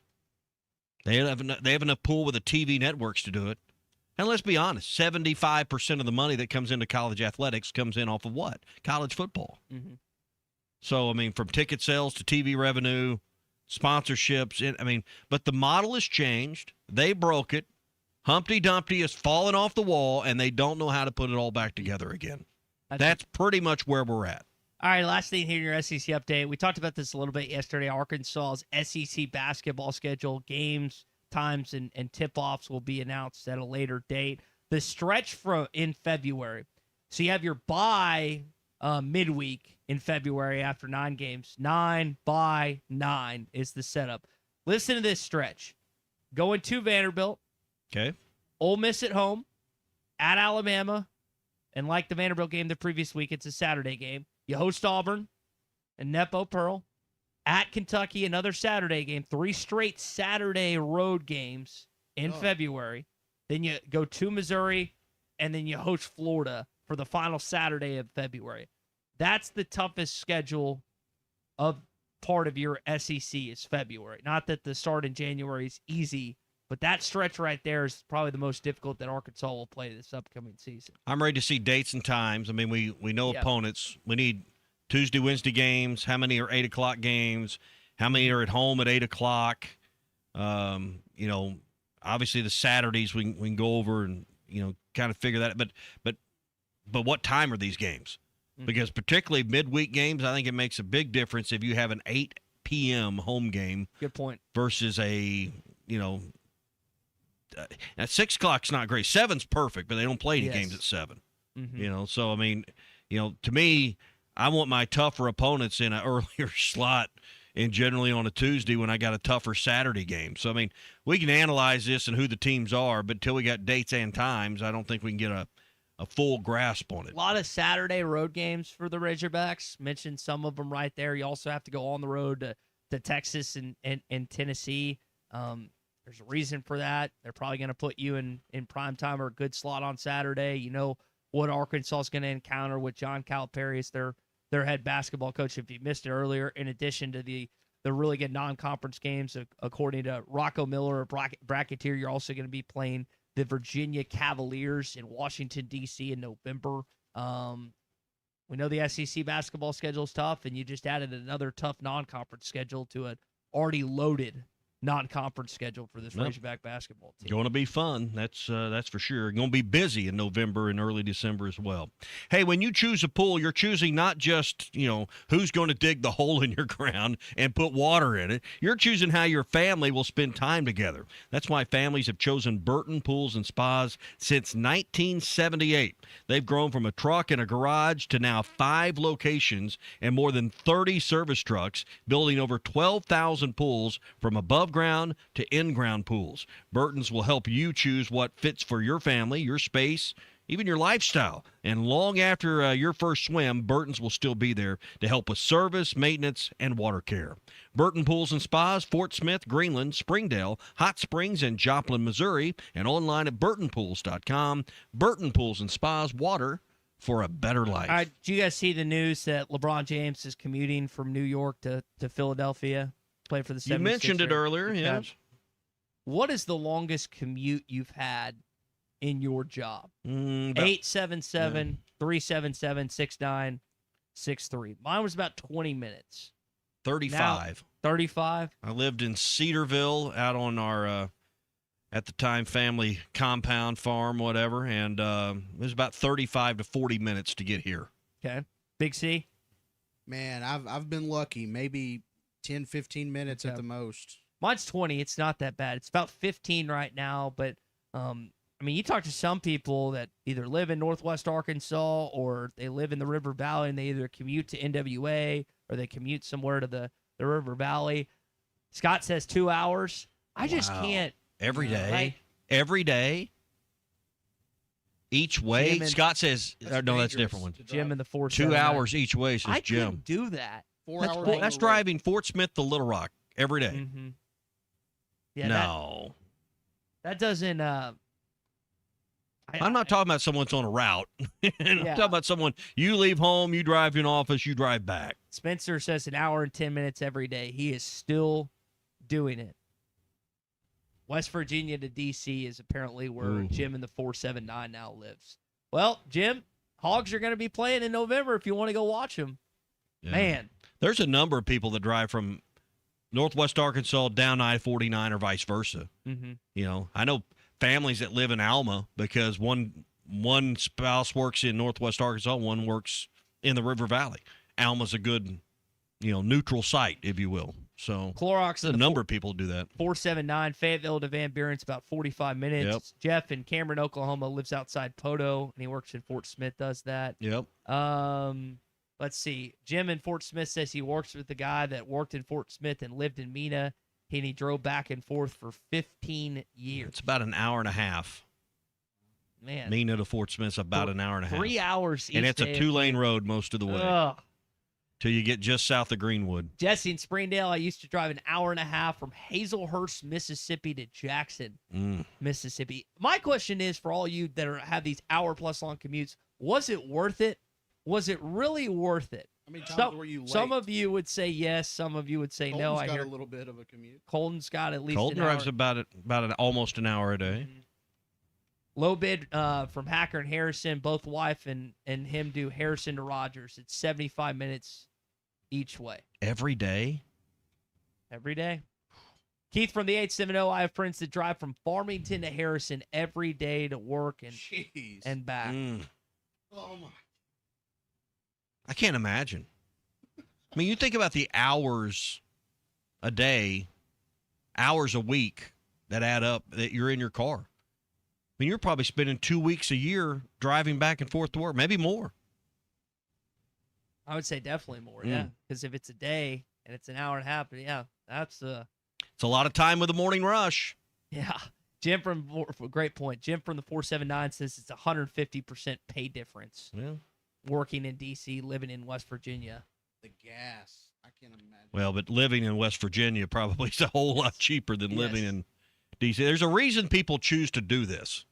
Speaker 6: They have enough pool with the TV networks to do it. And let's be honest, 75% of the money that comes into college athletics comes in off of what? College football. So, from ticket sales to TV revenue, sponsorships, but the model has changed. They broke it. Humpty Dumpty has fallen off the wall, and they don't know how to put it all back together again. That's pretty much where we're at.
Speaker 5: All right, last thing here in your SEC update. We talked about this a little bit yesterday. Arkansas's SEC basketball schedule, games, times, and tip-offs will be announced at a later date. The stretch in February. So you have your bye midweek in February after 9 games. 9 by 9 is the setup. Listen to this stretch. Going to Vanderbilt.
Speaker 6: Okay.
Speaker 5: Ole Miss at home. At Alabama. And like the Vanderbilt game the previous week, it's a Saturday game. You host Auburn and Nepo Pearl. At Kentucky, another Saturday game. 3 straight Saturday road games in February. Then you go to Missouri, and then you host Florida for the final Saturday of February. That's the toughest schedule of part of your SEC is February. Not that the start in January is easy, but that stretch right there is probably the most difficult that Arkansas will play this upcoming season.
Speaker 6: I'm ready to see dates and times. We know opponents. We need Tuesday, Wednesday games. How many are 8 o'clock games? How many are at home at 8 o'clock? Obviously the Saturdays we can go over and kind of figure that. But what time are these games? Because particularly midweek games, I think it makes a big difference if you have an 8 p.m. home game.
Speaker 5: Good point.
Speaker 6: Versus a at 6 o'clock's not great. 7's perfect, but they don't play any games at 7. So to me, I want my tougher opponents in an earlier slot and generally on a Tuesday when I got a tougher Saturday game. So, we can analyze this and who the teams are, but until we got dates and times, I don't think we can get a full grasp on it.
Speaker 5: A lot of Saturday road games for the Razorbacks. Mentioned some of them right there. You also have to go on the road to Texas and Tennessee. There's a reason for that. They're probably going to put you in prime time or a good slot on Saturday. You know what Arkansas is going to encounter with John Calipari as their head basketball coach. If you missed it earlier, in addition to the really good non-conference games, according to Rocco Miller, a bracketeer, you're also going to be playing the Virginia Cavaliers in Washington, D.C. in November. We know the SEC basketball schedule is tough, and you just added another tough non-conference schedule to an already loaded non-conference schedule for this
Speaker 6: Nope.
Speaker 5: Razorback basketball team.
Speaker 6: Going to be fun. That's for sure. Going to be busy in November and early December as well. Hey, when you choose a pool, you're choosing not just, who's going to dig the hole in your ground and put water in it. You're choosing how your family will spend time together. That's why families have chosen Burton Pools and Spas since 1978. They've grown from a truck and a garage to now 5 locations and more than 30 service trucks, building over 12,000 pools from above ground to in-ground pools. Burton's will help you choose what fits for your family, your space, even your lifestyle. And long after your first swim, Burton's will still be there to help with service, maintenance, and water care. Burton Pools and Spas, Fort Smith, Greenland, Springdale, Hot Springs, and Joplin, Missouri, and online at burtonpools.com. Burton Pools and Spas, water for a better life.
Speaker 5: All right, did you guys see the news that LeBron James is commuting from New York to Philadelphia? Play for the 76ers.
Speaker 6: You mentioned it earlier, yes.
Speaker 5: What is the longest commute you've had in your job? 877-377-6963. Mine was about 20 minutes.
Speaker 6: 35.
Speaker 5: 35?
Speaker 6: I lived in Cedarville out on our, at the time, family compound, farm, whatever, and it was about 35 to 40 minutes to get here.
Speaker 5: Okay. Big C?
Speaker 32: Man, I've been lucky. Maybe 10, 15 minutes at the most.
Speaker 5: Mine's 20. It's not that bad. It's about 15 right now, but you talk to some people that either live in Northwest Arkansas or they live in the River Valley and they either commute to NWA or they commute somewhere to the River Valley. Scott says 2 hours. I just can't.
Speaker 6: Every day? Every day? Each way? Scott says, no, that's a different one.
Speaker 5: Jim in the 4
Speaker 6: 2 hours each way, says
Speaker 5: I
Speaker 6: Jim.
Speaker 5: couldn't do that.
Speaker 32: 4 hours.
Speaker 6: That's driving Fort Smith to Little Rock every day.
Speaker 5: Mm-hmm. Yeah,
Speaker 6: no.
Speaker 5: That doesn't.
Speaker 6: I'm not talking about someone that's on a route. I'm talking about someone, you leave home, you drive to an office, you drive back.
Speaker 5: Spencer says an hour and 10 minutes every day. He is still doing it. West Virginia to D.C. is apparently where Jim in the 479 now lives. Well, Jim, Hogs are going to be playing in November if you want to go watch them.
Speaker 6: Yeah.
Speaker 5: Man.
Speaker 6: There's a number of people that drive from Northwest Arkansas down I-49 or vice versa.
Speaker 5: Mm-hmm.
Speaker 6: I know families that live in Alma because one spouse works in Northwest Arkansas, one works in the River Valley. Alma's a good, neutral site, if you will. So
Speaker 5: Clorox,
Speaker 6: a number of people do that.
Speaker 5: 479 Fayetteville to Van Buren's about 45 minutes.
Speaker 6: Yep.
Speaker 5: Jeff in Cameron, Oklahoma lives outside Poto, and he works in Fort Smith, does that.
Speaker 6: Yep.
Speaker 5: Let's see. Jim in Fort Smith says he works with the guy that worked in Fort Smith and lived in Mena, and he drove back and forth for 15 years.
Speaker 6: It's about an hour and a half.
Speaker 5: Man.
Speaker 6: Mena to Fort Smith's about an hour and a half.
Speaker 5: 3 hours each
Speaker 6: And it's a
Speaker 5: day.
Speaker 6: 2-lane road most of the way.
Speaker 5: Ugh.
Speaker 6: Till you get just south of Greenwood.
Speaker 5: Jesse in Springdale, I used to drive an hour and a half from Hazelhurst, Mississippi to Jackson, Mississippi. My question is for all you that have these hour-plus long commutes, was it worth it? Was it really worth it?
Speaker 32: How many times were you late?
Speaker 5: Some of you would say yes. Some of you would say no.
Speaker 32: Colton's
Speaker 5: I
Speaker 32: got
Speaker 5: hear
Speaker 32: a little bit of a commute.
Speaker 5: Colton's got at least
Speaker 6: Colton
Speaker 5: an hour.
Speaker 6: drives about almost an hour a day.
Speaker 5: Low bid from Hacker and Harrison. Both wife and him do Harrison to Rogers. It's 75 minutes each way.
Speaker 6: Every day?
Speaker 5: Every day. Keith from the 870. I have friends that drive from Farmington to Harrison every day to work and back.
Speaker 32: Oh, my.
Speaker 6: I can't imagine. I mean, you think about the hours a day, hours a week that add up that you're in your car. I mean, you're probably spending 2 weeks a year driving back and forth to work, maybe more.
Speaker 5: I would say definitely more, yeah. Because if it's a day and it's an hour and a half, yeah, that's
Speaker 6: it's a lot of time with the morning rush.
Speaker 5: Yeah. Jim great point. Jim from the 479 says it's 150% pay difference.
Speaker 6: Yeah.
Speaker 5: Working in D.C., living in West Virginia.
Speaker 32: The gas, I can't imagine.
Speaker 6: Well, but living in West Virginia probably is a whole lot cheaper than living in D.C. There's a reason people choose to do this.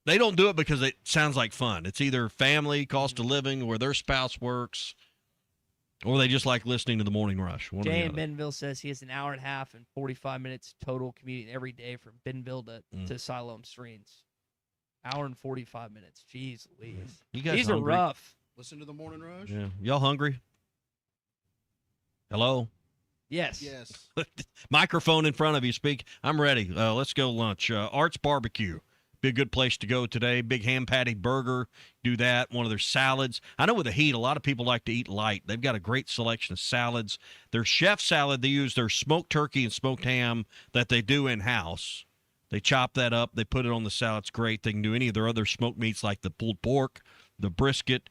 Speaker 6: They don't do it because it sounds like fun. It's either family, cost of living, where their spouse works, or they just like listening to the morning rush.
Speaker 5: Jay in Bentonville says he has an hour and a half and 45 minutes total commuting every day from Bentonville to Siloam Streams. Hour and 45 minutes. Jeez Louise.
Speaker 6: You guys
Speaker 5: These are
Speaker 6: hungry?
Speaker 5: rough.
Speaker 32: Listen to the morning rush.
Speaker 6: Yeah. Y'all hungry? Hello?
Speaker 5: Yes.
Speaker 32: Yes.
Speaker 6: Microphone in front of you. Speak. I'm ready. Let's go lunch. Art's Barbecue. Be a good place to go today. Big ham patty burger. Do that. One of their salads. I know with the heat, a lot of people like to eat light. They've got a great selection of salads. Their chef salad, they use their smoked turkey and smoked ham that they do in-house. They chop that up. They put it on the salad. It's great. They can do any of their other smoked meats like the pulled pork, the brisket.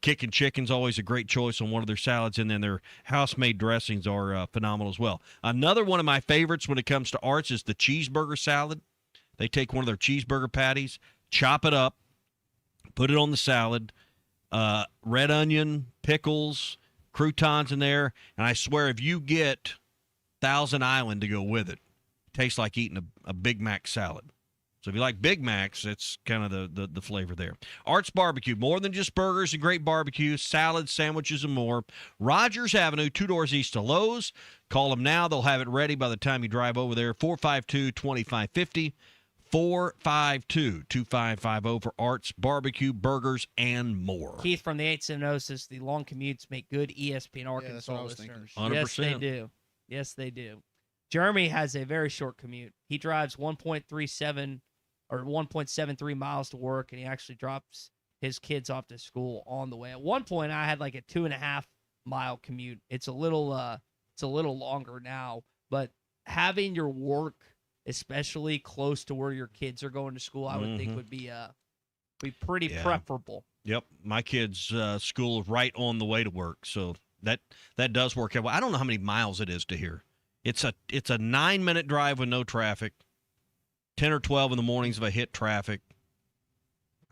Speaker 6: Kicking chicken's always a great choice on one of their salads, and then their house-made dressings are phenomenal as well. Another one of my favorites when it comes to Arts is the cheeseburger salad. They take one of their cheeseburger patties, chop it up, put it on the salad, red onion, pickles, croutons in there, and I swear if you get Thousand Island to go with it, it tastes like eating a Big Mac salad. So if you like Big Macs, that's kind of the flavor there. Art's Barbecue, more than just burgers and great barbecue, salads, sandwiches, and more. Rogers Avenue, 2 doors east of Lowe's. Call them now. They'll have it ready by the time you drive over there. 452-2550, 452-2550 for Art's Barbecue, burgers, and more.
Speaker 5: Keith from the 870 says the long commutes make good ESPN Arkansas listeners.
Speaker 6: 100%.
Speaker 5: Yes, they do. Yes, they do. Jeremy has a very short commute. He drives 1.37 or 1.73 miles to work, and he actually drops his kids off to school on the way. At one point, I had like a 2.5 mile commute. It's a little longer now, but having your work, especially close to where your kids are going to school, I would think would be pretty preferable.
Speaker 6: Yep, my kids' school is right on the way to work, so that does work out. Well, I don't know how many miles it is to here. It's a 9-minute drive with no traffic. 10 or 12 in the mornings if I hit traffic.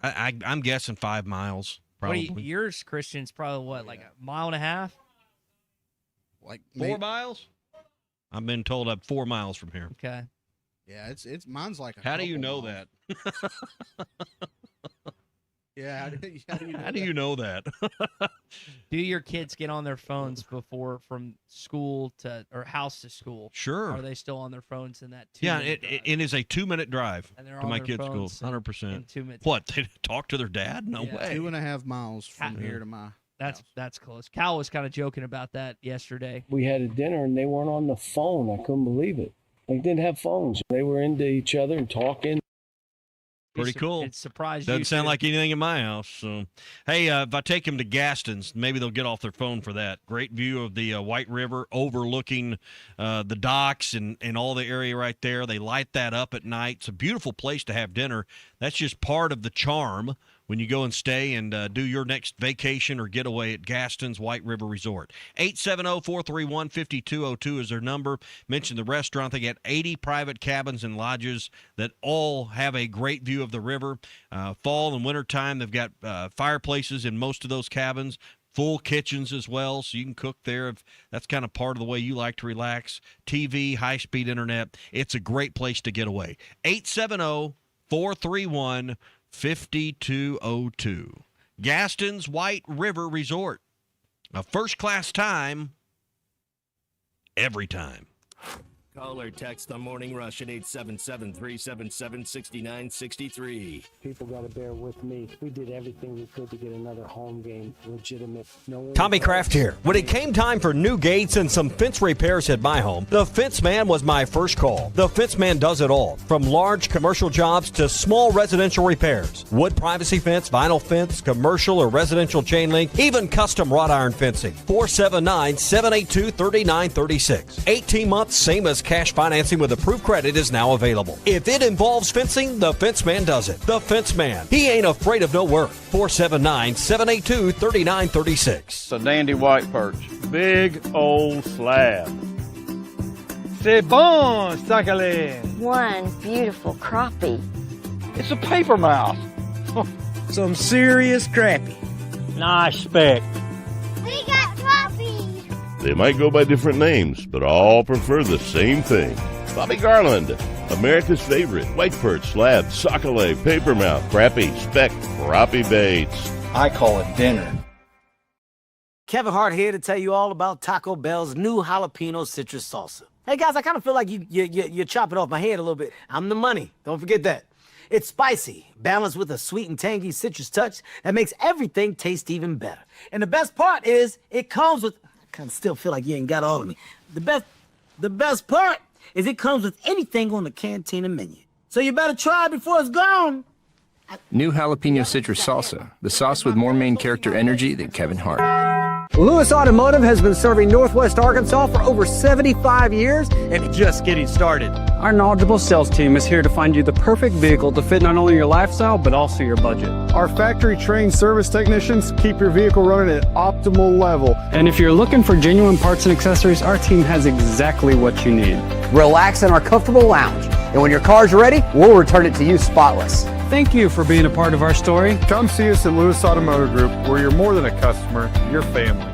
Speaker 6: I'm guessing 5 miles, probably.
Speaker 5: Yours, Christian's probably what, like a mile and a half?
Speaker 32: Like
Speaker 6: 4 miles? I've been told I'm 4 miles from here.
Speaker 5: Okay.
Speaker 32: Yeah, it's mine's like a
Speaker 6: How do you
Speaker 32: couple
Speaker 6: know
Speaker 32: miles.
Speaker 6: that?
Speaker 32: Yeah, how do you know
Speaker 6: How do you know that?
Speaker 5: Do your kids get on their phones before from school or house to school?
Speaker 6: Sure.
Speaker 5: Or are they still on their phones in that 2
Speaker 6: Yeah,
Speaker 5: minute
Speaker 6: it is a 2-minute drive
Speaker 5: And they're
Speaker 6: to
Speaker 5: on
Speaker 6: my
Speaker 5: their
Speaker 6: kids' school.
Speaker 5: phones in
Speaker 6: 100%.
Speaker 5: 2 minutes.
Speaker 6: What? They talk to their dad? No
Speaker 5: Yeah.
Speaker 6: way.
Speaker 32: 2.5 miles from here to my
Speaker 5: That's close. Cal was kind of joking about that yesterday.
Speaker 16: We had a dinner and they weren't on the phone. I couldn't believe it. They didn't have phones. They were into each other and talking.
Speaker 6: Pretty cool.
Speaker 5: It surprised
Speaker 6: Doesn't
Speaker 5: you,
Speaker 6: sound
Speaker 5: too.
Speaker 6: like anything in my house. So, hey, if I take them to Gaston's, maybe they'll get off their phone for that. Great view of the White River overlooking the docks and all the area right there. They light that up at night. It's a beautiful place to have dinner. That's just part of the charm when you go and stay and do your next vacation or getaway at Gaston's White River Resort. 870-431-5202 is their number. Mention the restaurant. They got 80 private cabins and lodges that all have a great view of the river. Fall and winter time, they've got fireplaces in most of those cabins. Full kitchens as well, so you can cook there if that's kind of part of the way you like to relax. TV, high-speed internet. It's a great place to get away. 870-431-5202. Gaston's White River Resort. A first-class time every time.
Speaker 3: Call or text the Morning Rush at 877-377-6963.
Speaker 16: People got to bear with me. We did everything we could to get another home game legitimate.
Speaker 13: Tommy Kraft here. When it came time for new gates and some fence repairs at my home, the Fence Man was my first call. The Fence Man does it all, from large commercial jobs to small residential repairs. Wood privacy fence, vinyl fence, commercial or residential chain link, even custom wrought iron fencing. 479-782-3936. 18 months, same as cash financing with approved credit is now available. If it involves fencing, the Fence Man does it. The Fence Man. He ain't afraid of no work. 479-782-3936.
Speaker 4: It's a dandy white perch. Big old slab. C'est bon, sacalé.
Speaker 12: One beautiful crappie.
Speaker 4: It's a paper mouse. Some serious crappie. Nice speck.
Speaker 12: We got crappies.
Speaker 9: They might go by different names, but all prefer the same thing. Bobby Garland, America's favorite white perch, slab, sockeye, papermouth, crappie, speck, crappie baits.
Speaker 14: I call it dinner. Kevin Hart here to tell you all about Taco Bell's new jalapeno citrus salsa. Hey guys, I kind of feel like you're chopping off my head a little bit. I'm the money. Don't forget that. It's spicy, balanced with a sweet and tangy citrus touch that makes everything taste even better. And the best part is it comes with kind of still feel like you ain't got all of me. The best part is it comes with anything on the Cantina menu. So you better try it before it's gone.
Speaker 8: New jalapeno citrus salsa, the sauce with more main character energy than Kevin Hart.
Speaker 15: Lewis Automotive has been serving Northwest Arkansas for over 75 years and just getting started.
Speaker 17: Our knowledgeable sales team is here to find you the perfect vehicle to fit not only your lifestyle, but also your budget.
Speaker 23: Our factory-trained service technicians keep your vehicle running at optimal level.
Speaker 17: And if you're looking for genuine parts and accessories, our team has exactly what you need.
Speaker 15: Relax in our comfortable lounge. And when your car's ready, we'll return it to you spotless.
Speaker 17: Thank you for being a part of our story.
Speaker 23: Come see us at Lewis Automotive Group, where you're more than a customer, you're family.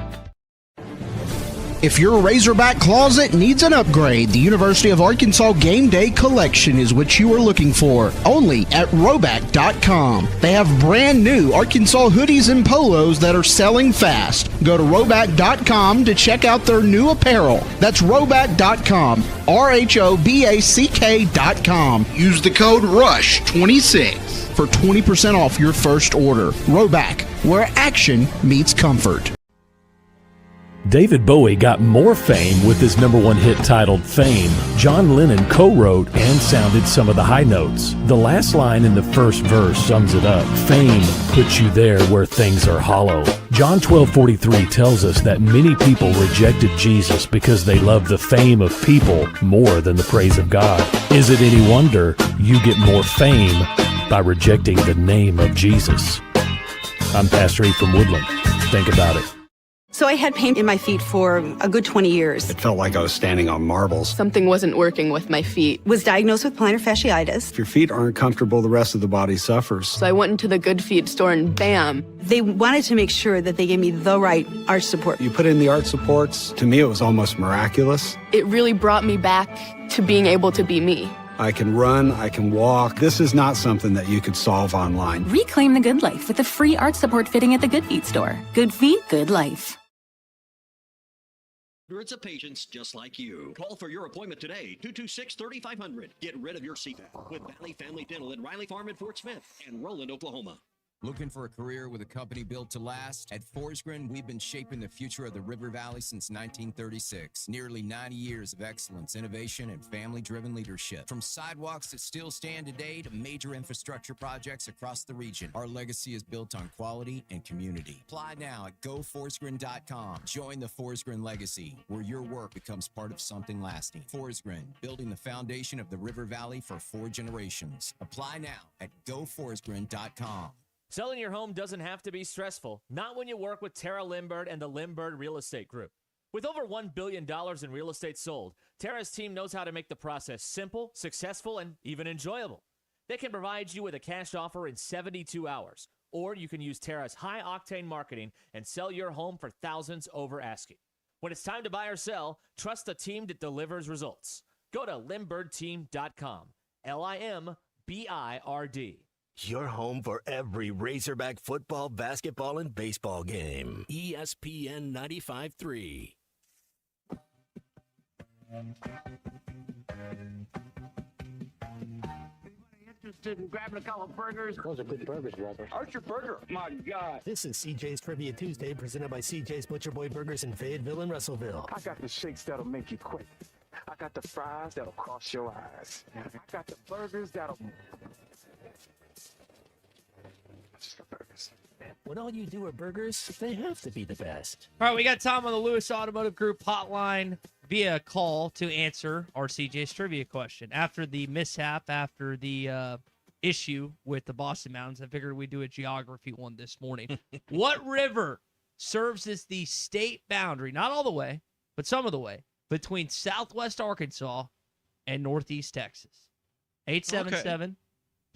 Speaker 10: If your Razorback closet needs an upgrade, the University of Arkansas Game Day Collection is what you are looking for. Only at Roback.com. They have brand new Arkansas hoodies and polos that are selling fast. Go to Roback.com to check out their new apparel. That's Roback.com. RHOBACK.com. Use the code RUSH26 for 20% off your first order. Roback, where action meets comfort.
Speaker 24: David Bowie got more fame with his #1 hit titled Fame. John Lennon co-wrote and sounded some of the high notes. The last line in the first verse sums it up. Fame puts you there where things are hollow. John 12:43 tells us that many people rejected Jesus because they loved the fame of people more than the praise of God. Is it any wonder you get more fame by rejecting the name of Jesus? I'm Pastor E from Woodland. Think about it.
Speaker 25: So I had pain in my feet for a good 20 years.
Speaker 22: It felt like I was standing on marbles.
Speaker 25: Something wasn't working with my feet. Was diagnosed with plantar fasciitis.
Speaker 22: If your feet aren't comfortable, the rest of the body suffers.
Speaker 25: So I went into the Good Feet store and bam. They wanted to make sure that they gave me the right arch support.
Speaker 22: You put in the arch supports. To me, it was almost miraculous.
Speaker 25: It really brought me back to being able to be me.
Speaker 22: I can run, I can walk. This is not something that you could solve online.
Speaker 26: Reclaim the good life with a free arch support fitting at the Good Feet store. Good feet, good life.
Speaker 13: Hundreds of patients just like you. Call for your appointment today, 226-3500. Get rid of your CPAP with Valley Family Dental at Riley Farm in Fort Smith and Roland, Oklahoma.
Speaker 27: Looking for a career with a company built to last? At Forsgren, we've been shaping the future of the River Valley since 1936. Nearly 90 years of excellence, innovation, and family-driven leadership. From sidewalks that still stand today to major infrastructure projects across the region, our legacy is built on quality and community. Apply now at GoForsgren.com. Join the Forsgren legacy, where your work becomes part of something lasting. Forsgren, building the foundation of the River Valley for 4 generations. Apply now at GoForsgren.com.
Speaker 18: Selling your home doesn't have to be stressful. Not when you work with Tara Limbird and the Limbird Real Estate Group. With over $1 billion in real estate sold, Tara's team knows how to make the process simple, successful, and even enjoyable. They can provide you with a cash offer in 72 hours, or you can use Tara's high-octane marketing and sell your home for thousands over asking. When it's time to buy or sell, trust the team that delivers results. Go to LimbirdTeam.com. LIMBIRD.
Speaker 3: Your home for every Razorback football, basketball, and baseball game. ESPN 95.3.
Speaker 28: Interested in grabbing a couple of burgers?
Speaker 22: Those are good burgers, brother.
Speaker 28: Archer Burger, my God.
Speaker 3: This is CJ's Trivia Tuesday, presented by CJ's Butcher Boy Burgers in Fayetteville and Russellville.
Speaker 28: I got the shakes that'll make you quit. I got the fries that'll cross your eyes. I got the burgers that'll...
Speaker 3: When all you do are burgers, they have to be the best.
Speaker 5: All right, we got Tom on the Lewis Automotive Group hotline via call to answer our CJ's trivia question. After the mishap, after the issue with the Boston Mountains, I figured we'd do a geography one this morning. What river serves as the state boundary, not all the way, but some of the way, between Southwest Arkansas and Northeast Texas? 877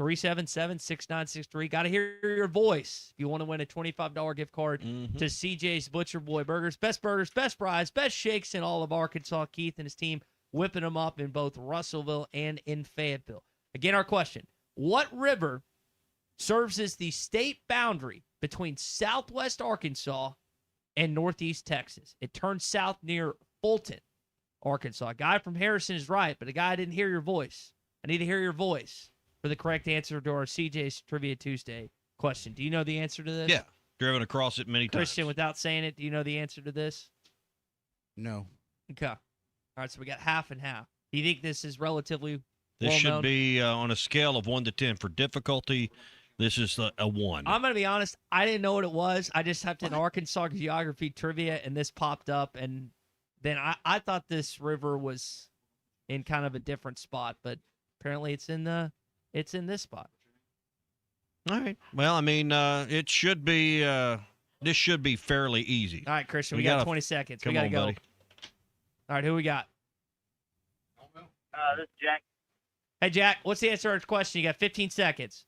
Speaker 5: 377-6963. Got to hear your voice if you want to win a $25 gift card to CJ's Butcher Boy Burgers. Best burgers, best fries, best shakes in all of Arkansas. Keith and his team whipping them up in both Russellville and in Fayetteville. Again, our question: what river serves as the state boundary between Southwest Arkansas and Northeast Texas? It turns south near Fulton, Arkansas. A guy from Harrison is right, but a guy didn't hear your voice. I need to hear your voice for the correct answer to our CJ's Trivia Tuesday question. Do you know the answer to this?
Speaker 6: Yeah, driven across it many times.
Speaker 5: Christian, without saying it, do you know the answer to this?
Speaker 1: No.
Speaker 5: Okay. All right, so we got half and half. Do you think this is relatively
Speaker 6: This should
Speaker 5: well-known?
Speaker 6: be on a scale of 1 to 10 for difficulty. This is a 1.
Speaker 5: I'm going to be honest. I didn't know what it was. I just typed in Arkansas geography trivia, and this popped up. And then I thought this river was in kind of a different spot, but apparently it's in this spot.
Speaker 6: All right. Well, I mean, it should be. This should be fairly easy.
Speaker 5: All right, Christian, we got 20 seconds. We got to go.
Speaker 6: Buddy.
Speaker 5: All right, who we got?
Speaker 2: This is Jack.
Speaker 5: Hey, Jack, what's the answer to the question? You got 15 seconds.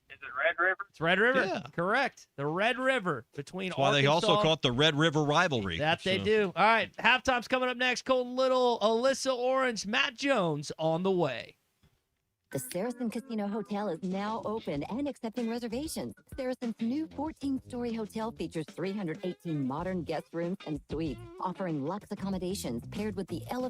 Speaker 2: Is it Red River?
Speaker 5: It's Red River.
Speaker 6: Yeah.
Speaker 5: Correct. The Red River between
Speaker 6: That's why they
Speaker 5: Arkansas.
Speaker 6: also call it the Red River rivalry.
Speaker 5: That they do. All right, halftime's coming up next. Colton Little, Alyssa Orange, Matt Jones on the way.
Speaker 7: The Saracen Casino Hotel is now open and accepting reservations. Saracen's new 14-story hotel features 318 modern guest rooms and suites, offering luxe accommodations paired with the elevated